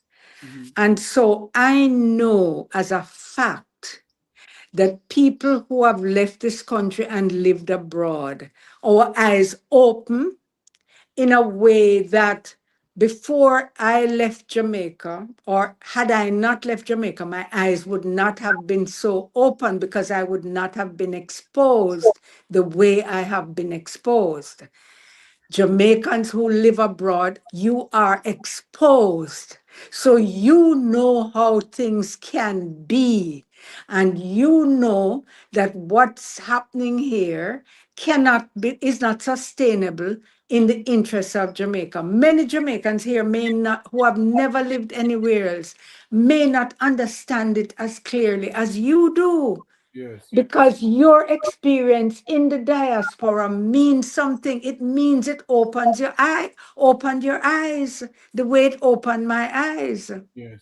Mm-hmm. And so I know as a fact that people who have left this country and lived abroad, our eyes open in a way that before I left Jamaica, or had I not left Jamaica, my eyes would not have been so open, because I would not have been exposed the way I have been exposed. Jamaicans who live abroad, you are exposed. So you know how things can be. And you know that what's happening here is not sustainable in the interests of Jamaica. Many Jamaicans here who have never lived anywhere else, may not understand it as clearly as you do. Yes. Because your experience in the diaspora means something. It means it opens your eyes, the way it opened my eyes. Yes.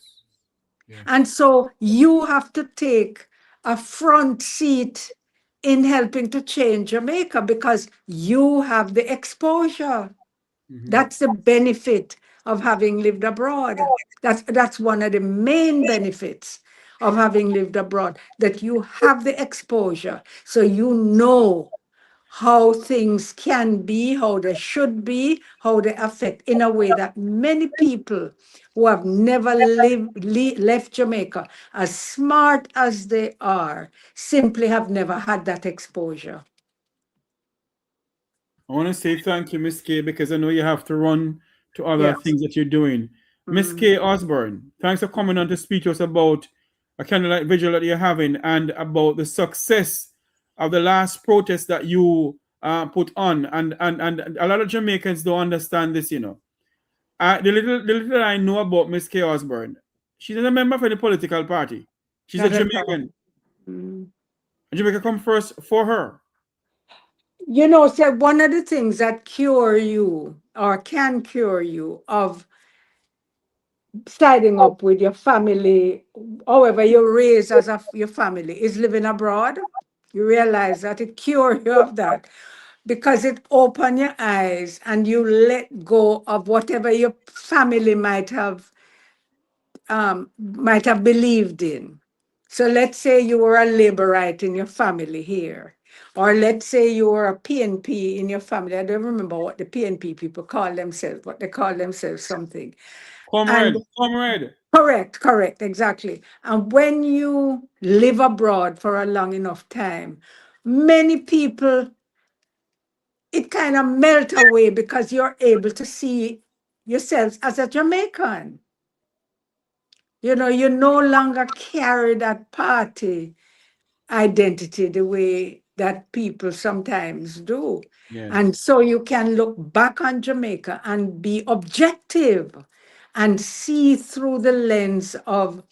Yes. And so you have to take a front seat in helping to change Jamaica, because you have the exposure. Mm-hmm. That's the benefit of having lived abroad. That's one of the main benefits of having lived abroad, that you have the exposure, so you know how things can be, how they should be, how they affect in a way that many people who have never left Jamaica, as smart as they are, simply have never had that exposure. I want to say thank you, Miss K, because I know you have to run to other Yes. things that you're doing. Miss K Osborne, thanks for coming on to speak to us about a candlelight vigil that you're having and about the success of the last protest that you put on. And a lot of Jamaicans don't understand this, you know. The little I know about Miss K Osborne, she's a member of any political party. She's a Not at all. Jamaican. Jamaica come first for her. You know, so one of the things that cure you or can cure you of siding up with your family, however you're raised as your family, is living abroad. You realize that it cures you of that because it opens your eyes and you let go of whatever your family might have believed in. So let's say you were a laborite in your family here, or let's say you were a PNP in your family. I don't remember what the PNP people call themselves, but they call themselves something. Comrade. Correct, exactly. And when you live abroad for a long enough time, many people, it kind of melt away because you're able to see yourselves as a Jamaican. You know, you no longer carry that party identity the way that people sometimes do. Yes. And so you can look back on Jamaica and be objective and see through the lens of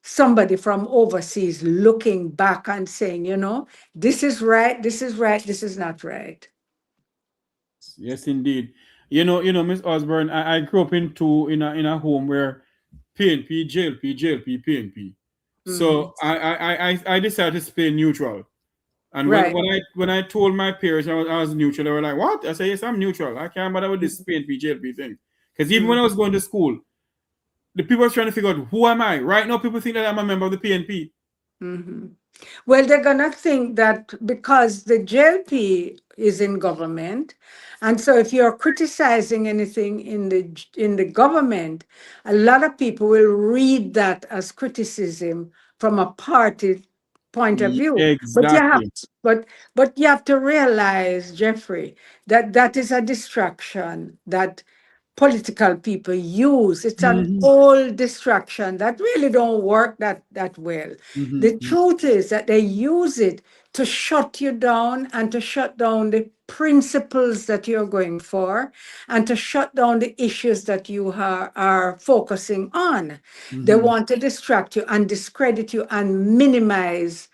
somebody from overseas looking back and saying, you know, this is right, this is right, this is not right. Yes, indeed. You know, Miss Osborne, I grew up in a home where PNP, JLP, PNP. So I decided to stay neutral. And Right. when I told my parents I was neutral, they were like, "What?" I said, "Yes, I'm neutral. I can't bother with this PNP, JLP thing." Because even when I was going to school, the people were trying to figure out who am I. Right now, people think that I'm a member of the PNP. Well, they're going to think that because the JLP is in government, and so if you're criticizing anything in the government, a lot of people will read that as criticism from a party point of view. Exactly. But you have to realize, Jeffrey, that that is a distraction that political people use. It's an old distraction that really don't work that well. The truth is that they use it to shut you down and to shut down the principles that you're going for and to shut down the issues that you are focusing on. They want to distract you and discredit you and minimize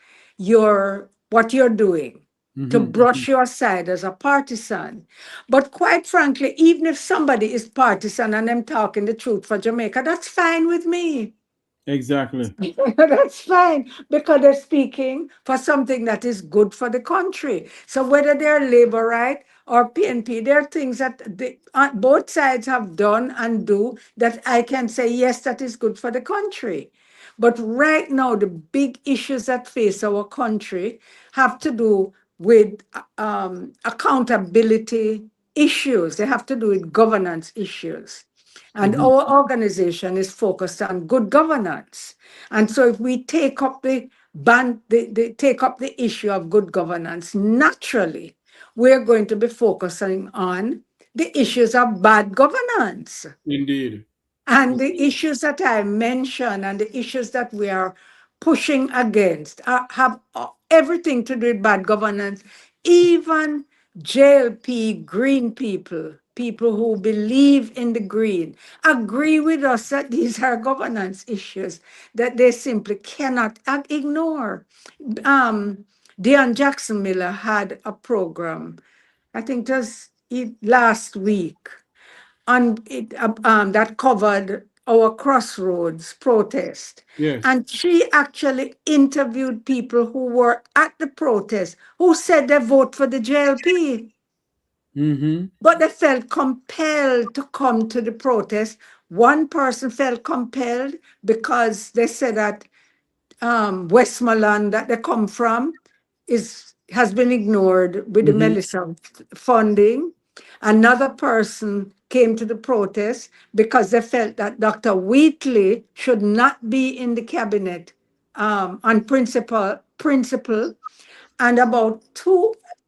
what you're doing, to brush you aside as a partisan. But quite frankly, even if somebody is partisan and I'm talking the truth for Jamaica, that's fine with me. Exactly. That's fine because they're speaking for something that is good for the country. So whether they're Labour right or PNP, there are things that both sides have done and do that I can say, yes, that is good for the country. But right now, the big issues that face our country have to do with accountability issues. They have to do with governance issues. And our organization is focused on good governance. And so if we take up the issue of good governance, naturally, we're going to be focusing on the issues of bad governance. Indeed. And the issues that I mentioned and the issues that we are pushing against have everything to do with bad governance. Even JLP green people who believe in the green, agree with us that these are governance issues that they simply cannot ignore. Dion Jackson Miller had a program, I think it was last week, that covered our Crossroads protest. Yes. And she actually interviewed people who were at the protest who said they vote for the JLP. But they felt compelled to come to the protest. One person felt compelled because they said that Westmoreland that they come from is has been ignored with the Melissa funding. Another person came to the protest because they felt that Dr. Wheatley should not be in the cabinet on principle. And about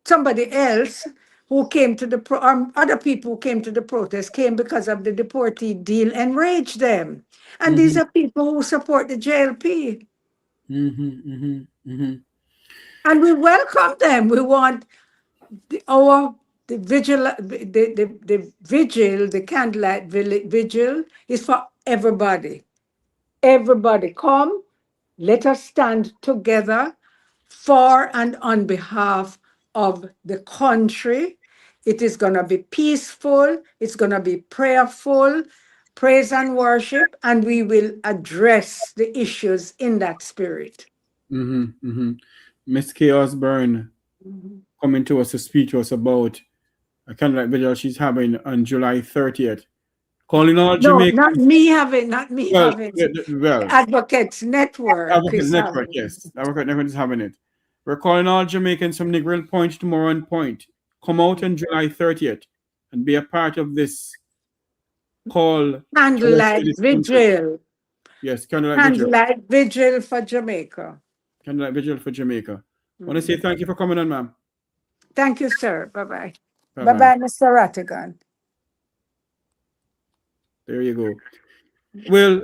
somebody else who came to the other people who came to the protest came because of the deportee deal, enraged them. And these are people who support the JLP. And we welcome them. We want the vigil, the candlelight vigil is for everybody. Everybody come, let us stand together for and on behalf of the country. It is going to be peaceful. It's going to be prayerful, praise and worship, and we will address the issues in that spirit. Miss Kay Osborne coming to us to speak to us about a candlelight vigil she's having on July 30th. Calling all Jamaicans. Not me having. Advocates Network. Advocates Network, yes. Advocates Network is having it. We're calling all Jamaicans from Negril Point to Moran Point. Come out on July 30th and be a part of this call. Candlelight vigil. Yes, candlelight vigil for Jamaica. Candlelight vigil for Jamaica. I want to say thank you for coming on, ma'am. Thank you, sir. Bye-bye. Bye-bye, Mr. Rattigan. There you go. Well,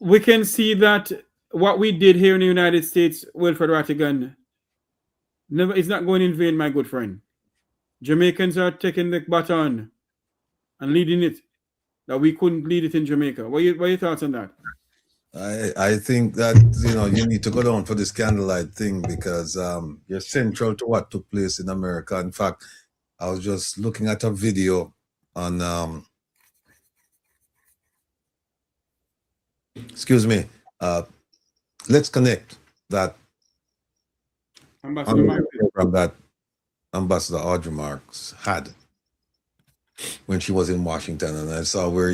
we can see that what we did here in the United States, Wilfred Rattigan, it's not going in vain, my good friend. Jamaicans are taking the baton and leading it, that we couldn't lead it in Jamaica. What are your thoughts on that? I think that, you need to go down for this candlelight thing because you're central to what took place in America. In fact, I was just looking at a video on, excuse me, Let's Connect, that program that Ambassador Audrey Marks had when she was in Washington. And I saw where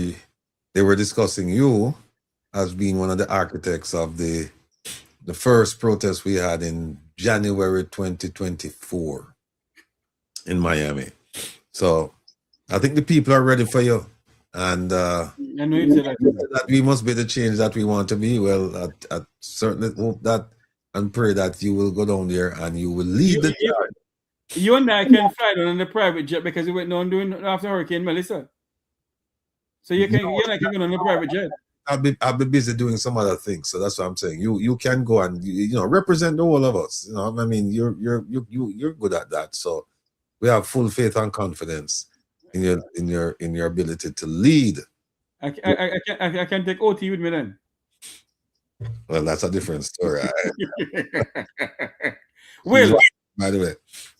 they were discussing you as being one of the architects of the first protest we had in January 2024 in Miami. So I think the people are ready for you. And that we must be the change that we want to be. Well, I certainly hope that and pray that you will go down there and you will lead the charge. You and I can fly down on the private jet because we went down doing after Hurricane Melissa. So you and I can go on the private jet. I'll be busy doing some other things, so that's what I'm saying. You can go and represent all of us. I mean, you're good at that. So we have full faith and confidence in your ability to lead. I can take OT with me then. Well, that's a different story. Well, by the way,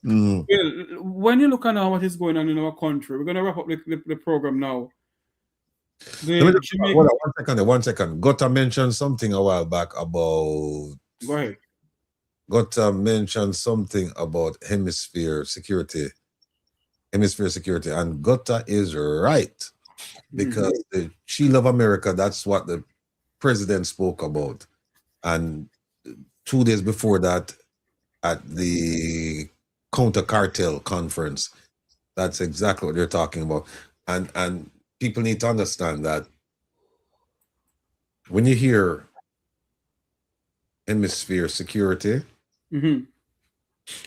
well, when you look at now what is going on in our country, we're going to wrap up the program now. One second. Gotta mention something a while back about. Go ahead. Gotta mention something about hemisphere security, and Gotta is right because the shield of America. That's what the president spoke about, and 2 days before that, at the counter cartel conference, that's exactly what they're talking about, and. People need to understand that when you hear hemisphere security, and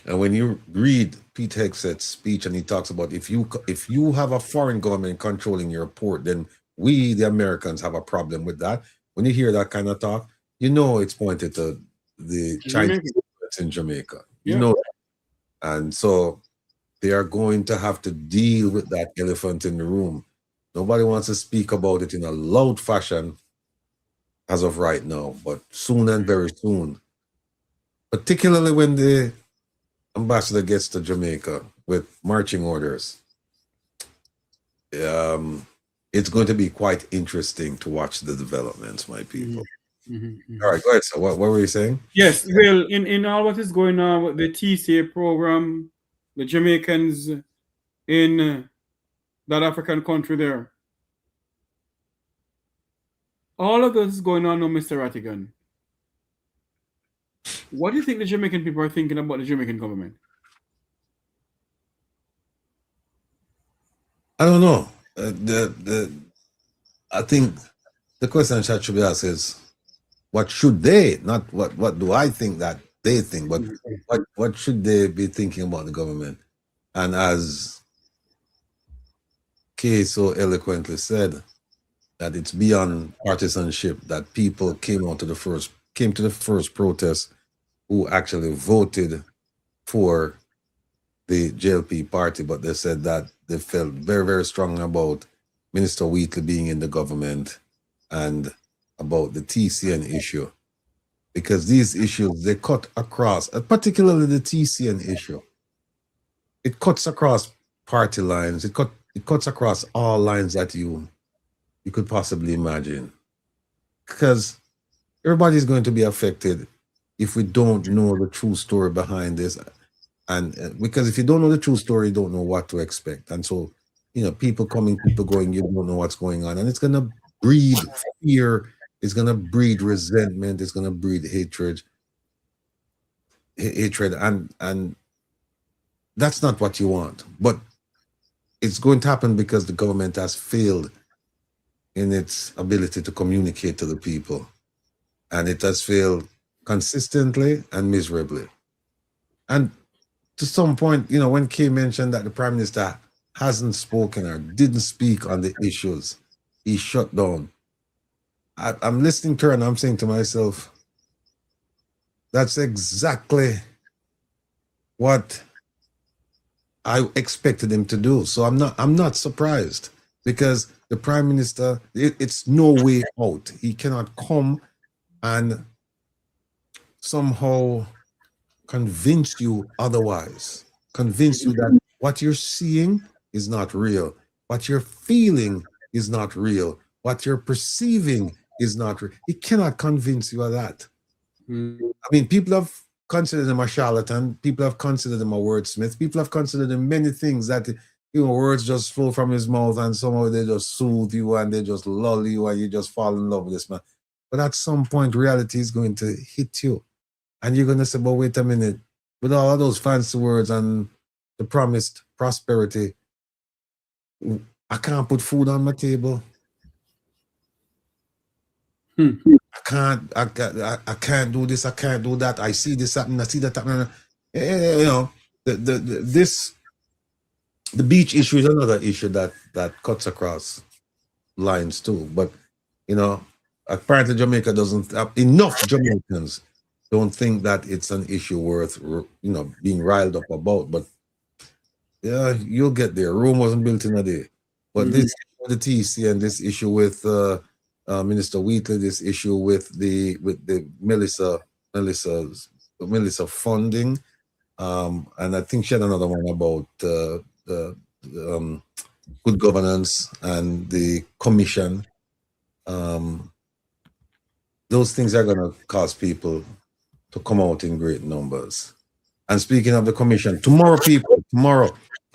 when you read Pete Hegseth's speech and he talks about if you have a foreign government controlling your port, then we, the Americans, have a problem with that. When you hear that kind of talk, it's pointed to the Chinese in Jamaica. And so they are going to have to deal with that elephant in the room. Nobody wants to speak about it in a loud fashion as of right now, but soon and very soon, particularly when the ambassador gets to Jamaica with marching orders, it's going to be quite interesting to watch the developments, my people. All right, go ahead. So what were you saying? Yes, well, in all what is going on with the TCA program, the Jamaicans in that African country there. All of this is going on now, Mr. Rattigan. What do you think the Jamaican people are thinking about the Jamaican government? I don't know. I think the question that should be asked is, what should they, not what do I think that they think, but what should they be thinking about the government? And as Kay so eloquently said, that it's beyond partisanship, that people came to the first protest who actually voted for the JLP party, but they said that they felt very, very strong about Minister Wheatley being in the government and about the TCN issue. Because these issues, they cut across, particularly the TCN issue. It cuts across party lines. It cuts across all lines that you could possibly imagine. Because everybody's going to be affected if we don't know the true story behind this. And because if you don't know the true story, you don't know what to expect. And so, people coming, people going, you don't know what's going on. And it's going to breed fear. It's going to breed resentment. It's going to breed hatred. And that's not what you want. But it's going to happen because the government has failed in its ability to communicate to the people. And it has failed consistently and miserably. And to some point, when Kay mentioned that the Prime Minister hasn't spoken or didn't speak on the issues, he shut down. I'm listening to her and I'm saying to myself, that's exactly what I expected him to do. So I'm not surprised, because the Prime Minister, it's no way out. He cannot come and somehow convince you otherwise. Convince you that what you're seeing is not real. What you're feeling is not real. What you're perceiving is not real. He cannot convince you of that. I mean, people have considered him a charlatan. People have considered him a wordsmith. People have considered him many things that, words just flow from his mouth and somehow they just soothe you and they just lull you and you just fall in love with this man. But at some point, reality is going to hit you. And you're going to say, but wait a minute, with all of those fancy words and the promised prosperity, I can't put food on my table. I can't do this, I can't do that. I see this happening, I see that happening. The beach issue is another issue that cuts across lines too. But apparently Jamaica doesn't have enough. Jamaicans don't think that it's an issue worth being riled up about. But yeah, you'll get there. Rome wasn't built in a day. But this the TCN, this issue with Minister Wheatley, this issue with the Melissa funding, and I think she had another one about the good governance and the commission. Those things are going to cause people to come out in great numbers. And speaking of the commission, tomorrow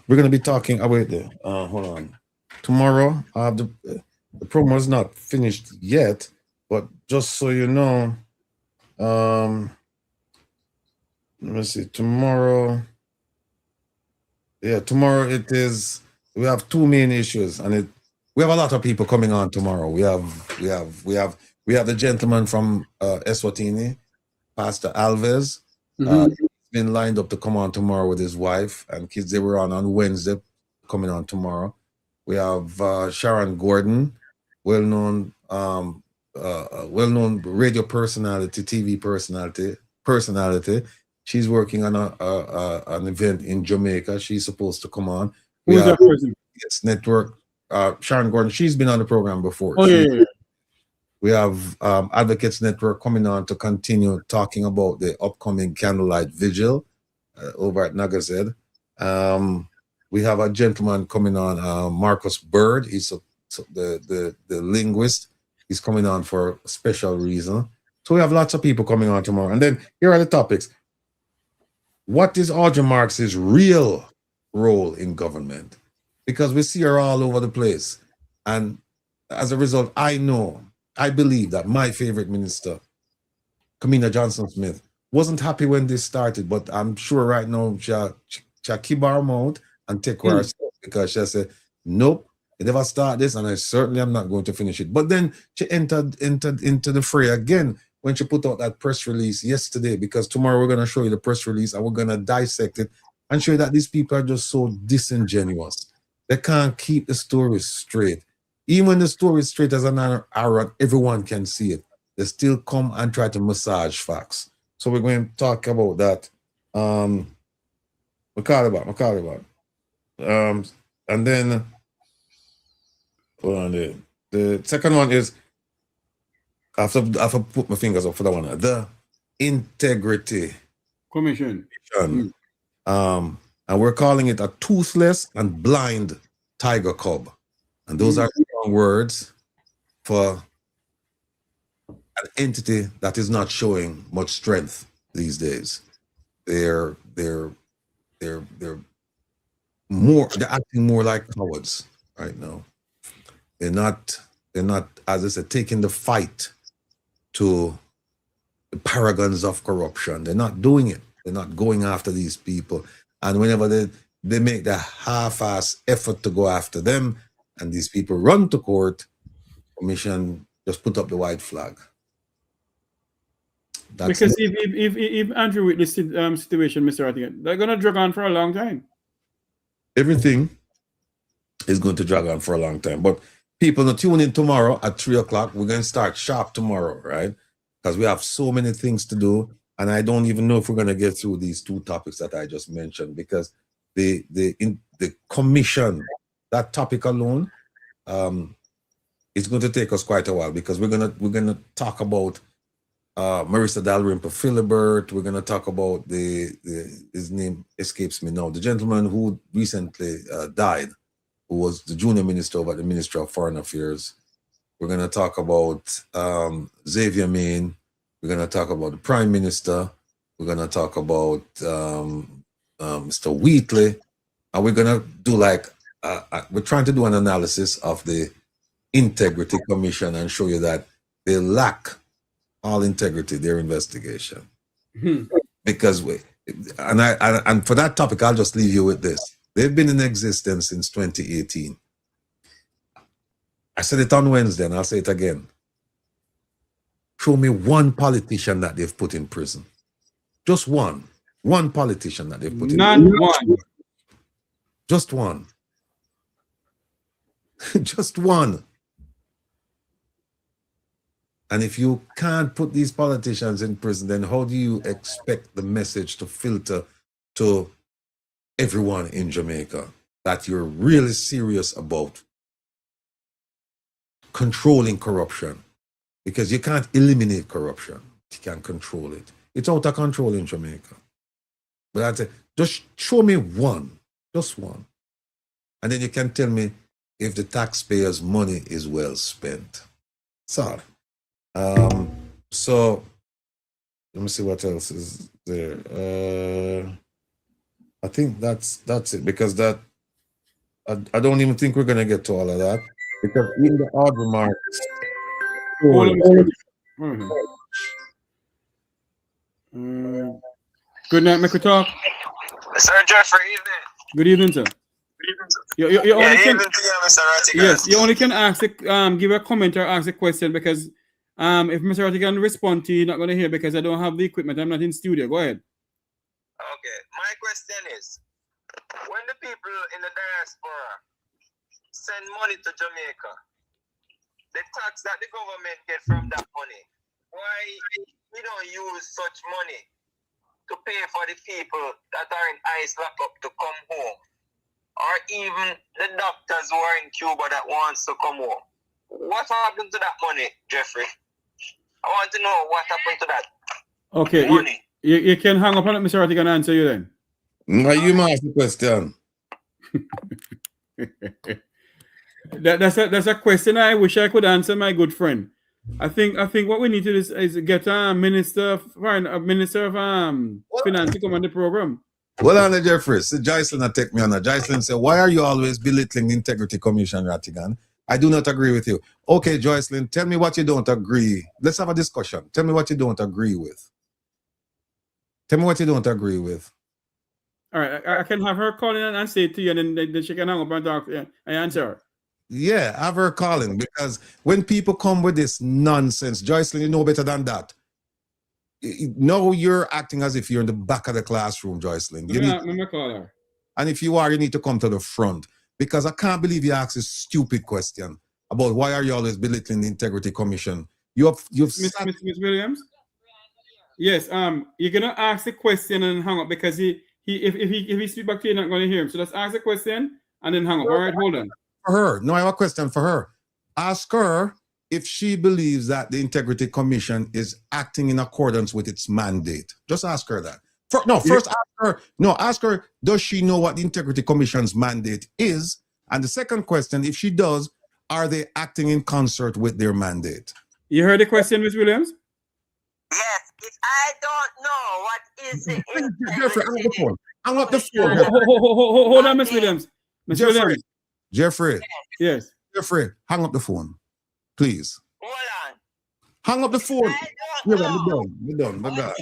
we're going to be talking. Wait there. Hold on. Tomorrow, the promo is not finished yet, but just so you know, let me see. Tomorrow it is. We have two main issues, and we have a lot of people coming on tomorrow. We have the gentleman from Eswatini, Pastor Alves. He's been lined up to come on tomorrow with his wife and kids. They were on Wednesday, coming on tomorrow. We have Sharon Gordon, well-known radio personality, TV personality. She's working on an event in Jamaica. She's supposed to come on. Who's that person? It's Network. Sharon Gordon. She's been on the program before. Oh, yeah. We have Advocates Network coming on to continue talking about the upcoming candlelight vigil over at Nagazed. We have a gentleman coming on, Marcus Bird. He's the linguist. He's coming on for a special reason. So we have lots of people coming on tomorrow. And then here are the topics. What is Audrey Marx's real role in government? Because we see her all over the place. And as a result, I believe that my favorite minister, Kamina Johnson-Smith, wasn't happy when this started, but I'm sure right now she'll keep her mouth and take care of herself, because she said, nope, I never start this, and I certainly am not going to finish it. But then she entered into the fray again when she put out that press release yesterday, because tomorrow we're going to show you the press release and we're going to dissect it and show you that these people are just so disingenuous. They can't keep the story straight. Even when the story is straight as an arrow, everyone can see it. They still come and try to massage facts. So we're going to talk about that. McCarthy. And then, hold on there. The second one is, I have to put my fingers up for that one. The Integrity Commission. And we're calling it a toothless and blind tiger cub. And those are strong words for an entity that is not showing much strength these days. They're acting more like cowards right now. They're not, as I said, taking the fight to the paragons of corruption. They're not doing it. They're not going after these people. And whenever they make the half-ass effort to go after them, and these people run to court, commission just put up the white flag. That's because it. if Andrew with this situation, Mr. Rattigan, they're going to drag on for a long time. Everything is going to drag on for a long time. But people, now tune in tomorrow at 3 o'clock. We're going to start sharp tomorrow, right? Because we have so many things to do. And I don't even know if we're going to get through these two topics that I just mentioned, because the commission, that topic alone, it's going to take us quite a while, because we're gonna talk about Marissa Dalrymple Philibert. We're gonna talk about his name escapes me now, the gentleman who recently died, who was the junior minister over at the Ministry of Foreign Affairs. We're gonna talk about Xavier Main. We're gonna talk about the Prime Minister. We're gonna talk about Mr. Wheatley, and we're gonna do we're trying to do an analysis of the Integrity Commission and show you that they lack all integrity, their investigation. Because and for that topic, I'll just leave you with this. They've been in existence since 2018. I said it on Wednesday, and I'll say it again. Show me one politician that they've put in prison. Just one. One politician that they've put in prison. Not one. Just one. Just one. And if you can't put these politicians in prison, then how do you expect the message to filter to everyone in Jamaica that you're really serious about controlling corruption? Because you can't eliminate corruption. You can't control it. It's out of control in Jamaica. But I'd say, just show me one. Just one. And then you can tell me if the taxpayers' money is well spent. Sorry. So let me see what else is there. I think that's it, because I don't even think we're gonna get to all of that, because in the odd remarks. Good night, Michael Talk. Sir Jeffrey, evening. Good evening, sir. You only can, evening to you, Mr. Rattigan. yes, you only can ask give a comment or ask a question, because if Mr. Rattigan respond to you, you're not going to hear, because I don't have the equipment. I'm not in studio. Go ahead. Okay, my question is, when the people in the diaspora send money to Jamaica, the tax that the government get from that money, why we don't use such money to pay for the people that are in ICE lockup to come home, or even the doctors who are in Cuba that wants to come home? What happened to that money, Jeffrey? I want to know what happened to that Okay, money. you can hang up on it, Mr. Rattigan, and answer you then. Now you must ask the question. That's a question I wish I could answer, my good friend. I think what we need to do is get a minister of finance to come on the program. Well, on the Jeffrey, so Joycelyn take me on that. Joycelyn said, why are you always belittling the Integrity Commission, Rattigan? I do not agree with you. Okay, Joycelyn, tell me what you don't agree. Let's have a discussion. Tell me what you don't agree with. Tell me what you don't agree with. All right, I can have her call in and say it to you, and then she can hang up and talk and answer her. Yeah, have her calling, because when people come with this nonsense, Joycelyn, you know better than that. No, you're acting as if you're in the back of the classroom, Joycelyn. Let me call her. And if you are, you need to come to the front, because I can't believe you asked a stupid question about why are you always belittling the Integrity Commission. You've Miss Williams. Yes, you're gonna ask the question and hang up, because if he speak back to you, you're not gonna hear him. So let's ask the question and then hang up. All right, hold on. For her, no, I have a question for her. Ask her if she believes that the Integrity Commission is acting in accordance with its mandate. Just ask her that. Ask her, does she know what the Integrity Commission's mandate is? And the second question, if she does, are they acting in concert with their mandate? You heard the question, Ms. Williams? Yes, if I don't know what is the Jeffrey, hang up the phone. Hang up the phone. Hold on, Ms. Williams. Ms. Williams. Jeffrey. Yes. Jeffrey, hang up the phone, please. Hold on. Hang up the phone. We're done. My God.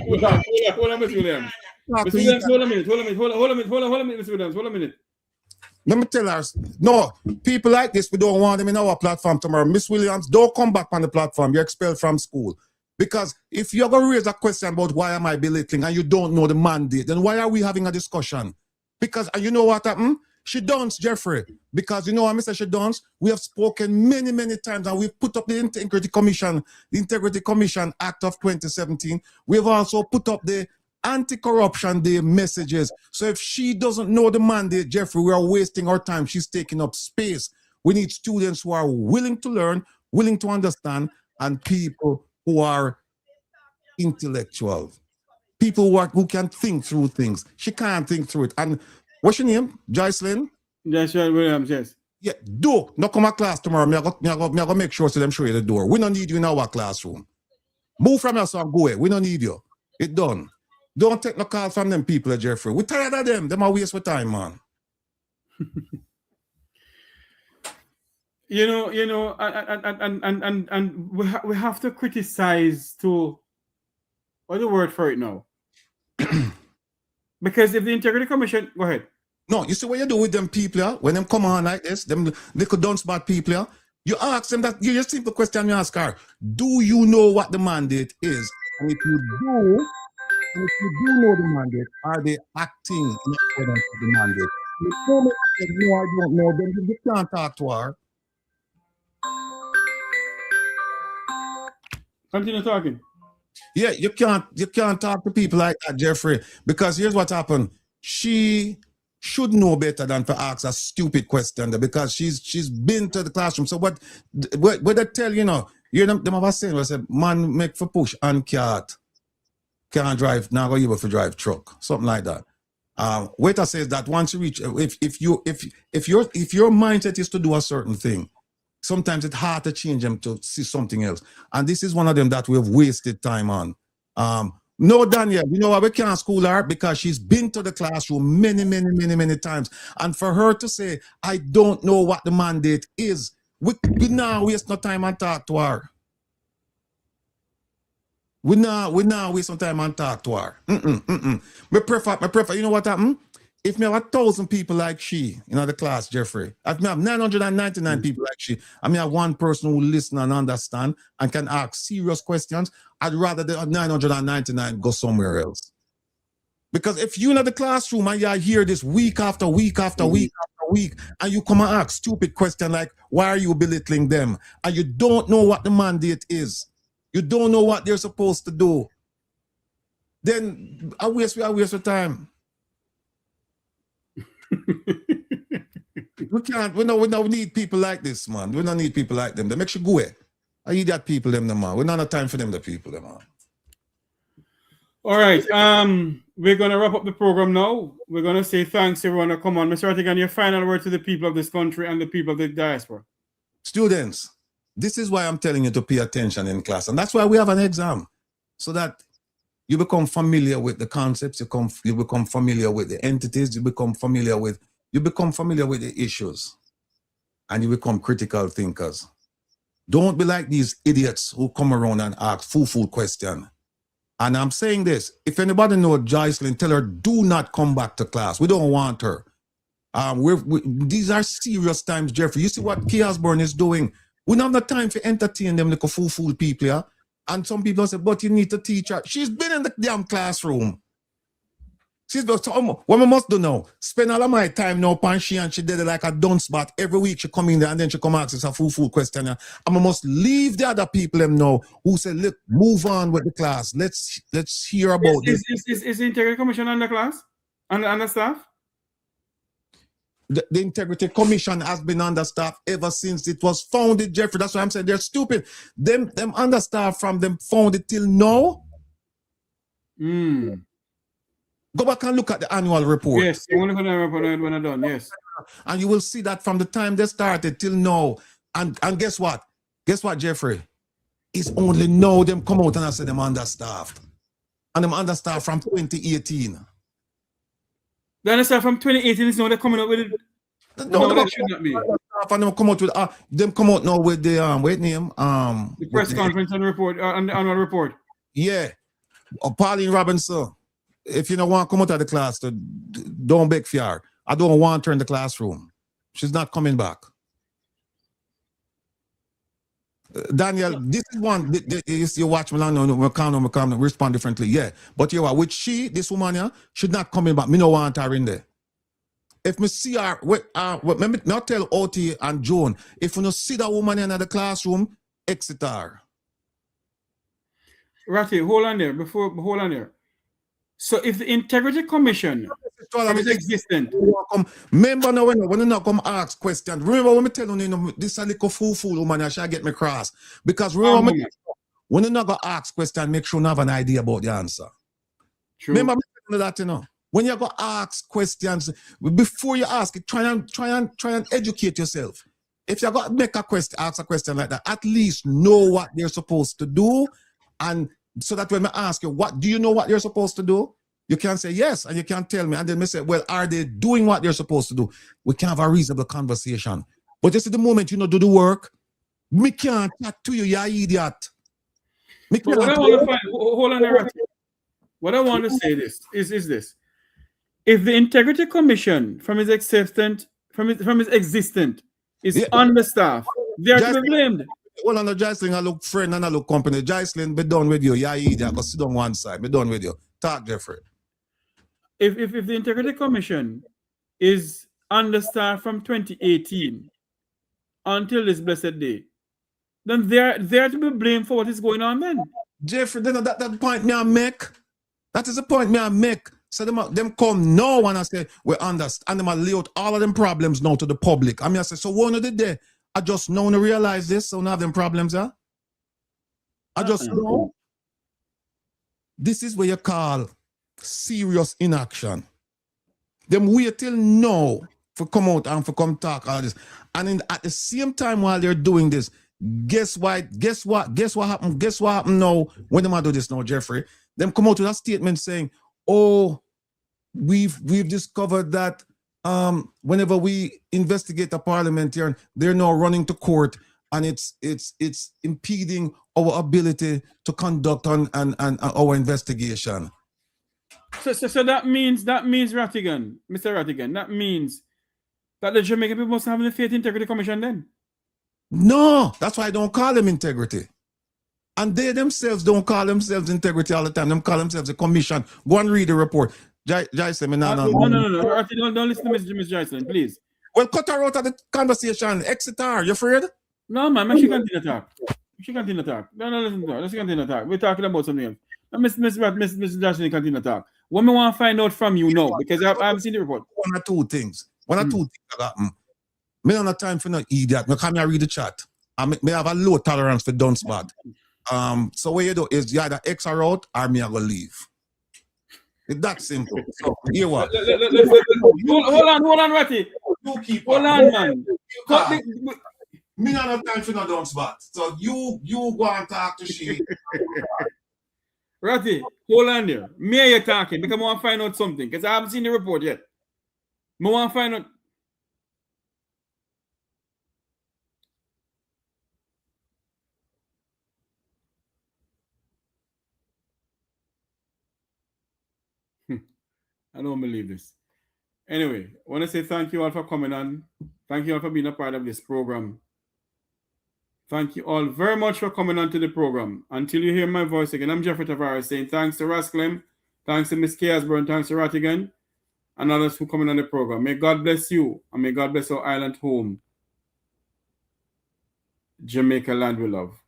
Hold on, Ms. Williams. Ms. Williams, hold a minute, Ms. Williams. Hold a minute. Let me tell her, no, people like this, we don't want them in our platform tomorrow. Miss Williams, don't come back on the platform. You're expelled from school. Because if you're going to raise a question about why am I belittling and you don't know the mandate, then why are we having a discussion? Because you know what happened? She dons, Jeffrey. Because you know what, Mr. She dons? We have spoken many, many times, and we've put up the Integrity Commission Act of 2017. We've also put up the Anti-Corruption Day messages. So if she doesn't know the mandate, Jeffrey, we are wasting our time. She's taking up space. We need students who are willing to learn, willing to understand, and people who are intellectual. People who can think through things. She can't think through it. And what's your name? Joycelyn? Joycelyn Williams, yes. Yeah, do not come to class tomorrow. Me go make sure so them show you the door. We don't need you in our classroom. Move from us and go away. We don't need you. It done. Don't take no call from them people, Jeffrey. We're tired of them. Them are waste of time, man. And we have to criticize to, what's the word for it now? Because if the Integrity Commission, go ahead. No, you see what you do with them people, yeah? When them come on like this, them little dunce bad people, yeah? You ask them that, you just simple question you ask her, do you know what the mandate is? And if you do know the mandate, are they acting in accordance with the mandate? If you say, no, I don't know, then you can't talk to her. Continue talking. Yeah, you can't talk to people like that, Jeffrey, because here's what happened. She should know better than to ask a stupid question because she's been to the classroom. So what they tell you know, them have a saying where say, man make for push and can't drive, now go able to drive truck, something like that. Waiter says that once you reach, if your mindset is to do a certain thing, sometimes it's hard to change them to see something else. And this is one of them that we have wasted time on. No, Daniel, you know why we can't school her? Because she's been to the classroom many times. And for her to say, I don't know what the mandate is, we now waste no time and talk to her. We now waste some time and talk to her. Me prefer, you know what happened? If me have 1,000 people like she in the class, Jeffrey, if me have 999 people like she, and me have one person who listen and understand and can ask serious questions, I'd rather the 999 go somewhere else. Because if you're in the classroom and you hear this week after week after week after week, and you come and ask stupid questions like, why are you belittling them? And you don't know what the mandate is. You don't know what they're supposed to do. Then I waste your time. We don't need people like this, man. We don't need people like them. They make you go away. I need that people, them, man. We don't have time for them, the people, them, man. All right. We're going to wrap up the program now. We're going to say thanks, everyone, to come on. Mr. Artigan, your final word to the people of this country and the people of the diaspora. Students, this is why I'm telling you to pay attention in class. And that's why we have an exam. So that you become familiar with the concepts, you become familiar with the entities, you become familiar with the issues, and you become critical thinkers. Don't be like these idiots who come around and ask fool questions. And I'm saying this, if anybody knows Joycelyn, tell her, do not come back to class. We don't want her. These are serious times, Jeffrey. You see what Key Osborne is doing? We don't have the time to entertain them like a fool people, yeah? And some people say, but you need to teach her. She's been in the damn classroom. She's been, so what I must do now, spend all of my time now upon she, and she did it like a dunce bat. Every week she come in there and then she come ask us a fool question. Yeah? And I must leave the other people them now who say, look, move on with the class. Let's hear about this. Is the Integrity Commission on the class? On the staff? The Integrity Commission has been understaffed ever since it was founded, Jeffrey. That's why I'm saying they're stupid. Them understaffed from them founded till now. Go back and look at the annual report. Yes, you want to look at the report when I'm done, yes. And you will see that from the time they started till now. And guess what? Guess what, Jeffrey? It's only now them come out and I say them understaffed. And them understaffed from 2018. The understaffed from 2018 is now they're coming up with it. No, that should not be. And them come out with them come out now with the wait name the press conference and report on the annual report. Yeah. Pauline Robinson. If you don't want to come out of the class, don't beg for her. I don't want her in the classroom. She's not coming back. Daniel, this is one. You watch me, we can't respond differently. Yeah, but you know what? With this woman here, should not coming back. Me no want her in there. If me see her, me not tell OT and Joan. If you no see that woman in the classroom, exit her. Ratty, hold on there. So if the Integrity Commission is existent, remember now when you not come ask questions. Remember when me tell you, this a little fool woman, I shall get me cross. Because remember when you not go ask questions, make sure you have an idea about the answer. True. Remember me telling you that, you know. When you go ask questions, before you ask it, try and educate yourself. If you got make ask a question like that, at least know what they're supposed to do, and so that when I ask you, what do you know what you're supposed to do? You can say yes, and you can tell me, and then me say, well, are they doing what they're supposed to do? We can have a reasonable conversation. But just at the moment you know do the work, me can't chat to you, you idiot. Hold on, Ratty. What I want to say is this. If the Integrity Commission from its existence is understaffed, they are to be blamed. Well, on the Joycelyn, I look friend and I look company. Joycelyn, be done with you. Yeah, idiot. Go sit on one side. Be done with you. Talk, Jeffrey. If the Integrity Commission is understaffed from 2018 until this blessed day, then they're to be blamed for what is going on then. Jeffrey, then that point me I make. That is the point me I make. So them come now and I say, we understand. And them lay out all of them problems now to the public. I mean, I say, so one of the day, I just now realize this, so now have them problems, huh? I just know. This is what you call serious inaction. Them wait till now for come out and for come talk all this. And at the same time while they're doing this, guess what happened now when them do this now, Jeffrey? Them come out with a statement saying, oh, we've discovered that whenever we investigate a parliamentarian, they're now running to court, and it's impeding our ability to conduct our investigation. So that means Rattigan, Mr. Rattigan, that means that the Jamaican people must have the faith Integrity Commission then? No, that's why I don't call them integrity. And they themselves don't call themselves integrity all the time. They call themselves a commission. Go and read the report. Joycelyn, no. Don't listen to Ms. Joycelyn, please. Well, cut her out of the conversation. Exit her. You afraid? No, man. She continue to talk. No, listen to her. Let's continue to talk. We're talking about something else. Miss Joycelyn, continue to talk. What me want to find out from you now, because I haven't seen the report. One or two things I got. Me don't have time for no idiot. Me come here read the chat. I may have a low tolerance for dunce bad. So what you do is you either X her out or me I go leave. It's that simple. So here what? Hold on, Ratty. Hold on, man. Me not have time for no dunce bad. So you go and talk to she. Ratty, hold on there. Me and you talking because I want to find out something because I haven't seen the report yet. I want to find out. I don't believe this. Anyway, I want to say thank you all for coming on. Thank you all for being a part of this program. Thank you all very much for coming on to the program. Until you hear my voice again, I'm Jeffrey Tavares saying thanks to Rasclem, thanks to Miss Kay Asburn, thanks to Rattigan, and others who come in on the program. May God bless you, and may God bless our island home, Jamaica land we love.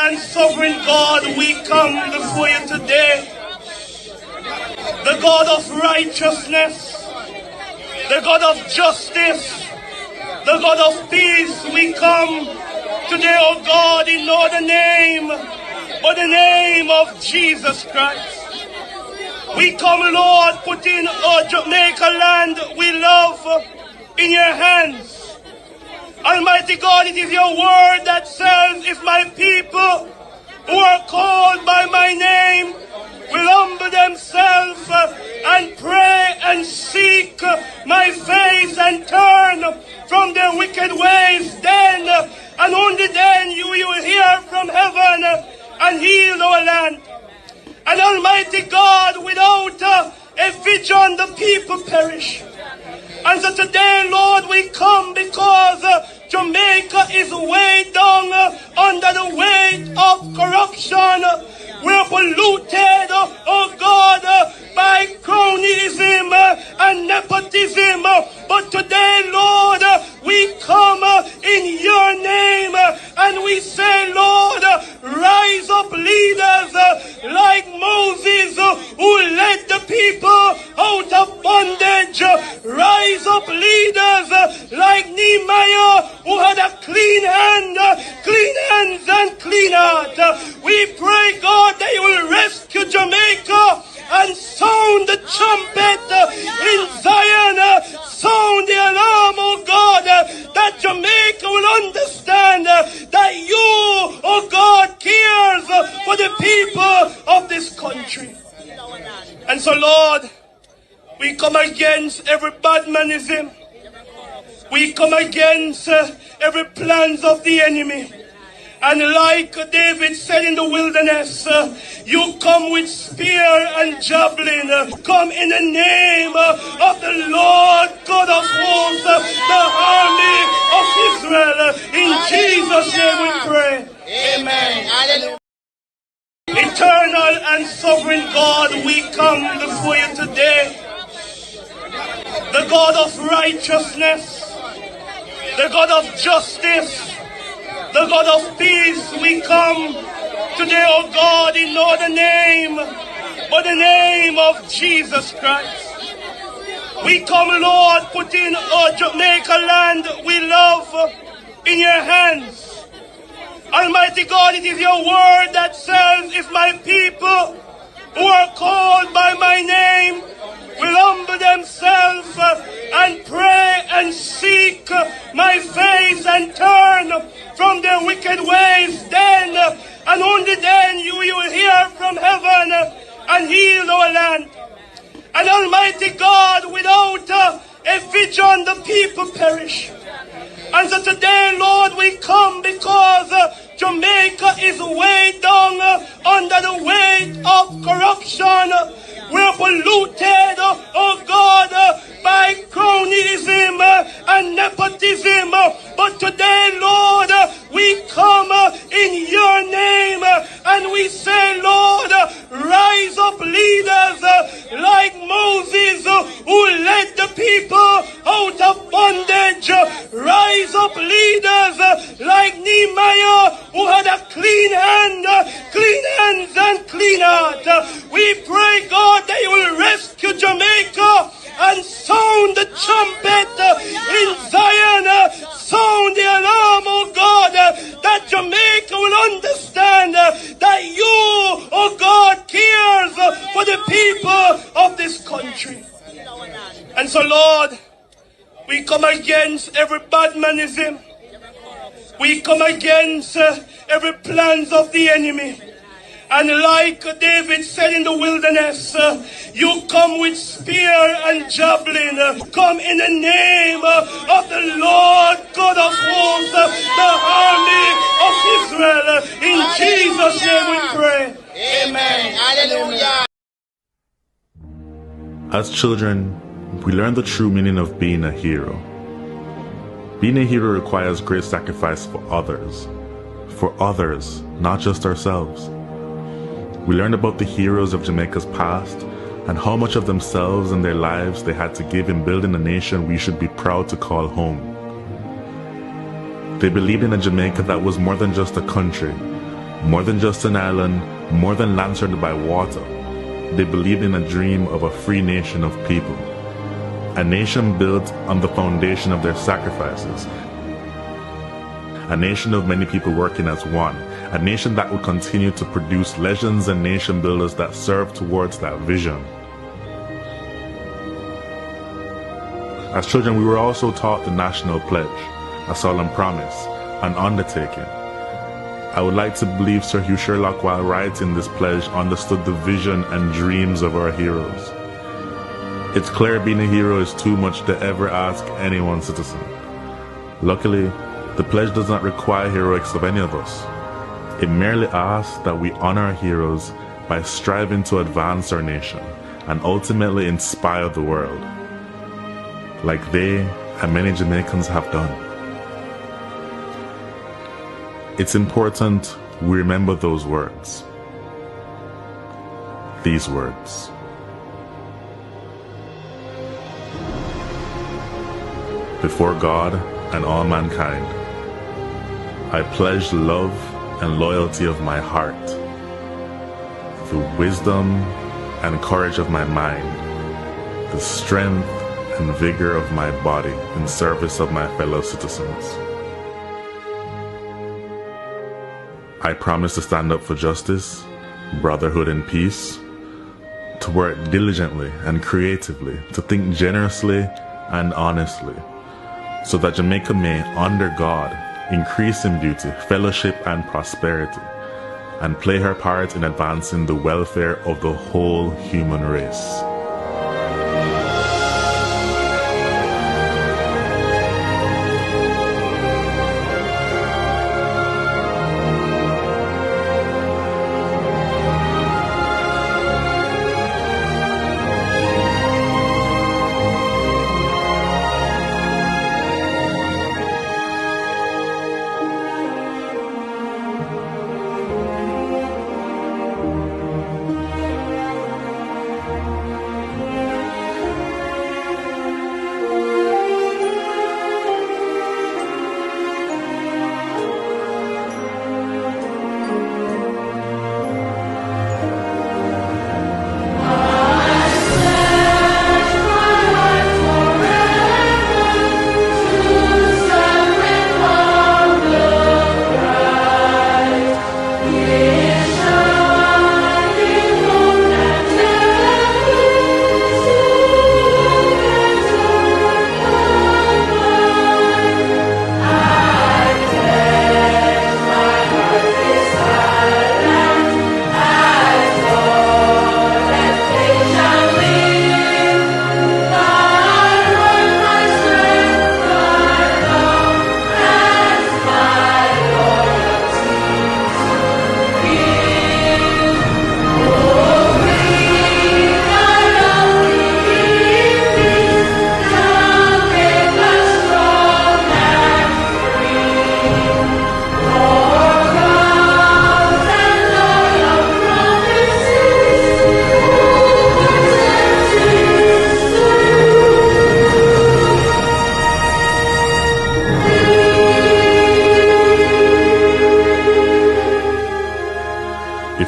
and sovereign God, we come before you today. The God of righteousness, the God of justice, the God of peace, we come today, oh God, in no other name but the name of Jesus Christ. We come, Lord, putting our Jamaica land we love in your hands. Almighty God, it is your word that says, if my people who are called by my name will humble themselves and pray and seek my face and turn from their wicked ways, then and only then you will hear from heaven and heal our land. And Almighty God, without a vision, the people perish. And so today, Lord, we come because Jamaica is weighed down under the weight of corruption. We're polluted, oh God, by cronyism and nepotism. But today, Lord, we come in your name and we say, Lord, rise up leaders like Moses who led the people out of bondage. bondage. Rise up leaders like Nehemiah, who had a clean hand, clean hands and clean heart. We pray, God, that you will rescue Jamaica and sound the trumpet in Zion, sound the alarm, oh God, that Jamaica will understand that you, oh God, cares for the people of this country. And so, Lord, we come against every badmanism. We come against every plans of the enemy. And like David said in the wilderness, you come with spear and javelin. Come in the name of the Lord God of hosts, the army of Israel. In Jesus' name we pray. Amen. Eternal and sovereign God, we come before you today. The God of righteousness, the God of justice, the God of peace, we come today, oh God, in no other name but the name of Jesus Christ. We come, Lord, putting our Jamaica land we love in your hands. Almighty God, it is your word that says, if my people who are called by my name will humble themselves and pray and seek my face and turn from their wicked ways, then and only then you will hear from heaven and heal our land. And Almighty God, without a vision, the people perish. And so today, Lord, we come because Jamaica is weighed down under the weight of corruption. We're polluted, oh God, by cronyism and nepotism. But today, Lord, we come in your name and we say, Lord, rise up leaders like Moses who led the people out of bondage. Rise up leaders like Nehemiah who had a clean hand, clean hands and clean heart. We pray, God, that you will rescue Jamaica and sound the trumpet in Zion, sound the alarm, oh God, that Jamaica will understand that you, oh God, cares for the people of this country. And so, Lord, we come against every badmanism. We come against every plans of the enemy. And like David said in the wilderness, you come with spear and javelin. Come in the name of the Lord God of hosts, the army of Israel. In Jesus' name we pray. Amen. Hallelujah. As children, we learn the true meaning of being a hero. Being a hero requires great sacrifice for others, not just ourselves. We learned about the heroes of Jamaica's past and how much of themselves and their lives they had to give in building a nation we should be proud to call home. They believed in a Jamaica that was more than just a country, more than just an island, more than land surrounded by water. They believed in a dream of a free nation of people, a nation built on the foundation of their sacrifices, a nation of many people working as one, a nation that would continue to produce legends and nation builders that serve towards that vision. As children, we were also taught the national pledge, a solemn promise, an undertaking. I would like to believe Sir Hugh Sherlock, while writing this pledge, understood the vision and dreams of our heroes. It's clear being a hero is too much to ever ask any one citizen. Luckily, the pledge does not require heroics of any of us. It merely asks that we honor our heroes by striving to advance our nation and ultimately inspire the world, like they and many Jamaicans have done. It's important we remember those words. These words. Before God and all mankind, I pledge love and loyalty of my heart, the wisdom and courage of my mind, the strength and vigor of my body in service of my fellow citizens. I promise to stand up for justice, brotherhood, and peace, to work diligently and creatively, to think generously and honestly, so that Jamaica may, under God, increase in beauty, fellowship, and prosperity, and play her part in advancing the welfare of the whole human race.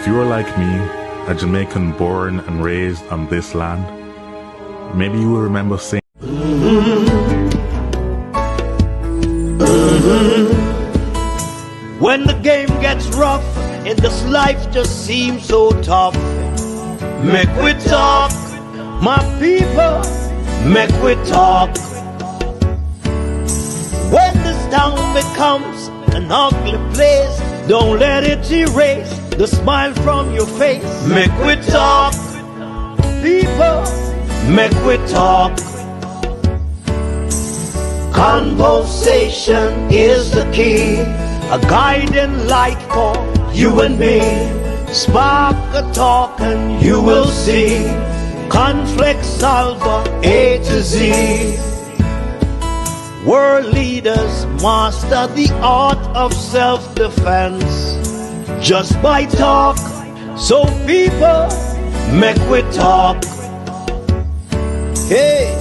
If you are like me, a Jamaican born and raised on this land, maybe you will remember saying, When the game gets rough and this life just seems so tough, make we talk, my people, make we talk. When this town becomes an ugly place, don't let it erase the smile from your face. Make we talk, people, make we talk. Conversation is the key, a guiding light for you and me. Spark a talk and you will see conflict solver A to Z. World leaders master the art of self-defense just by talk. So people, make we talk. Hey,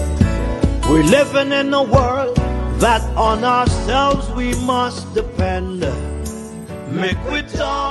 we're living in a world that on ourselves we must depend. Make we talk.